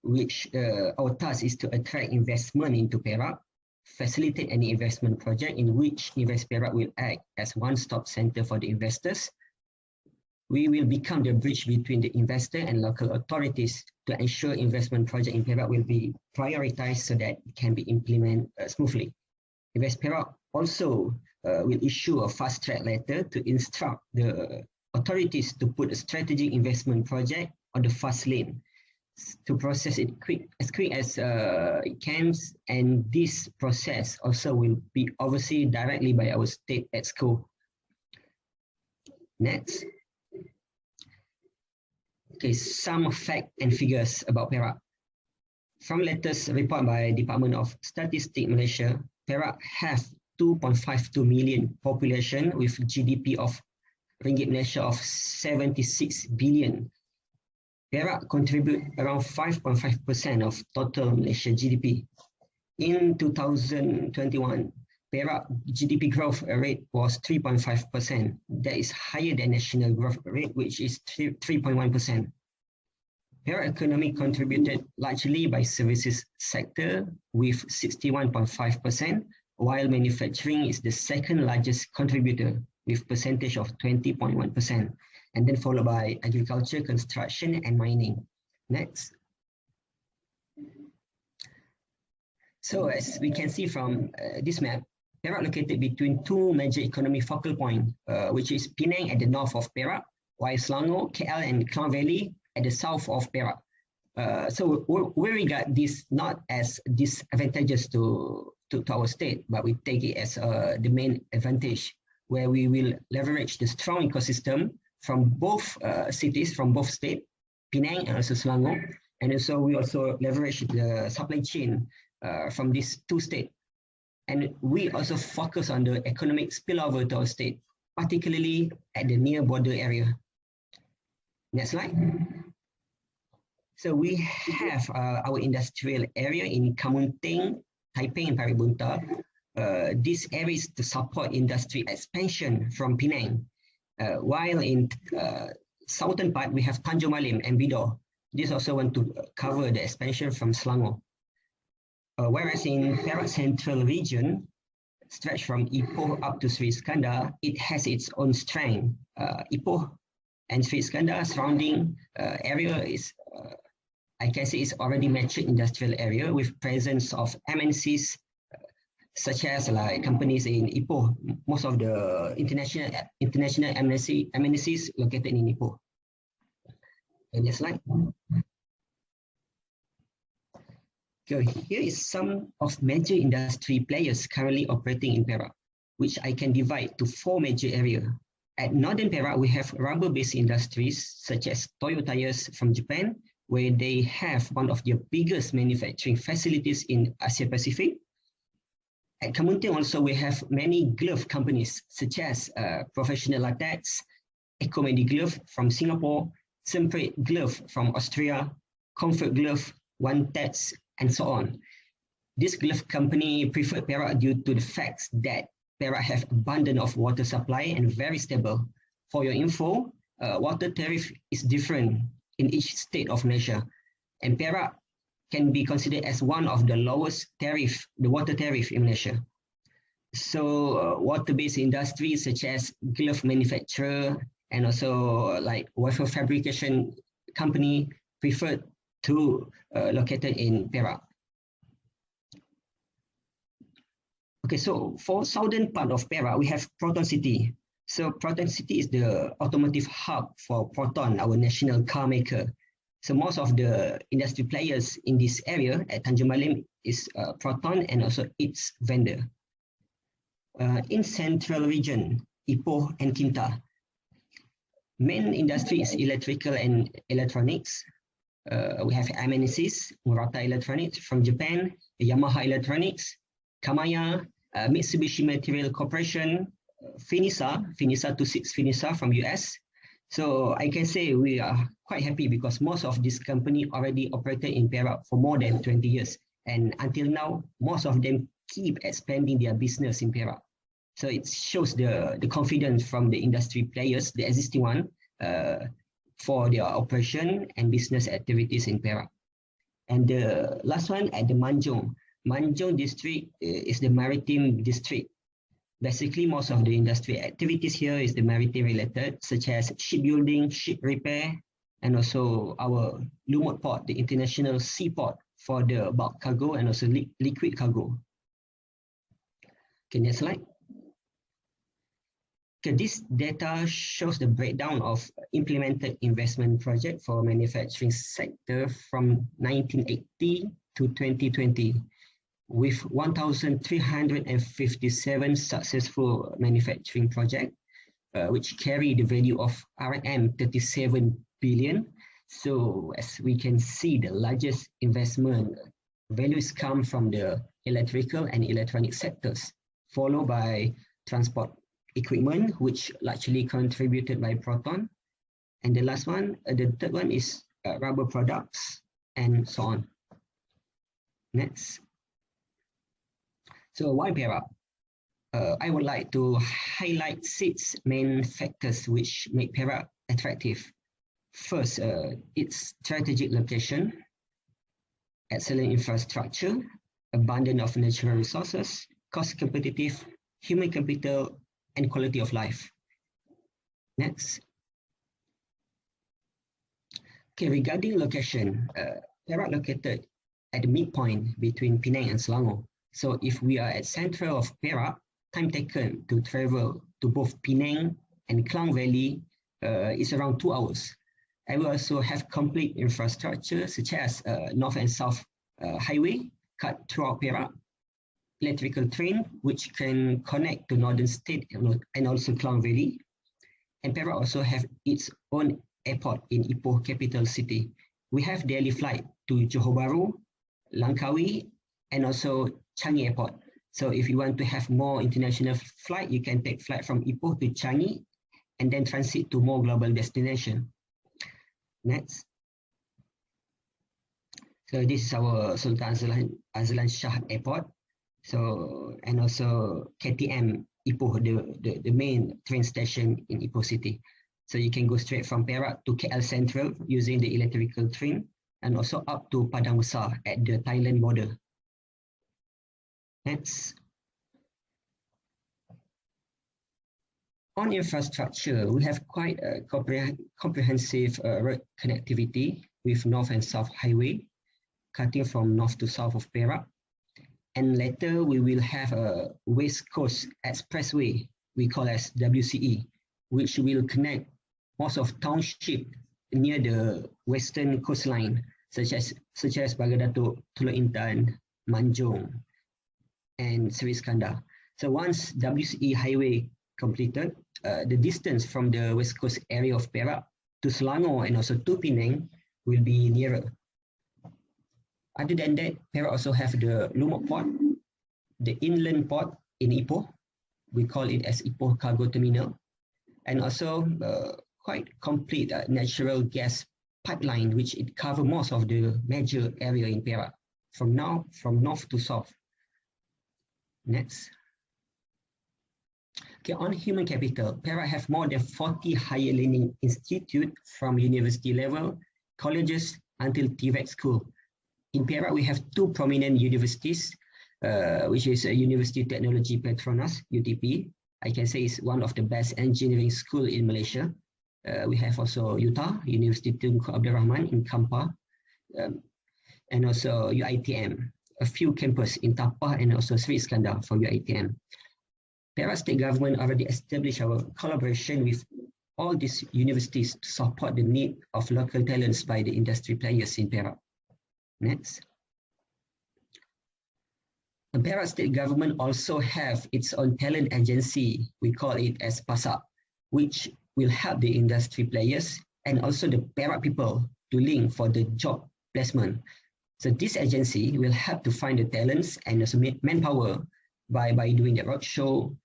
which our task is to attract investment into Perak, facilitate any investment project in which Invest Perak will act as one-stop center for the investors. We will become the bridge between the investor and local authorities to ensure investment project in Perak will be prioritized so that it can be implemented smoothly. Invest Perak also will issue a fast-track letter to instruct the authorities to put a strategic investment project on the fast lane to process it as quick as it can, and this process also will be overseen directly by our state EXCO. Next. Okay, some facts and figures about Perak. From latest report by Department of Statistics Malaysia, Perak have 2.52 million population with GDP of Ringgit Malaysia of 76 billion. Perak contribute around 5.5% of total Malaysia GDP. In 2021, Perak GDP growth rate was 3.5%. That is higher than national growth rate, which is 3.1%. Perak economy contributed largely by services sector with 61.5%, while manufacturing is the second largest contributor with percentage of 20.1%, and then followed by agriculture, construction, and mining. Next. So as we can see from this map, Perak located between two major economic focal points, which is Penang at the north of Perak, while Selangor, KL, and Klang Valley at the south of Perak. So we regard this not as disadvantageous to to our state, but we take it as the main advantage, where we will leverage the strong ecosystem from both cities, from both states, Penang and also Selangor. And also we also leverage the supply chain from these two states. And we also focus on the economic spillover to our state, particularly at the near border area. Next slide. So we have our industrial area in Kamunteng, Taipei, and Paribunta. This area is to support industry expansion from Penang. While in southern part, we have Tanjung Malim and Bidor. This also want to cover the expansion from Selangor. Whereas in Perak Central region, stretch from Ipoh up to Sri Iskandar, it has its own strength. Ipoh and Sri Iskandar surrounding area is, I can say, is already mature industrial area with presence of MNCs such as like companies in Ipoh. Most of the international MNCs located in Ipoh. And next slide. So here is some of major industry players currently operating in Perak, which I can divide to 4 major areas. At northern Perak, we have rubber-based industries such as Toyo Tires from Japan, where they have one of their biggest manufacturing facilities in Asia Pacific. At Kamunteng also, we have many glove companies such as Professional Latex, Ecomedi Glove from Singapore, Semprate Glove from Austria, Comfort Glove, One Tex, and so on. This glove company preferred Perak due to the fact that Perak have abundance of water supply and very stable. For your info, water tariff is different in each state of Malaysia, and Perak can be considered as one of the lowest tariff, the water tariff in Malaysia. So water-based industries such as glove manufacturer and also like wafer fabrication company preferred to located in Perak. Okay, so for southern part of Perak, we have Proton City. So Proton City is the automotive hub for Proton, our national car maker. So most of the industry players in this area at Tanjung Malim is Proton and also its vendor. In central region, Ipoh and Kinta, main industry is electrical and electronics. We have MNCs, Murata Electronics from Japan, Yamaha Electronics, Kamaya, Mitsubishi Material Corporation, Finisa 26 Finisa from US. So I can say we are quite happy because most of this company already operated in Perak for more than 20 years. And until now, most of them keep expanding their business in Perak. So it shows the confidence from the industry players, the existing one, for their operation and business activities in Perak. And the last one at the Manjung. Manjung district is the maritime district. Basically, most of the industry activities here is the maritime related, such as shipbuilding, ship repair, and also our Lumut port, the international seaport for the bulk cargo and also liquid cargo. Okay, next slide. Okay, this data shows the breakdown of implemented investment project for manufacturing sector from 1980 to 2020. With 1,357 successful manufacturing projects, which carry the value of RM 37 billion. So as we can see, the largest investment values come from the electrical and electronic sectors, followed by transport equipment, which largely contributed by Proton. And the last one, the third one is rubber products and so on. Next. So why Perak? I would like to highlight 6 main factors which make Perak attractive. First, its strategic location, excellent infrastructure, abundance of natural resources, cost competitive, human capital, and quality of life. Next. Okay, regarding location, Perak located at the midpoint between Penang and Selangor. So if we are at central of Perak, time taken to travel to both Penang and Klang Valley is around 2 hours. I will also have complete infrastructure such as north and south highway cut throughout Perak. electrical train which can connect to Northern State and also Klang Valley. And Perak also have its own airport in Ipoh capital city. We have daily flight to Johor Bahru, Langkawi, and also Changi Airport. So if you want to have more international flight, you can take flight from Ipoh to Changi and then transit to more global destination. Next. So this is our Sultan Azlan Shah Airport. So, and also KTM Ipoh, the main train station in Ipoh City. So you can go straight from Perak to KL Central using the electrical train and also up to Padang Besar at the Thailand border. Next. On infrastructure, we have quite a comprehensive road connectivity with north and south highway, cutting from north to south of Perak. And later we will have a West Coast Expressway, we call as WCE, which will connect most of township near the western coastline, such as Bagadatuk, Teluk Intan, Manjung, and Seri Iskandar. So once WCE highway completed, the distance from the west coast area of Perak to Selangor and also to Penang will be nearer. Other than that, Perak also have the Lumut Port, the inland port in Ipoh. We call it as Ipoh Cargo Terminal, and also quite complete natural gas pipeline, which it covers most of the major area in Perak, from north to south. Next. Okay, on human capital, Perak have more than 40 higher learning institutes from university level, colleges until TVET school. In Perak, we have two prominent universities, which is University Technology Petronas, UTP. I can say it's one of the best engineering school in Malaysia. We have also UTA, University Tunku Abdul Rahman in Kampar, and also UITM, a few campuses in Tapah and also Seri Iskandar for UITM. Perak state government already established our collaboration with all these universities to support the need of local talents by the industry players in Perak. Next. The Perak state government also have its own talent agency, we call it as PASAP, which will help the industry players and also the Perak people to link for the job placement. So this agency will help to find the talents and also manpower by doing the roadshow,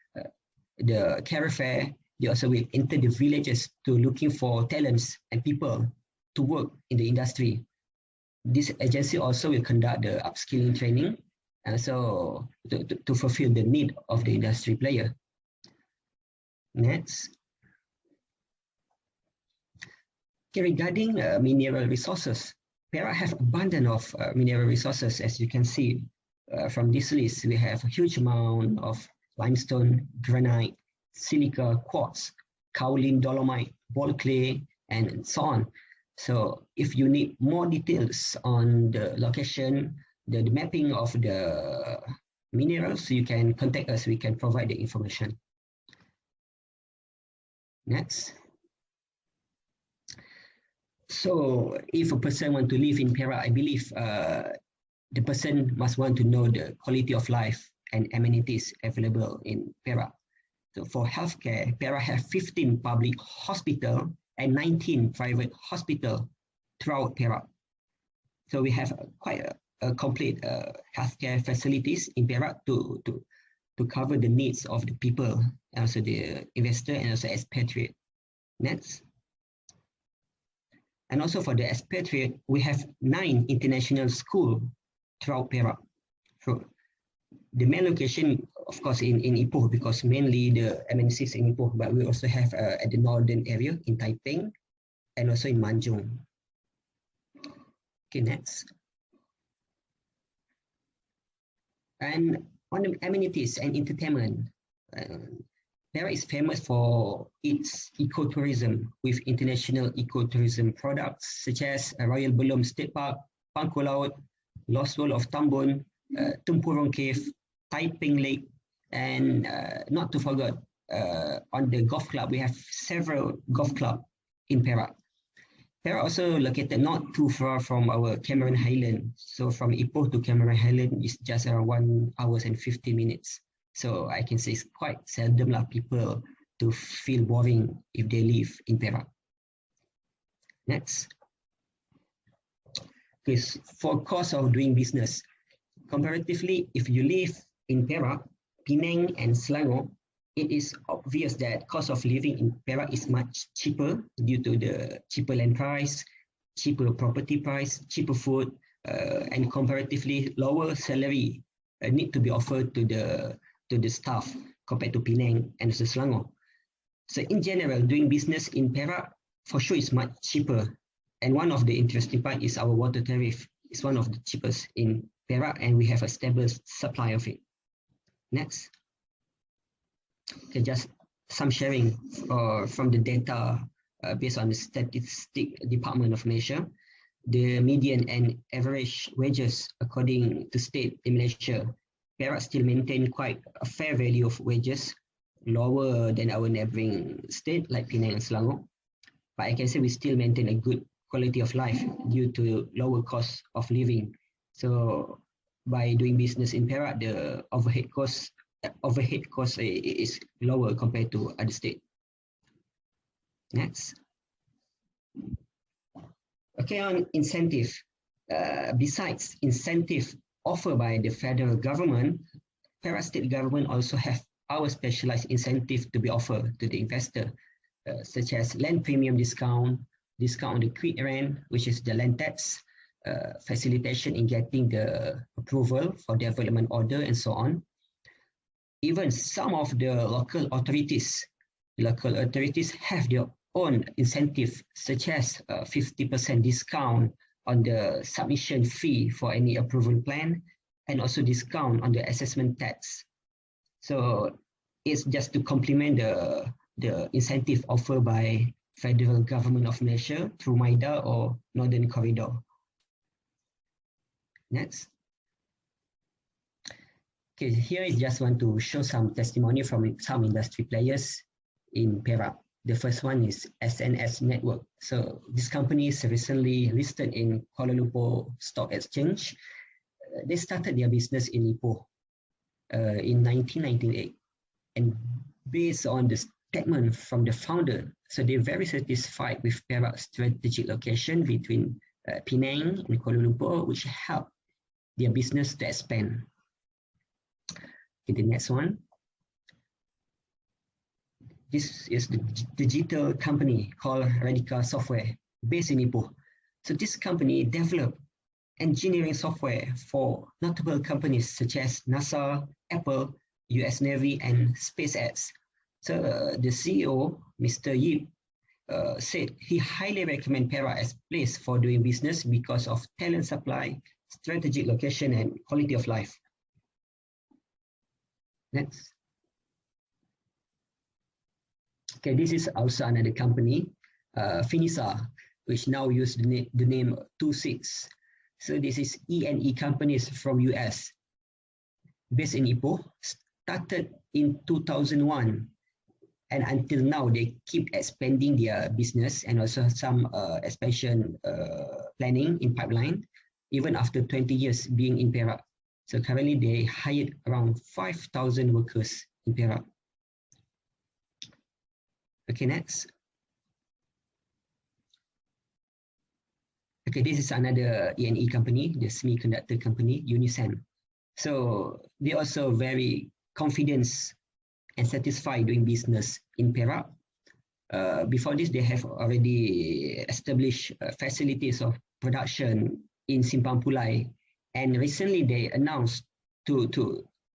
the career fair. They also will enter the villages to looking for talents and people to work in the industry. This agency also will conduct the upskilling training and so to fulfill the need of the industry player. Next. Okay, regarding mineral resources, Perak have abundance of mineral resources. As you can see from this list, we have a huge amount of limestone, granite, silica, quartz, kaolin, dolomite, ball clay, and so on. So if you need more details on the location, the mapping of the minerals, you can contact us. We can provide the information. Next. So if a person want to live in Perak, I believe the person must want to know the quality of life and amenities available in Perak. So for healthcare, Perak have 15 public hospitals and 19 private hospitals throughout Perak. So we have quite a complete healthcare facilities in Perak to cover the needs of the people, also the investor and also expatriate. Next. And also for the expatriate, we have 9 international schools throughout Perak. So the main location, of course, in Ipoh, because mainly the MNCs in Ipoh, but we also have at the northern area in Taiping and also in Manjung. Okay, next. And on the amenities and entertainment, Perak is famous for its ecotourism with international ecotourism products such as Royal Belum State Park, Pangkor Laut, Lost World of Tambun, Tempurung Cave, Taiping Lake, and not to forget, on the golf club, we have several golf clubs in Perak. Perak also located not too far from our Cameron Highland. So from Ipoh to Cameron Highland is just around 1 hour and 50 minutes. So I can say it's quite seldom people to feel boring if they live in Perak. Next. Okay, for cost of doing business, comparatively, if you live in Perak, Penang and Selangor, it is obvious that cost of living in Perak is much cheaper due to the cheaper land price, cheaper property price, cheaper food, and comparatively lower salary need to be offered to the staff compared to Penang and Selangor. So in general, doing business in Perak for sure is much cheaper. And one of the interesting part is our water tariff. It's one of the cheapest in Perak, and we have a stable supply of it. Next. Okay, just some sharing from the data based on the Statistic Department of Malaysia. The median and average wages according to state in Malaysia, Perak still maintain quite a fair value of wages, lower than our neighboring state like Penang and Selangor. But I can say we still maintain a good quality of life due to lower cost of living. So by doing business in Perak, the overhead cost is lower compared to other states. Next. Okay, on incentive. Besides incentive offered by the federal government, Perak state government also have our specialized incentive to be offered to the investor, such as land premium discount on the quick rent, which is the land tax, facilitation in getting the approval for development order and so on. Even some of the local authorities have their own incentive, such as 50% discount on the submission fee for any approval plan, and also discount on the assessment tax. So it's just to complement the incentive offered by federal government of Malaysia through MIDA or Northern Corridor. Next. Okay, here I just want to show some testimony from some industry players in Perak. The first one is SNS Network. So this company is recently listed in Kuala Lumpur Stock Exchange. They started their business in Ipoh in 1998. And based on the statement from the founder, so they're very satisfied with Perak's strategic location between Penang and Kuala Lumpur, which helped their business to expand. Okay, the next one. This is the digital company called Radical Software, based in Ipoh. So this company developed engineering software for notable companies such as NASA, Apple, US Navy, and SpaceX. So the CEO, Mr. Yip, said he highly recommends Perak as a place for doing business because of talent supply, strategic location, and quality of life. Next. Okay, this is also another company, Finisa, which now use the name 26. So this is E&E companies from US, based in Ipoh, started in 2001. And until now, they keep expanding their business and also some expansion planning in pipeline, even after 20 years being in Perak. So currently they hired around 5,000 workers in Perak. Okay, next. Okay, this is another E&E company, the semiconductor company, Unison. So they also very confident and satisfied doing business in Perak. Before this, they have already established facilities of production in Simpang Pulai, and recently they announced to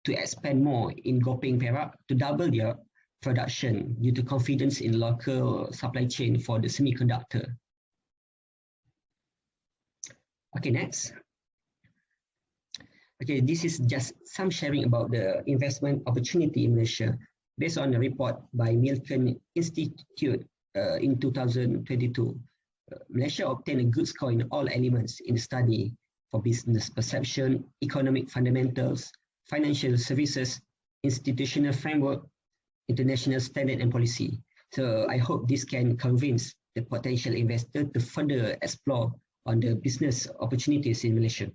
expand more in Gopeng, Perak, to double their production due to confidence in local supply chain for the semiconductor. Okay, next. Okay, this is just some sharing about the investment opportunity in Malaysia based on a report by Milken Institute in 2022. Malaysia obtained a good score in all elements in the study for business perception, economic fundamentals, financial services, institutional framework, international standard and policy. So I hope this can convince the potential investor to further explore on the business opportunities in Malaysia.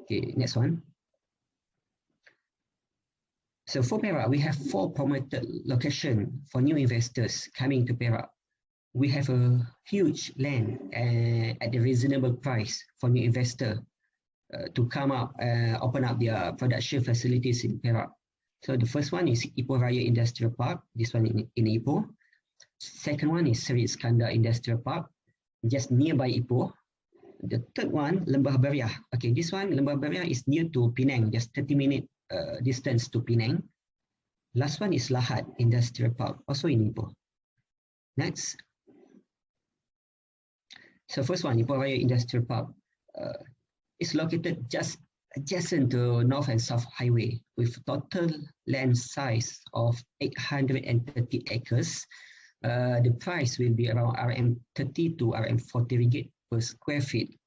Okay, next one. So for Perak, we have 4 promoted locations for new investors coming to Perak. We have a huge land at a reasonable price for new investor to come up and open up their production facilities in Perak. So the first one is Ipoh Raya Industrial Park, this one in Ipoh. Second one is Seri Iskandar Industrial Park, just nearby Ipoh. The third one, Lembah Beriah. Okay, this one, Lembah Beriah, is near to Penang, just 30-minute distance to Penang. Last one is Lahad Industrial Park, also in Ipoh. Next. So first one, Ipoh Raya Industrial Park, is located just adjacent to North and South Highway with total land size of 830 acres. The price will be around RM30 to RM40 ringgit per square feet.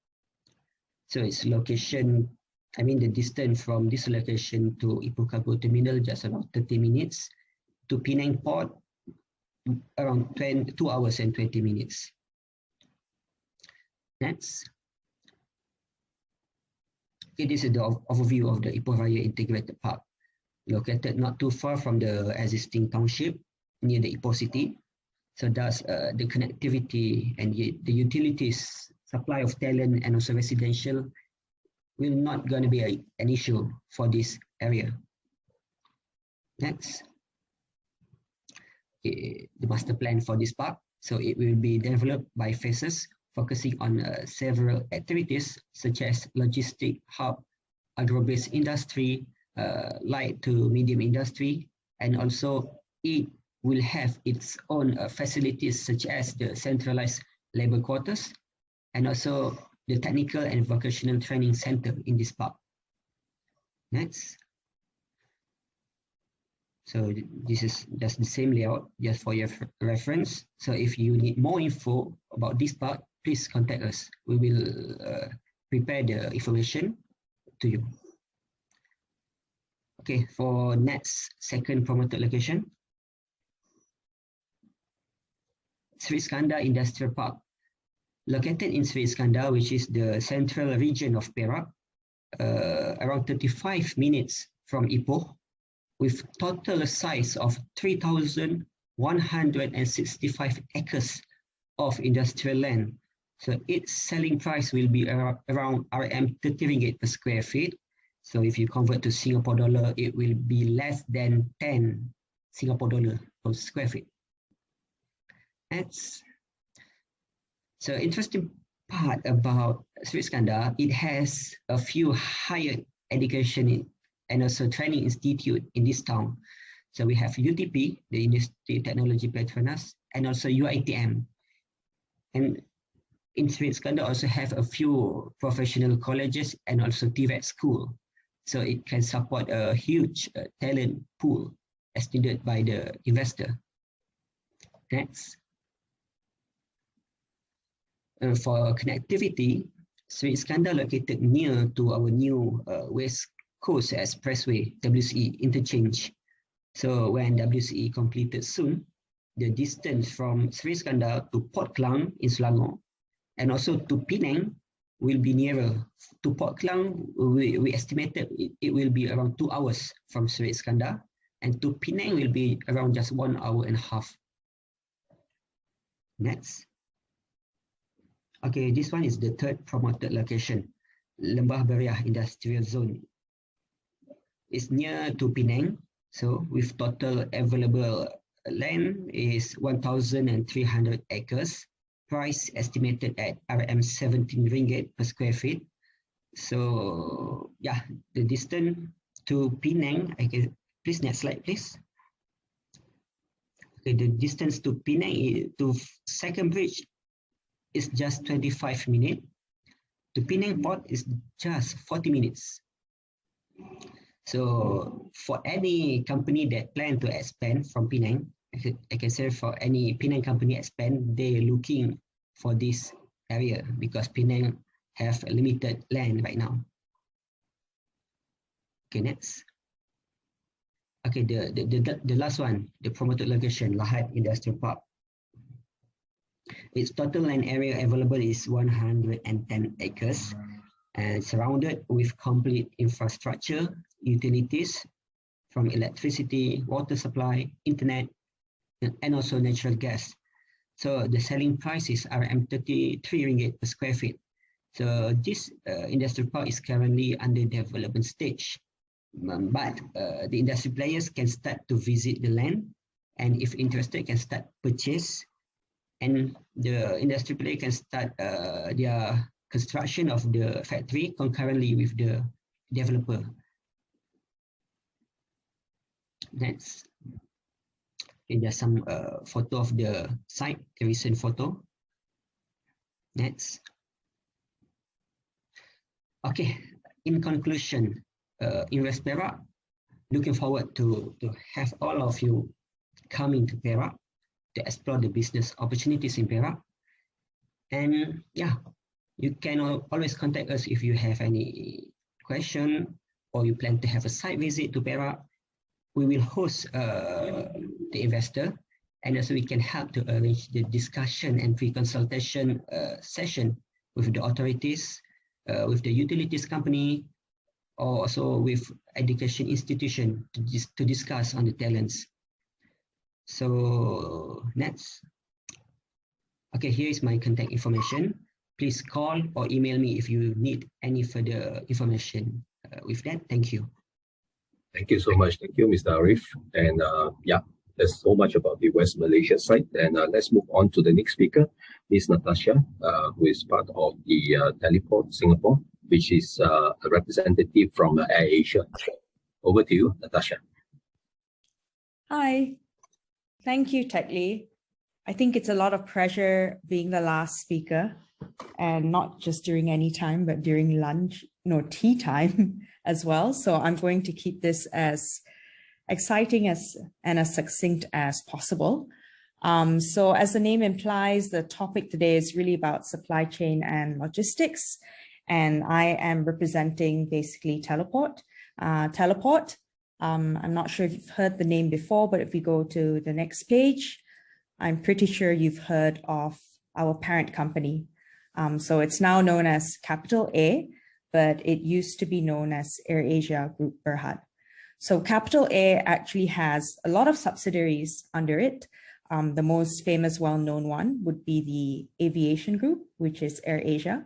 So its location, I mean the distance from this location to Ipoh Cargo Terminal just around 30 minutes, to Penang Port around 2 hours and 20 minutes. Next. Okay, this is the overview of the Ipoh Raya Integrated Park, located not too far from the existing township near the Ipoh city. So thus the connectivity and the utilities, supply of talent and also residential will not going to be an issue for this area. Next. Okay, the master plan for this park. So it will be developed by phases, focusing on several activities such as logistic hub, agro-based industry, light to medium industry, and also it will have its own facilities such as the centralized labor quarters and also the technical and vocational training center in this park. Next. So this is just the same layout, just for your reference. So if you need more info about this park, please contact us. We will prepare the information to you. Okay, for next second promoted location, Seri Iskandar Industrial Park, located in Seri Iskandar, which is the central region of Perak, around 35 minutes from Ipoh, with total size of 3,165 acres of industrial land. So its selling price will be around RM30 ringgit per square feet. So if you convert to Singapore dollar, it will be less than 10 Singapore dollar per square feet. That's so interesting part about Seri Iskandar. It has a few higher education and also training institute in this town. So we have UTP, the Industry Technology Petronas, and also UiTM. And in Seri Iskandar also have a few professional colleges and also TVET school. So it can support a huge talent pool as needed by the investor. Next. For connectivity, Seri Iskandar located near to our new West Coast Expressway, WCE interchange. So when WCE completed soon, the distance from Seri Iskandar to Port Klang in Selangor and also to Penang will be nearer. To Port Klang, we estimated it will be around 2 hours from Seri Iskandar, and to Penang will be around just 1 hour and a half. Next. Okay, this one is the third promoted location, Lembah Beriah Industrial Zone. It's near to Penang, so with total available land is 1,300 acres. Price estimated at RM17 ringgit per square feet. So yeah, the distance to Penang, please next slide, please. Okay, the distance to Penang to Second Bridge is just 25 minutes. To Penang Port is just 40 minutes. So for any company that plan to expand from Penang, I can say for any Penang company expand, they're looking for this area because Penang have limited land right now. Okay, next. Okay, the last one, the promoted location, Lahad Industrial Park, Its total land area available is 110 acres and surrounded with complete infrastructure, utilities from electricity, water supply, internet, and also natural gas. So the selling prices are M33 ringgit per square feet. So this industrial park is currently under development stage, but the industry players can start to visit the land, and if interested can start purchase, and the industry player can start their construction of the factory concurrently with the developer. Next. Okay, there's some photo of the site, the recent photo. Next. Okay, in conclusion, Invest Perak, looking forward to have all of you coming to Perak to explore the business opportunities in Perak. And yeah, you can always contact us if you have any question or you plan to have a site visit to Perak. We will host the investor, and also we can help to arrange the discussion and pre-consultation session with the authorities, with the utilities company, or also with education institution to discuss on the talents. So next. Okay, here is my contact information. Please call or email me if you need any further information. With that, thank you.
Thank you so much. Thank you, Mr. Arif. And yeah, there's so much about the West Malaysia site. And let's move on to the next speaker, Ms. Natasha, who is part of the Teleport Singapore, which is a representative from AirAsia. Over to you, Natasha.
Hi. Thank you, Tech Lee. I think it's a lot of pressure being the last speaker, and not just during any time, but during lunch, tea time as well. So I'm going to keep this as exciting and as succinct as possible. So as the name implies, the topic today is really about supply chain and logistics. And I am representing basically Teleport. I'm not sure if you've heard the name before, but if we go to the next page, I'm pretty sure you've heard of our parent company. So it's now known as Capital A, but it used to be known as AirAsia Group Berhad. So Capital A actually has a lot of subsidiaries under it. The most famous well-known one would be the aviation group, which is AirAsia.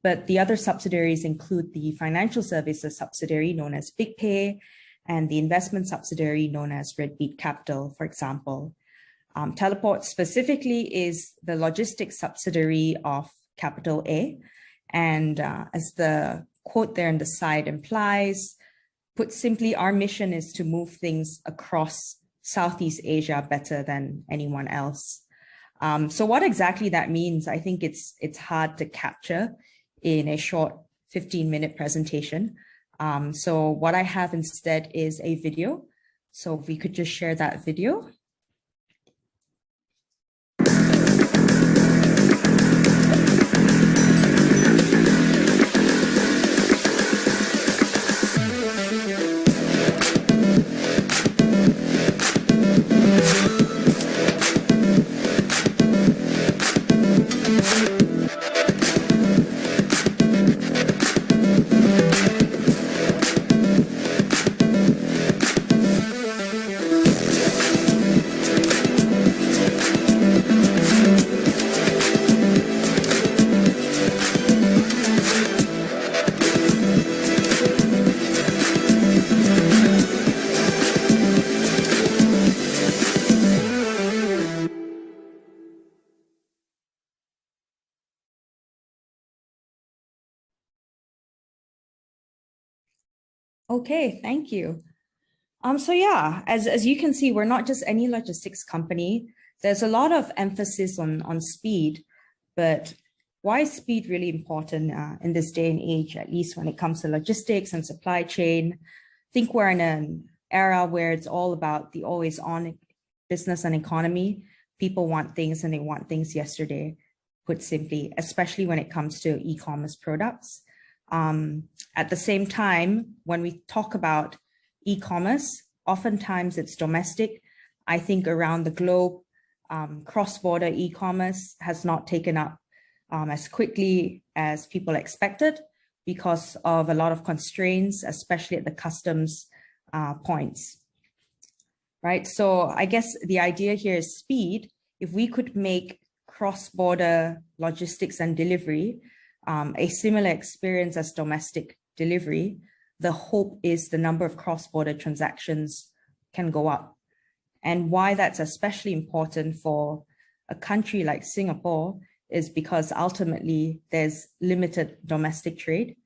But the other subsidiaries include the financial services subsidiary known as BigPay and the investment subsidiary known as Redbeat Capital, for example. Teleport specifically is the logistics subsidiary of Capital A. And as the quote there on the side implies, put simply, our mission is to move things across Southeast Asia better than anyone else. So what exactly that means, I think it's hard to capture in a short 15-minute presentation. So what I have instead is a video. So if we could just share that video. Okay, thank you. So yeah, as you can see, we're not just any logistics company. There's a lot of emphasis on speed, but why is speed really important in this day and age, at least when it comes to logistics and supply chain? I think we're in an era where it's all about the always on business and economy. People want things and they want things yesterday, put simply, especially when it comes to e-commerce products. At the same time, when we talk about e-commerce, oftentimes it's domestic. I think around the globe, cross-border e-commerce has not taken up as quickly as people expected because of a lot of constraints, especially at the customs points, right? So I guess the idea here is speed. If we could make cross-border logistics and delivery a similar experience as domestic delivery, the hope is the number of cross-border transactions can go up. And why that's especially important for a country like Singapore is because ultimately there's limited domestic trade,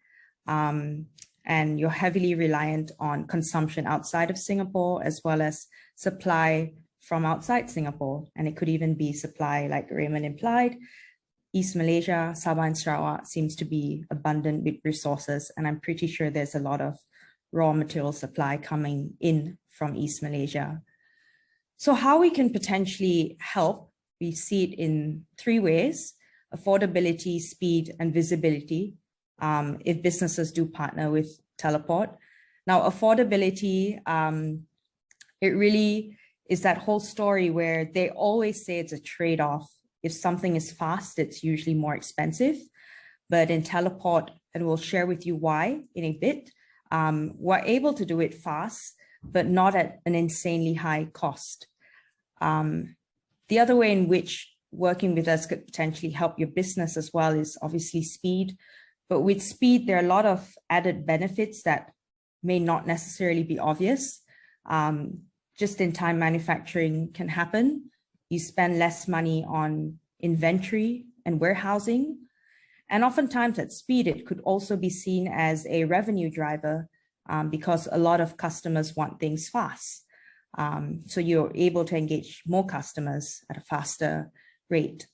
and you're heavily reliant on consumption outside of Singapore as well as supply from outside Singapore. And it could even be supply, like Raymond implied. East Malaysia, Sabah and Sarawak seems to be abundant with resources, and I'm pretty sure there's a lot of raw material supply coming in from East Malaysia. So how we can potentially help, we see it in three ways: affordability, speed, and visibility, if businesses do partner with Teleport. Now, affordability, it really is that whole story where they always say it's a trade-off. If something is fast, it's usually more expensive. But in Teleport, and we'll share with you why in a bit, we're able to do it fast, but not at an insanely high cost. The other way in which working with us could potentially help your business as well is obviously speed. But with speed, there are a lot of added benefits that may not necessarily be obvious. Just-in-time manufacturing can happen. You spend less money on inventory and warehousing. And oftentimes at speed, it could also be seen as a revenue driver because a lot of customers want things fast. So you're able to engage more customers at a faster rate.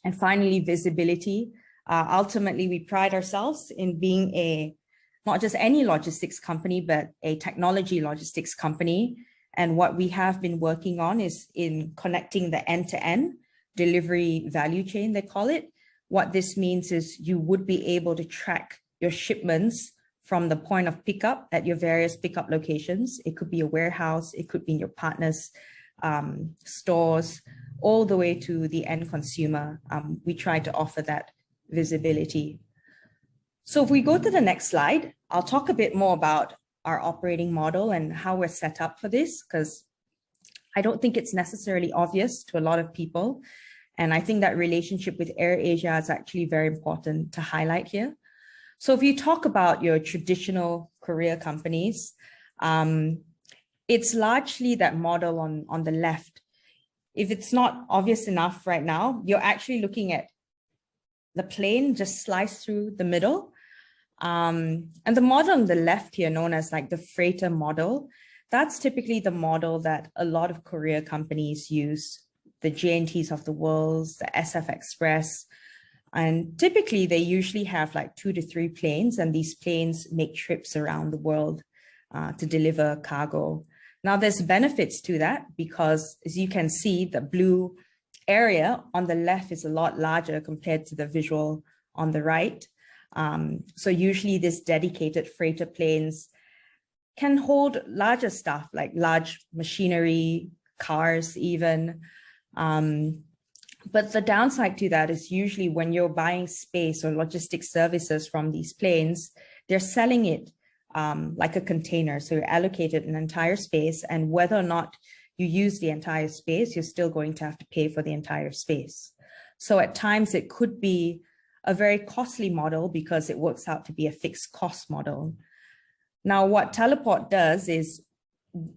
And finally, visibility. Ultimately, we pride ourselves in being not just any logistics company, but a technology logistics company. And what we have been working on is in connecting the end-to-end delivery value chain, they call it. What this means is you would be able to track your shipments from the point of pickup at your various pickup locations. It could be a warehouse, it could be in your partner's stores, all the way to the end consumer. We try to offer that visibility. So if we go to the next slide, I'll talk a bit more about our operating model and how we're set up for this, because I don't think it's necessarily obvious to a lot of people. And I think that relationship with AirAsia is actually very important to highlight here. So if you talk about your traditional courier companies, it's largely that model on the left. If it's not obvious enough right now, you're actually looking at the plane just sliced through the middle. And the model on the left here, known as like the freighter model, that's typically the model that a lot of courier companies use, the JNTs of the world, the SF Express. And typically they usually have like 2 to 3 planes, and these planes make trips around the world to deliver cargo. Now there's benefits to that because, as you can see, the blue area on the left is a lot larger compared to the visual on the right. So usually these dedicated freighter planes can hold larger stuff like large machinery, cars even. But the downside to that is usually when you're buying space or logistics services from these planes, they're selling it like a container. So you're allocated an entire space, and whether or not you use the entire space, you're still going to have to pay for the entire space. So at times it could be a very costly model because it works out to be a fixed cost model. Now, what Teleport does is,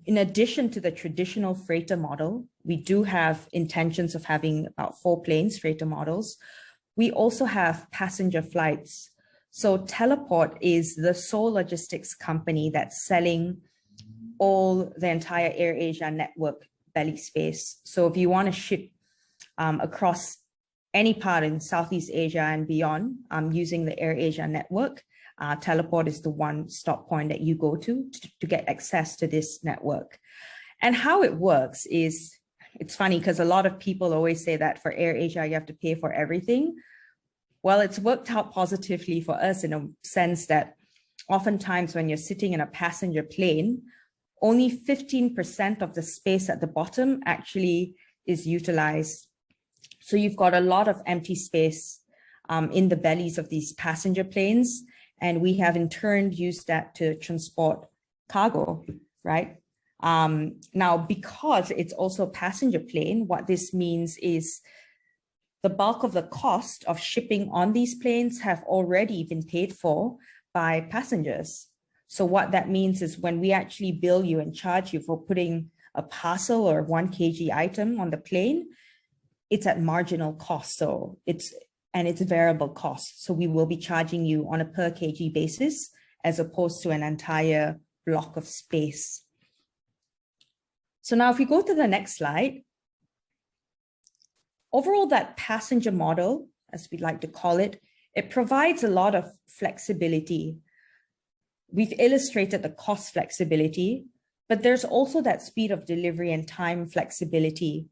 in addition to the traditional freighter model, we do have intentions of having about 4 planes, freighter models. We also have passenger flights. So Teleport is the sole logistics company that's selling the entire AirAsia network belly space. So if you want to ship across any part in Southeast Asia and beyond using the AirAsia network, Teleport is the one-stop point that you go to get access to this network. And how it works is, it's funny because a lot of people always say that for AirAsia, you have to pay for everything. Well, it's worked out positively for us in a sense that oftentimes when you're sitting in a passenger plane, only 15% of the space at the bottom actually is utilized. So you've got a lot of empty space in the bellies of these passenger planes, and we have in turn used that to transport cargo, right? Now, because it's also a passenger plane, what this means is the bulk of the cost of shipping on these planes have already been paid for by passengers. So what that means is when we actually bill you and charge you for putting a parcel or 1 kg item on the plane, it's at marginal cost. So it's variable cost. So we will be charging you on a per kg basis as opposed to an entire block of space. So now if we go to the next slide, overall that passenger model, as we like to call it, it provides a lot of flexibility. We've illustrated the cost flexibility, but there's also that speed of delivery and time flexibility.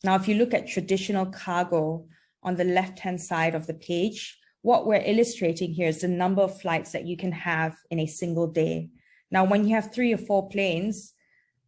Now, if you look at traditional cargo on the left-hand side of the page, what we're illustrating here is the number of flights that you can have in a single day. Now, when you have 3 or 4 planes,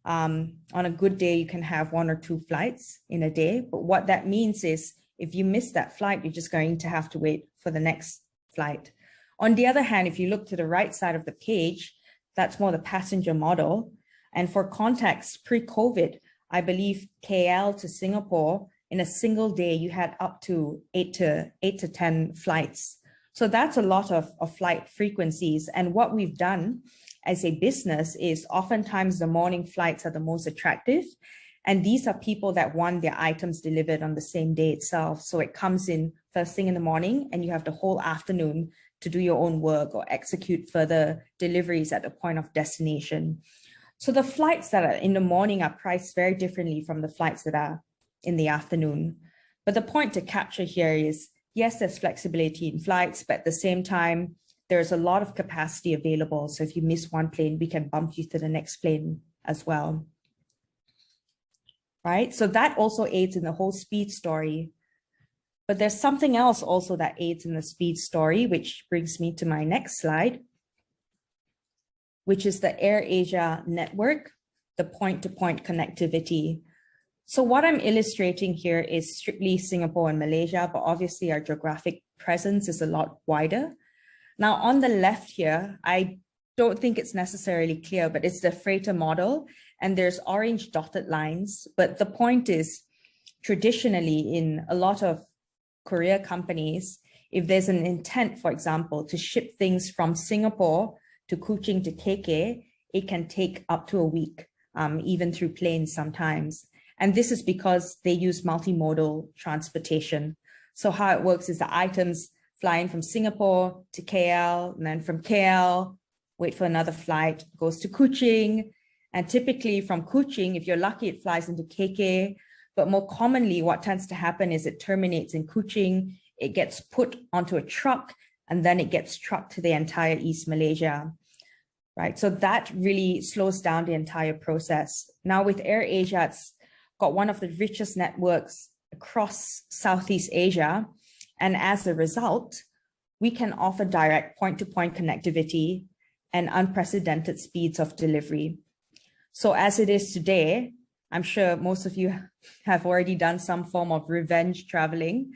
on a good day, you can have 1 or 2 flights in a day. But what that means is if you miss that flight, you're just going to have to wait for the next flight. On the other hand, if you look to the right side of the page, that's more the passenger model. And for context, pre-COVID, I believe KL to Singapore, in a single day, you had up to 8 to 10 flights. So that's a lot of flight frequencies. And what we've done as a business is oftentimes the morning flights are the most attractive. And these are people that want their items delivered on the same day itself. So it comes in first thing in the morning and you have the whole afternoon to do your own work or execute further deliveries at the point of destination. So the flights that are in the morning are priced very differently from the flights that are in the afternoon. But the point to capture here is, yes, there's flexibility in flights, but at the same time, there's a lot of capacity available. So if you miss one plane, we can bump you to the next plane as well. Right? So that also aids in the whole speed story. But there's something else also that aids in the speed story, which brings me to my next slide, which is the AirAsia network, the point-to-point connectivity. So what I'm illustrating here is strictly Singapore and Malaysia, but obviously our geographic presence is a lot wider. Now on the left here, I don't think it's necessarily clear, but it's the freighter model and there's orange dotted lines. But the point is, traditionally in a lot of courier companies, if there's an intent, for example, to ship things from Singapore to Kuching to KK, it can take up to a week, even through planes sometimes. And this is because they use multimodal transportation. So how it works is the items flying from Singapore to KL, and then from KL, wait for another flight, goes to Kuching. And typically from Kuching, if you're lucky, it flies into KK. But more commonly, what tends to happen is it terminates in Kuching, it gets put onto a truck, and then it gets trucked to the entire East Malaysia, right? So that really slows down the entire process. Now with AirAsia, it's got one of the richest networks across Southeast Asia. And as a result, we can offer direct point-to-point connectivity and unprecedented speeds of delivery. So as it is today, I'm sure most of you have already done some form of revenge traveling.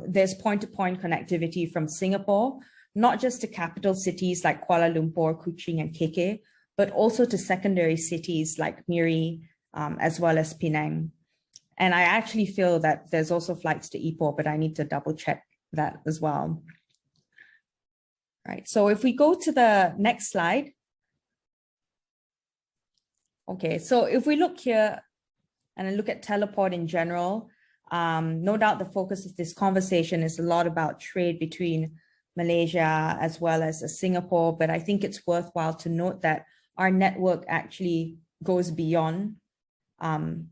There's point-to-point connectivity from Singapore, not just to capital cities like Kuala Lumpur, Kuching, and KK, but also to secondary cities like Miri, as well as Penang. And I actually feel that there's also flights to Ipoh, but I need to double check that as well. Right, so if we go to the next slide. Okay, so if we look here and look at teleport in general, no doubt the focus of this conversation is a lot about trade between Malaysia as well as Singapore, but I think it's worthwhile to note that our network actually goes beyond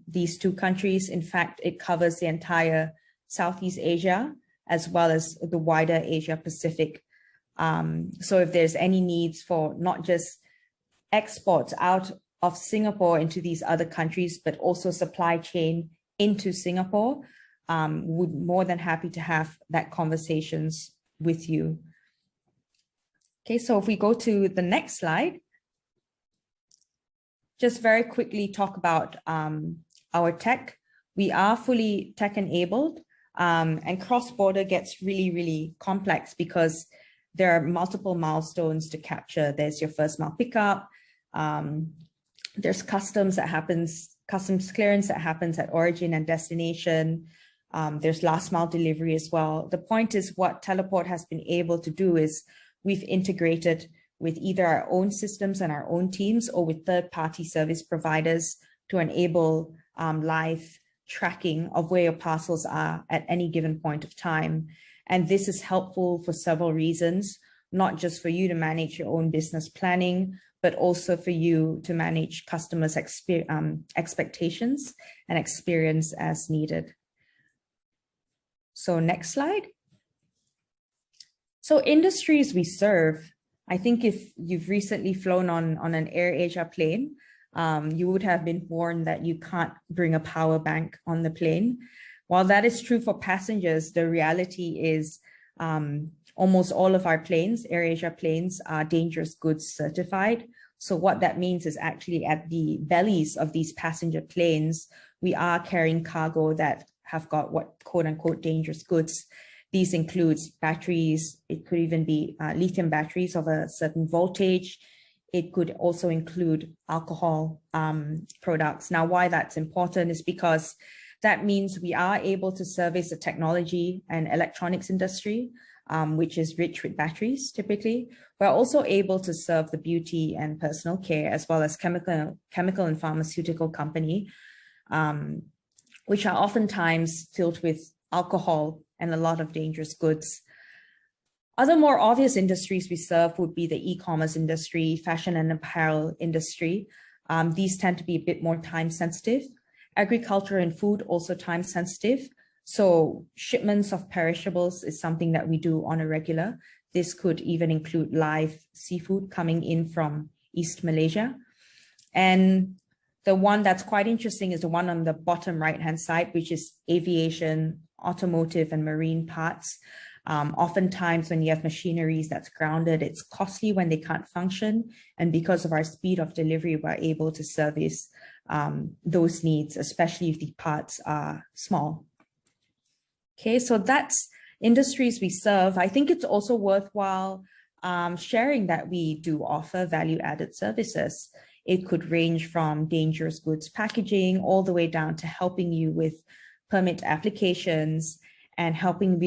these two countries. In fact, it covers the entire Southeast Asia as well as the wider Asia Pacific. So if there's any needs for not just exports out of Singapore into these other countries, but also supply chain into Singapore, would more than happy to have that conversations with you. Okay, so if we go to the next slide, just very quickly talk about our tech. We are fully tech-enabled, and cross-border gets really, really complex because there are multiple milestones to capture. There's your first mile pickup, there's customs clearance that happens at origin and destination. There's last mile delivery as well. The point is, what Teleport has been able to do is we've integrated with either our own systems and our own teams or with third-party service providers to enable live tracking of where your parcels are at any given point of time. And this is helpful for several reasons, not just for you to manage your own business planning, but also for you to manage customers' expectations and experience as needed. So next slide. So industries we serve, I think if you've recently flown on an AirAsia plane, you would have been warned that you can't bring a power bank on the plane. While that is true for passengers, the reality is almost all of our planes, AirAsia planes, are dangerous goods certified. So what that means is actually at the bellies of these passenger planes, we are carrying cargo that have got what quote unquote dangerous goods. These includes batteries. It could even be lithium batteries of a certain voltage. It could also include alcohol products. Now, why that's important is because that means we are able to service the technology and electronics industry, which is rich with batteries typically. We're also able to serve the beauty and personal care, as well as chemical and pharmaceutical company, which are oftentimes filled with alcohol and a lot of dangerous goods. Other more obvious industries we serve would be the e-commerce industry, fashion and apparel industry. These tend to be a bit more time sensitive. Agriculture and food also time sensitive. So shipments of perishables is something that we do on a regular. This could even include live seafood coming in from East Malaysia. And the one that's quite interesting is the one on the bottom right-hand side, which is aviation, automotive, and marine parts. Oftentimes when you have machineries that's grounded, it's costly when they can't function. And because of our speed of delivery, we're able to service those needs, especially if the parts are small. Okay, so that's industries we serve. I think it's also worthwhile sharing that we do offer value-added services. It could range from dangerous goods packaging all the way down to helping you with permit applications and helping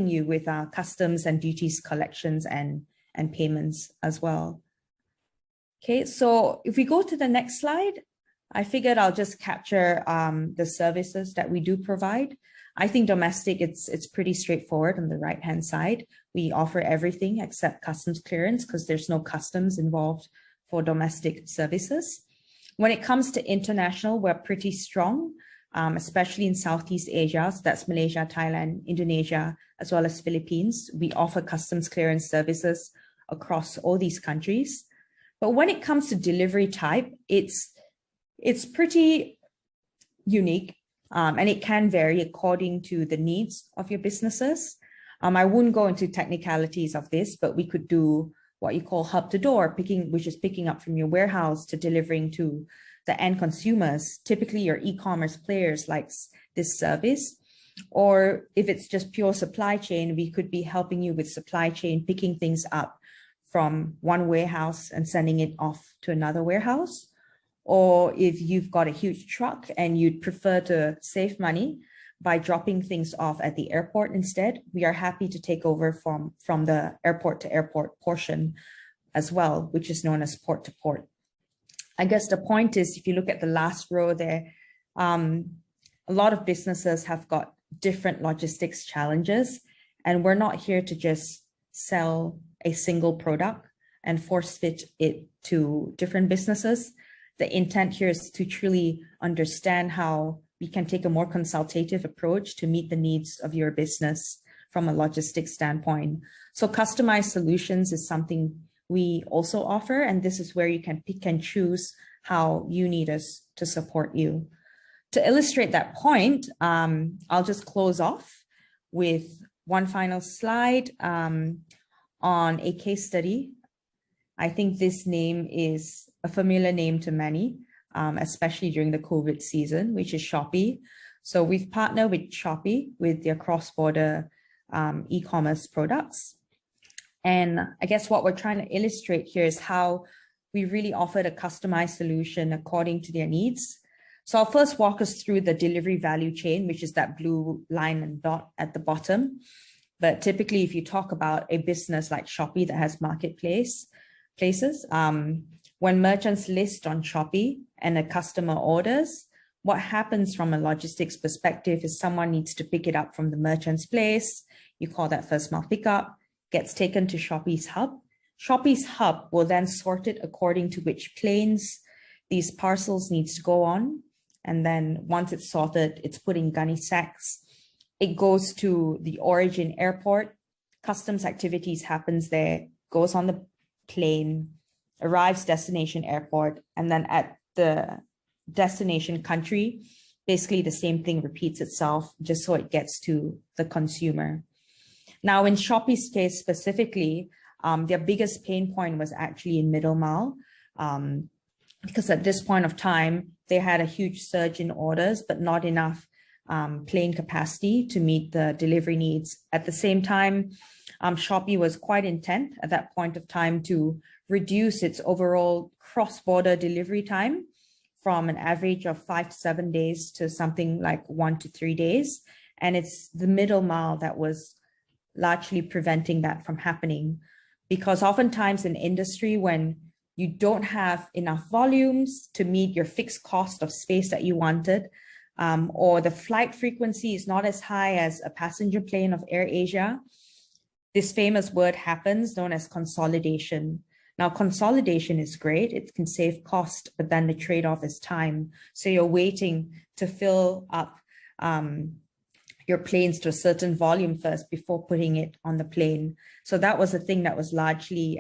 you with customs and duties collections and payments as well. Okay, so if we go to the next slide, I figured I'll just capture the services that we do provide. I think domestic, it's pretty straightforward on the right-hand side. We offer everything except customs clearance because there's no customs involved for domestic services. When it comes to international, we're pretty strong, especially in Southeast Asia. So that's Malaysia, Thailand, Indonesia, as well as Philippines. We offer customs clearance services across all these countries. But when it comes to delivery type, it's pretty unique. And it can vary according to the needs of your businesses. I wouldn't go into technicalities of this, but we could do what you call hub to door, which is picking up from your warehouse to delivering to the end consumers. Typically your e-commerce players likes this service. Or if it's just pure supply chain, we could be helping you with supply chain, picking things up from one warehouse and sending it off to another warehouse. Or if you've got a huge truck and you'd prefer to save money by dropping things off at the airport instead, we are happy to take over from the airport to airport portion as well, which is known as port to port. I guess the point is, if you look at the last row there, a lot of businesses have got different logistics challenges, and we're not here to just sell a single product and force fit it to different businesses. The intent here is to truly understand how we can take a more consultative approach to meet the needs of your business from a logistics standpoint. So customized solutions is something we also offer, and this is where you can pick and choose how you need us to support you. To illustrate that point, I'll just close off with one final slide on a case study. I think this name is a familiar name to many. especially during the COVID season, which is Shopee. So we've partnered with Shopee with their cross-border e-commerce products. And I guess what we're trying to illustrate here is how we really offered a customized solution according to their needs. So I'll first walk us through the delivery value chain, which is that blue line and dot at the bottom. But typically, if you talk about a business like Shopee that has places, when merchants list on Shopee and a customer orders, what happens from a logistics perspective is someone needs to pick it up from the merchant's place. You call that first mile pickup, gets taken to Shopee's hub. Shopee's hub will then sort it according to which planes these parcels needs to go on. And then once it's sorted, it's put in gunny sacks. It goes to the origin airport. Customs activities happens there, goes on the plane, arrives destination airport, and then at the destination country, basically the same thing repeats itself just so it gets to the consumer. Now, in Shopee's case specifically, their biggest pain point was actually in middle mile, because at this point of time, they had a huge surge in orders, but not enough plane capacity to meet the delivery needs. At the same time, Shopee was quite intent at that point of time to reduce its overall cross-border delivery time from an average of 5 to 7 days to something like 1 to 3 days. And it's the middle mile that was largely preventing that from happening. Because oftentimes in industry, when you don't have enough volumes to meet your fixed cost of space that you wanted, or the flight frequency is not as high as a passenger plane of AirAsia, this famous word happens known as consolidation. Now, consolidation is great. It can save cost, but then the trade-off is time. So you're waiting to fill up your planes to a certain volume first before putting it on the plane. So that was the thing that was largely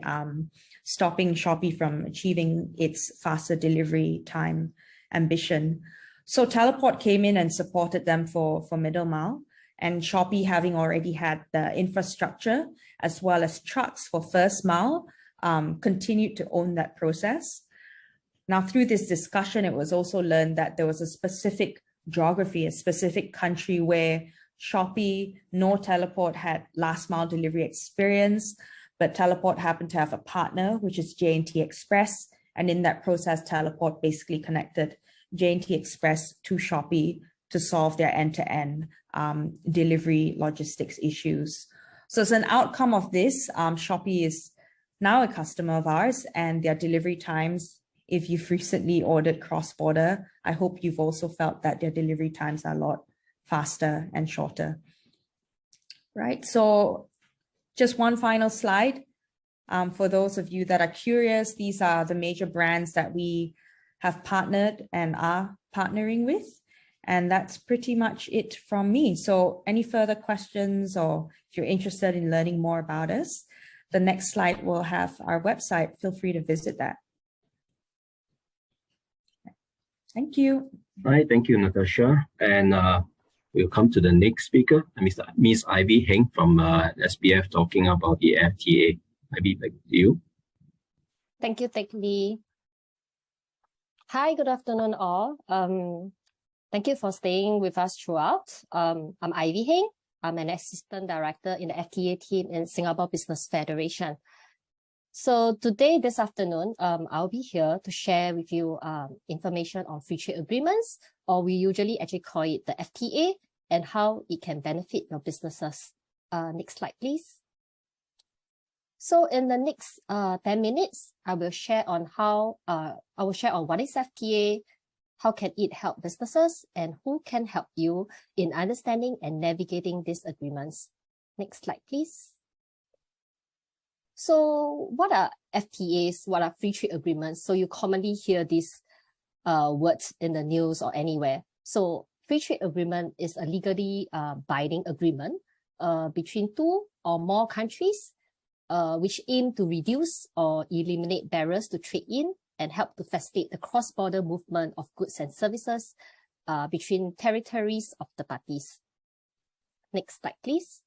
stopping Shopee from achieving its faster delivery time ambition. So Teleport came in and supported them for middle mile, and Shopee, having already had the infrastructure as well as trucks for first mile, continued to own that process. Now, through this discussion, it was also learned that there was a specific geography, a specific country where Shopee nor Teleport had last mile delivery experience, but Teleport happened to have a partner, which is J&T Express. And in that process, Teleport basically connected J&T Express to Shopee to solve their end-to-end delivery logistics issues. So as an outcome of this, Shopee is now a customer of ours, and their delivery times, if you've recently ordered cross-border, I hope you've also felt that their delivery times are a lot faster and shorter. Right, so just one final slide. For those of you that are curious, these are the major brands that we have partnered and are partnering with. And that's pretty much it from me. So any further questions, or if you're interested in learning more about us, the next slide will have our website. Feel free to visit that. Thank you.
All right, thank you, Natasha. And we'll come to the next speaker, Ms. Ivy Heng from SBF, talking about the FTA. Ivy, back to you.
Thank you, Teck Lee. Hi, good afternoon, all. Thank you for staying with us throughout. I'm Ivy Heng. I'm an assistant director in the FTA team in Singapore Business Federation. So today, this afternoon, I'll be here to share with you information on free trade agreements, or we usually actually call it the FTA, and how it can benefit your businesses. Next slide, please. So in the next 10 minutes, I will share on what is FTA, how can it help businesses, and who can help you in understanding and navigating these agreements. Next slide, please. So what are FTAs? What are free trade agreements? So you commonly hear these words in the news or anywhere. So free trade agreement is a legally binding agreement between two or more countries which aim to reduce or eliminate barriers to trade in and help to facilitate the cross-border movement of goods and services between territories of the parties. Next slide, please.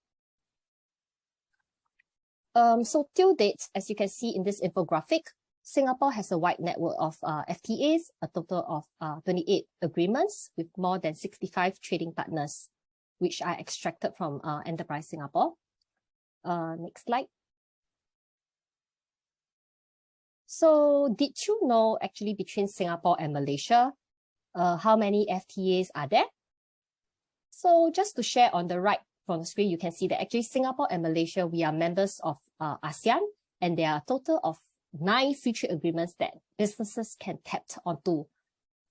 So till date, as you can see in this infographic, Singapore has a wide network of FTAs, a total of 28 agreements with more than 65 trading partners, which are extracted from Enterprise Singapore. Next slide. So did you know actually between Singapore and Malaysia, how many FTAs are there? So just to share on the right from the screen, you can see that actually Singapore and Malaysia, we are members of ASEAN, and there are a total of 9 free trade agreements that businesses can tap onto.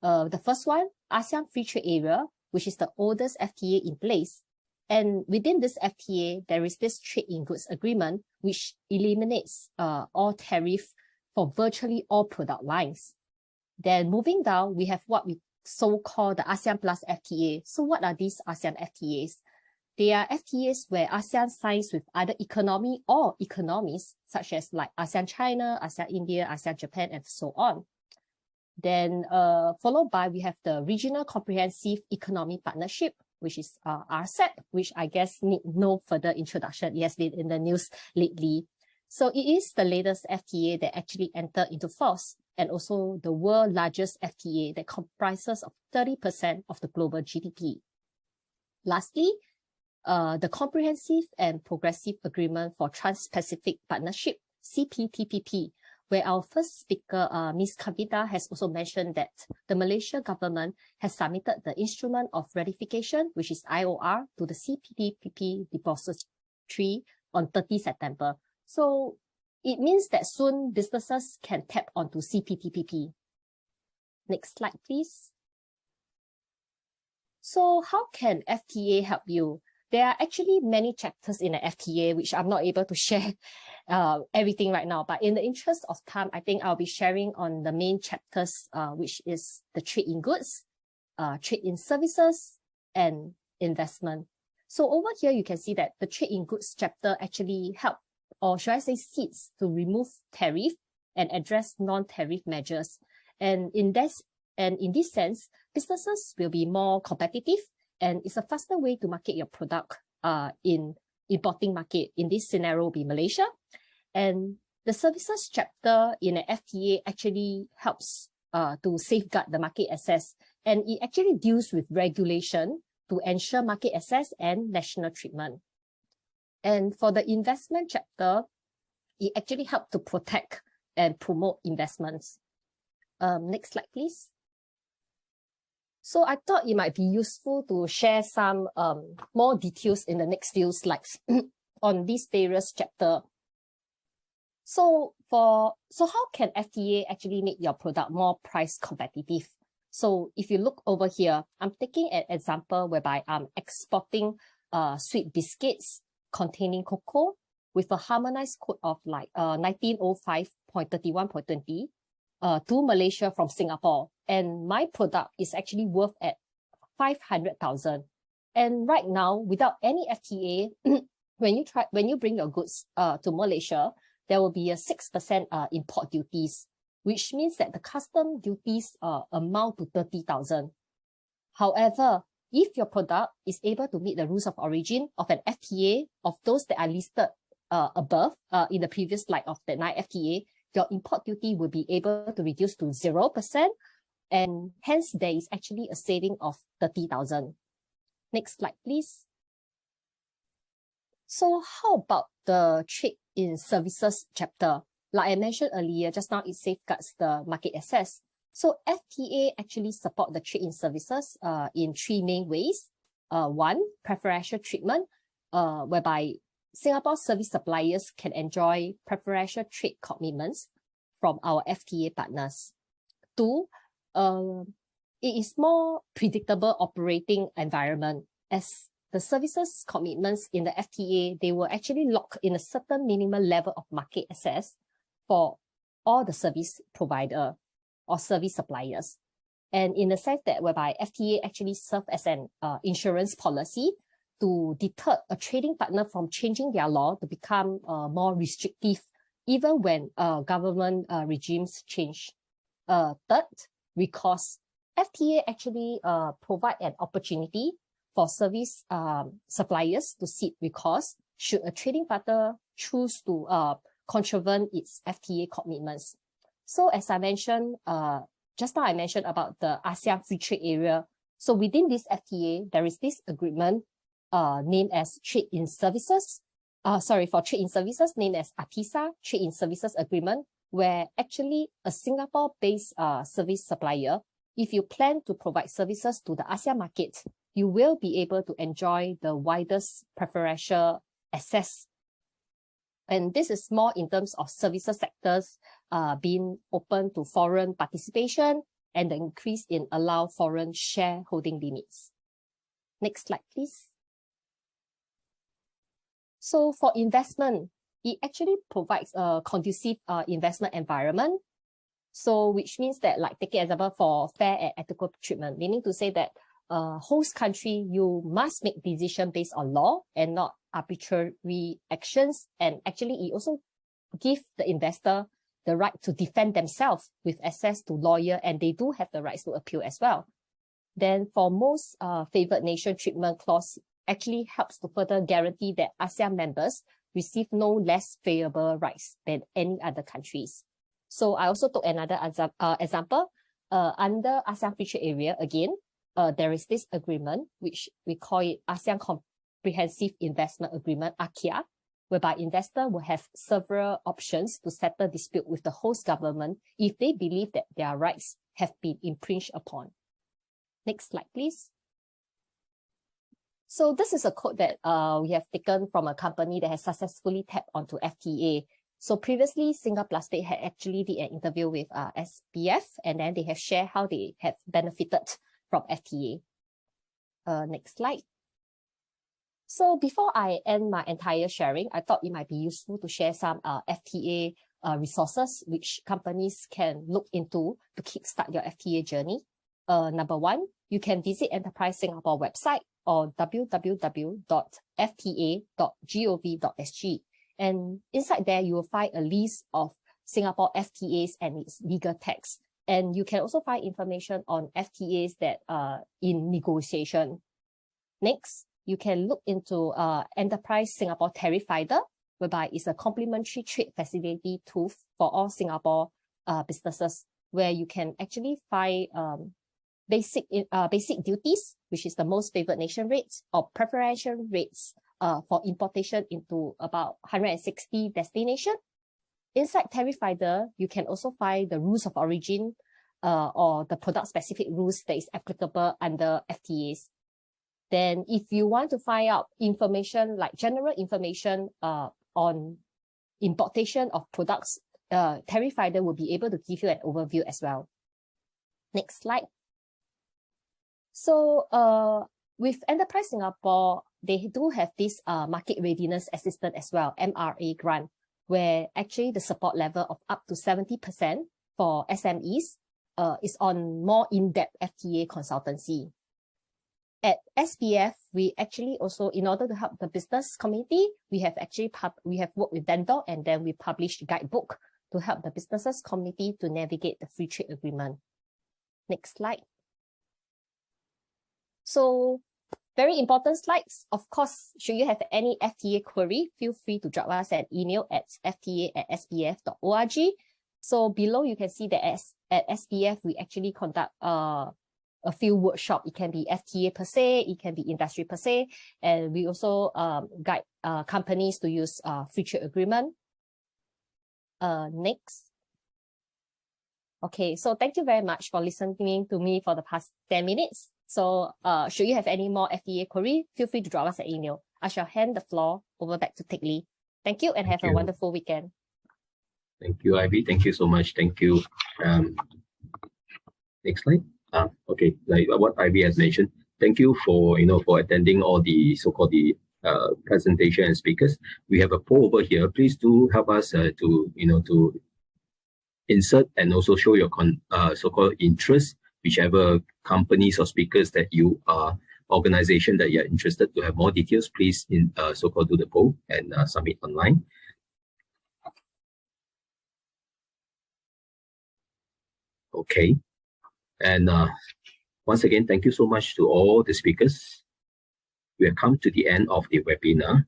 The first one, ASEAN Free Trade Area, which is the oldest FTA in place. And within this FTA, there is this trade in goods agreement, which eliminates all tariff for virtually all product lines. Then moving down, we have what we so-called the ASEAN Plus FTA. So what are these ASEAN FTAs? They are FTAs where ASEAN signs with other economy or economies, such as like ASEAN China, ASEAN India, ASEAN Japan, and so on. Then followed by, we have the Regional Comprehensive Economic Partnership, which is RCEP, which I guess need no further introduction. It has been in the news lately. So it is the latest FTA that actually entered into force, and also the world's largest FTA that comprises of 30% of the global GDP. Lastly, the Comprehensive and Progressive Agreement for Trans-Pacific Partnership, CPTPP, where our first speaker, Ms. Kavita, has also mentioned that the Malaysia government has submitted the Instrument of Ratification, which is IOR, to the CPTPP depository on 30 September. So it means that soon businesses can tap onto CPTPP. Next slide, please. So how can FTA help you? There are actually many chapters in the FTA, which I'm not able to share everything right now. But in the interest of time, I think I'll be sharing on the main chapters, which is the trade in goods, trade in services, and investment. So over here, you can see that the trade in goods chapter actually helps, or should I say seeks, to remove tariff and address non-tariff measures. And in this sense, businesses will be more competitive, and it's a faster way to market your product in importing market. In this scenario, will be Malaysia. And the services chapter in an FTA actually helps to safeguard the market access, and it actually deals with regulation to ensure market access and national treatment. And for the investment chapter, it actually helps to protect and promote investments. Next slide, please. So I thought it might be useful to share some more details in the next few slides on these various chapters. So how can FTA actually make your product more price competitive? So if you look over here, I'm taking an example whereby I'm exporting sweet biscuits containing cocoa with a harmonized code of like 1905.31.20 to Malaysia from Singapore. And my product is actually worth at 500,000. And right now, without any FTA, when you bring your goods to Malaysia, there will be a 6% import duties, which means that the custom duties amount to 30,000. However, if your product is able to meet the rules of origin of an FTA of those that are listed above in the previous slide of the 9 FTA, your import duty will be able to reduce to 0%, and hence there is actually a saving of 30,000. Next slide, please. So how about the trade in services chapter? Like I mentioned earlier, just now it safeguards the market access. So FTA actually support the trade in services in 3 main ways. One, preferential treatment, whereby Singapore service suppliers can enjoy preferential trade commitments from our FTA partners. 2, it is more predictable operating environment, as the services commitments in the FTA, they will actually lock in a certain minimum level of market access for all the service provider or service suppliers. And in the sense that whereby FTA actually serve as an insurance policy to deter a trading partner from changing their law to become more restrictive, even when government regimes change. Third, recourse. FTA actually provide an opportunity for service suppliers to seek recourse should a trading partner choose to contravene its FTA commitments. So as I mentioned, just now I mentioned about the ASEAN Free Trade Area. So within this FTA, there is this agreement named as Trade in Services. For Trade in Services, named as ATISA, Trade in Services Agreement, where actually a Singapore-based service supplier, if you plan to provide services to the ASEAN market, you will be able to enjoy the widest preferential access. And this is more in terms of services sectors being open to foreign participation and the increase in allowed foreign shareholding limits. Next slide, please. So for investment, it actually provides a conducive investment environment. So which means that, like, take an example for fair and ethical treatment, meaning to say that host country, you must make decision based on law and not arbitrary actions. And actually, it also gives the investor the right to defend themselves with access to lawyer, and they do have the rights to appeal as well. Then for most favored nation treatment clause actually helps to further guarantee that ASEAN members receive no less favorable rights than any other countries. So I also took another example. Under ASEAN Free Trade Area, again, there is this agreement, which we call it ASEAN Comprehensive Investment Agreement, ACIA, whereby investor will have several options to settle dispute with the host government if they believe that their rights have been infringed upon. Next slide, please. So this is a quote that we have taken from a company that has successfully tapped onto FTA. So previously, Singaplastic had actually did an interview with SPF, and then they have shared how they have benefited from FTA. Next slide. So before I end my entire sharing, I thought it might be useful to share some FTA resources which companies can look into to kickstart your FTA journey. Number one, you can visit Enterprise Singapore website or www.fta.gov.sg. And inside there, you will find a list of Singapore FTAs and its legal text. And you can also find information on FTAs that are in negotiation. Next, you can look into Enterprise Singapore Tariff Finder, whereby it's a complimentary trade facility tool for all Singapore businesses, where you can actually find basic duties, which is the most favored nation rates, or preferential rates for importation into about 160 destinations. Inside Tariff Finder, you can also find the rules of origin or the product-specific rules that is applicable under FTAs. Then if you want to find out information, like general information on importation of products, Tariff Finder will be able to give you an overview as well. Next slide. So with Enterprise Singapore, they do have this Market Readiness Assistant as well, MRA grant, where actually the support level of up to 70% for SMEs is on more in-depth FTA consultancy. At SPF, we actually also, in order to help the business community, we have actually worked with vendor, and then we published a guidebook to help the businesses community to navigate the free trade agreement. Next slide. So very important slides. Of course, should you have any FTA query, feel free to drop us an email at fta@spf.org. So below you can see that at SPF, we actually conduct a few workshops. It can be FTA per se, it can be industry per se, and we also guide companies to use free trade agreement. Next. Okay, so thank you very much for listening to me for the past 10 minutes. So should you have any more FTA query, feel free to drop us an email. I shall hand the floor over back to Teck Lee. Thank you and have a wonderful weekend.
Thank you, Ivy. Thank you so much. Thank you. Next slide. Okay, like what Ivy has mentioned, thank you for for attending all the so-called presentation and speakers. We have a poll over here. Please do help us to insert and also show your so-called interest, whichever companies or speakers that you are, organization that you're interested to have more details. Please so-called do the poll and submit online. Okay. And once again, thank you so much to all the speakers. We have come to the end of the webinar.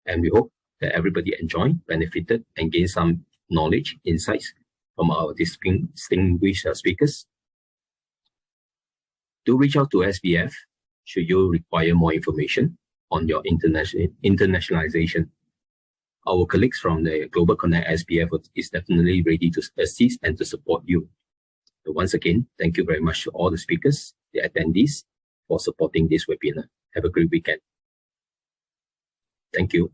And we hope that everybody enjoyed, benefited, and gained some knowledge, insights from our distinguished speakers. Do reach out to SBF should you require more information on your internationalization. Our colleagues from the Global Connect SBF is definitely ready to assist and to support you. So once again, thank you very much to all the speakers, the attendees, for supporting this webinar. Have a great weekend. Thank you.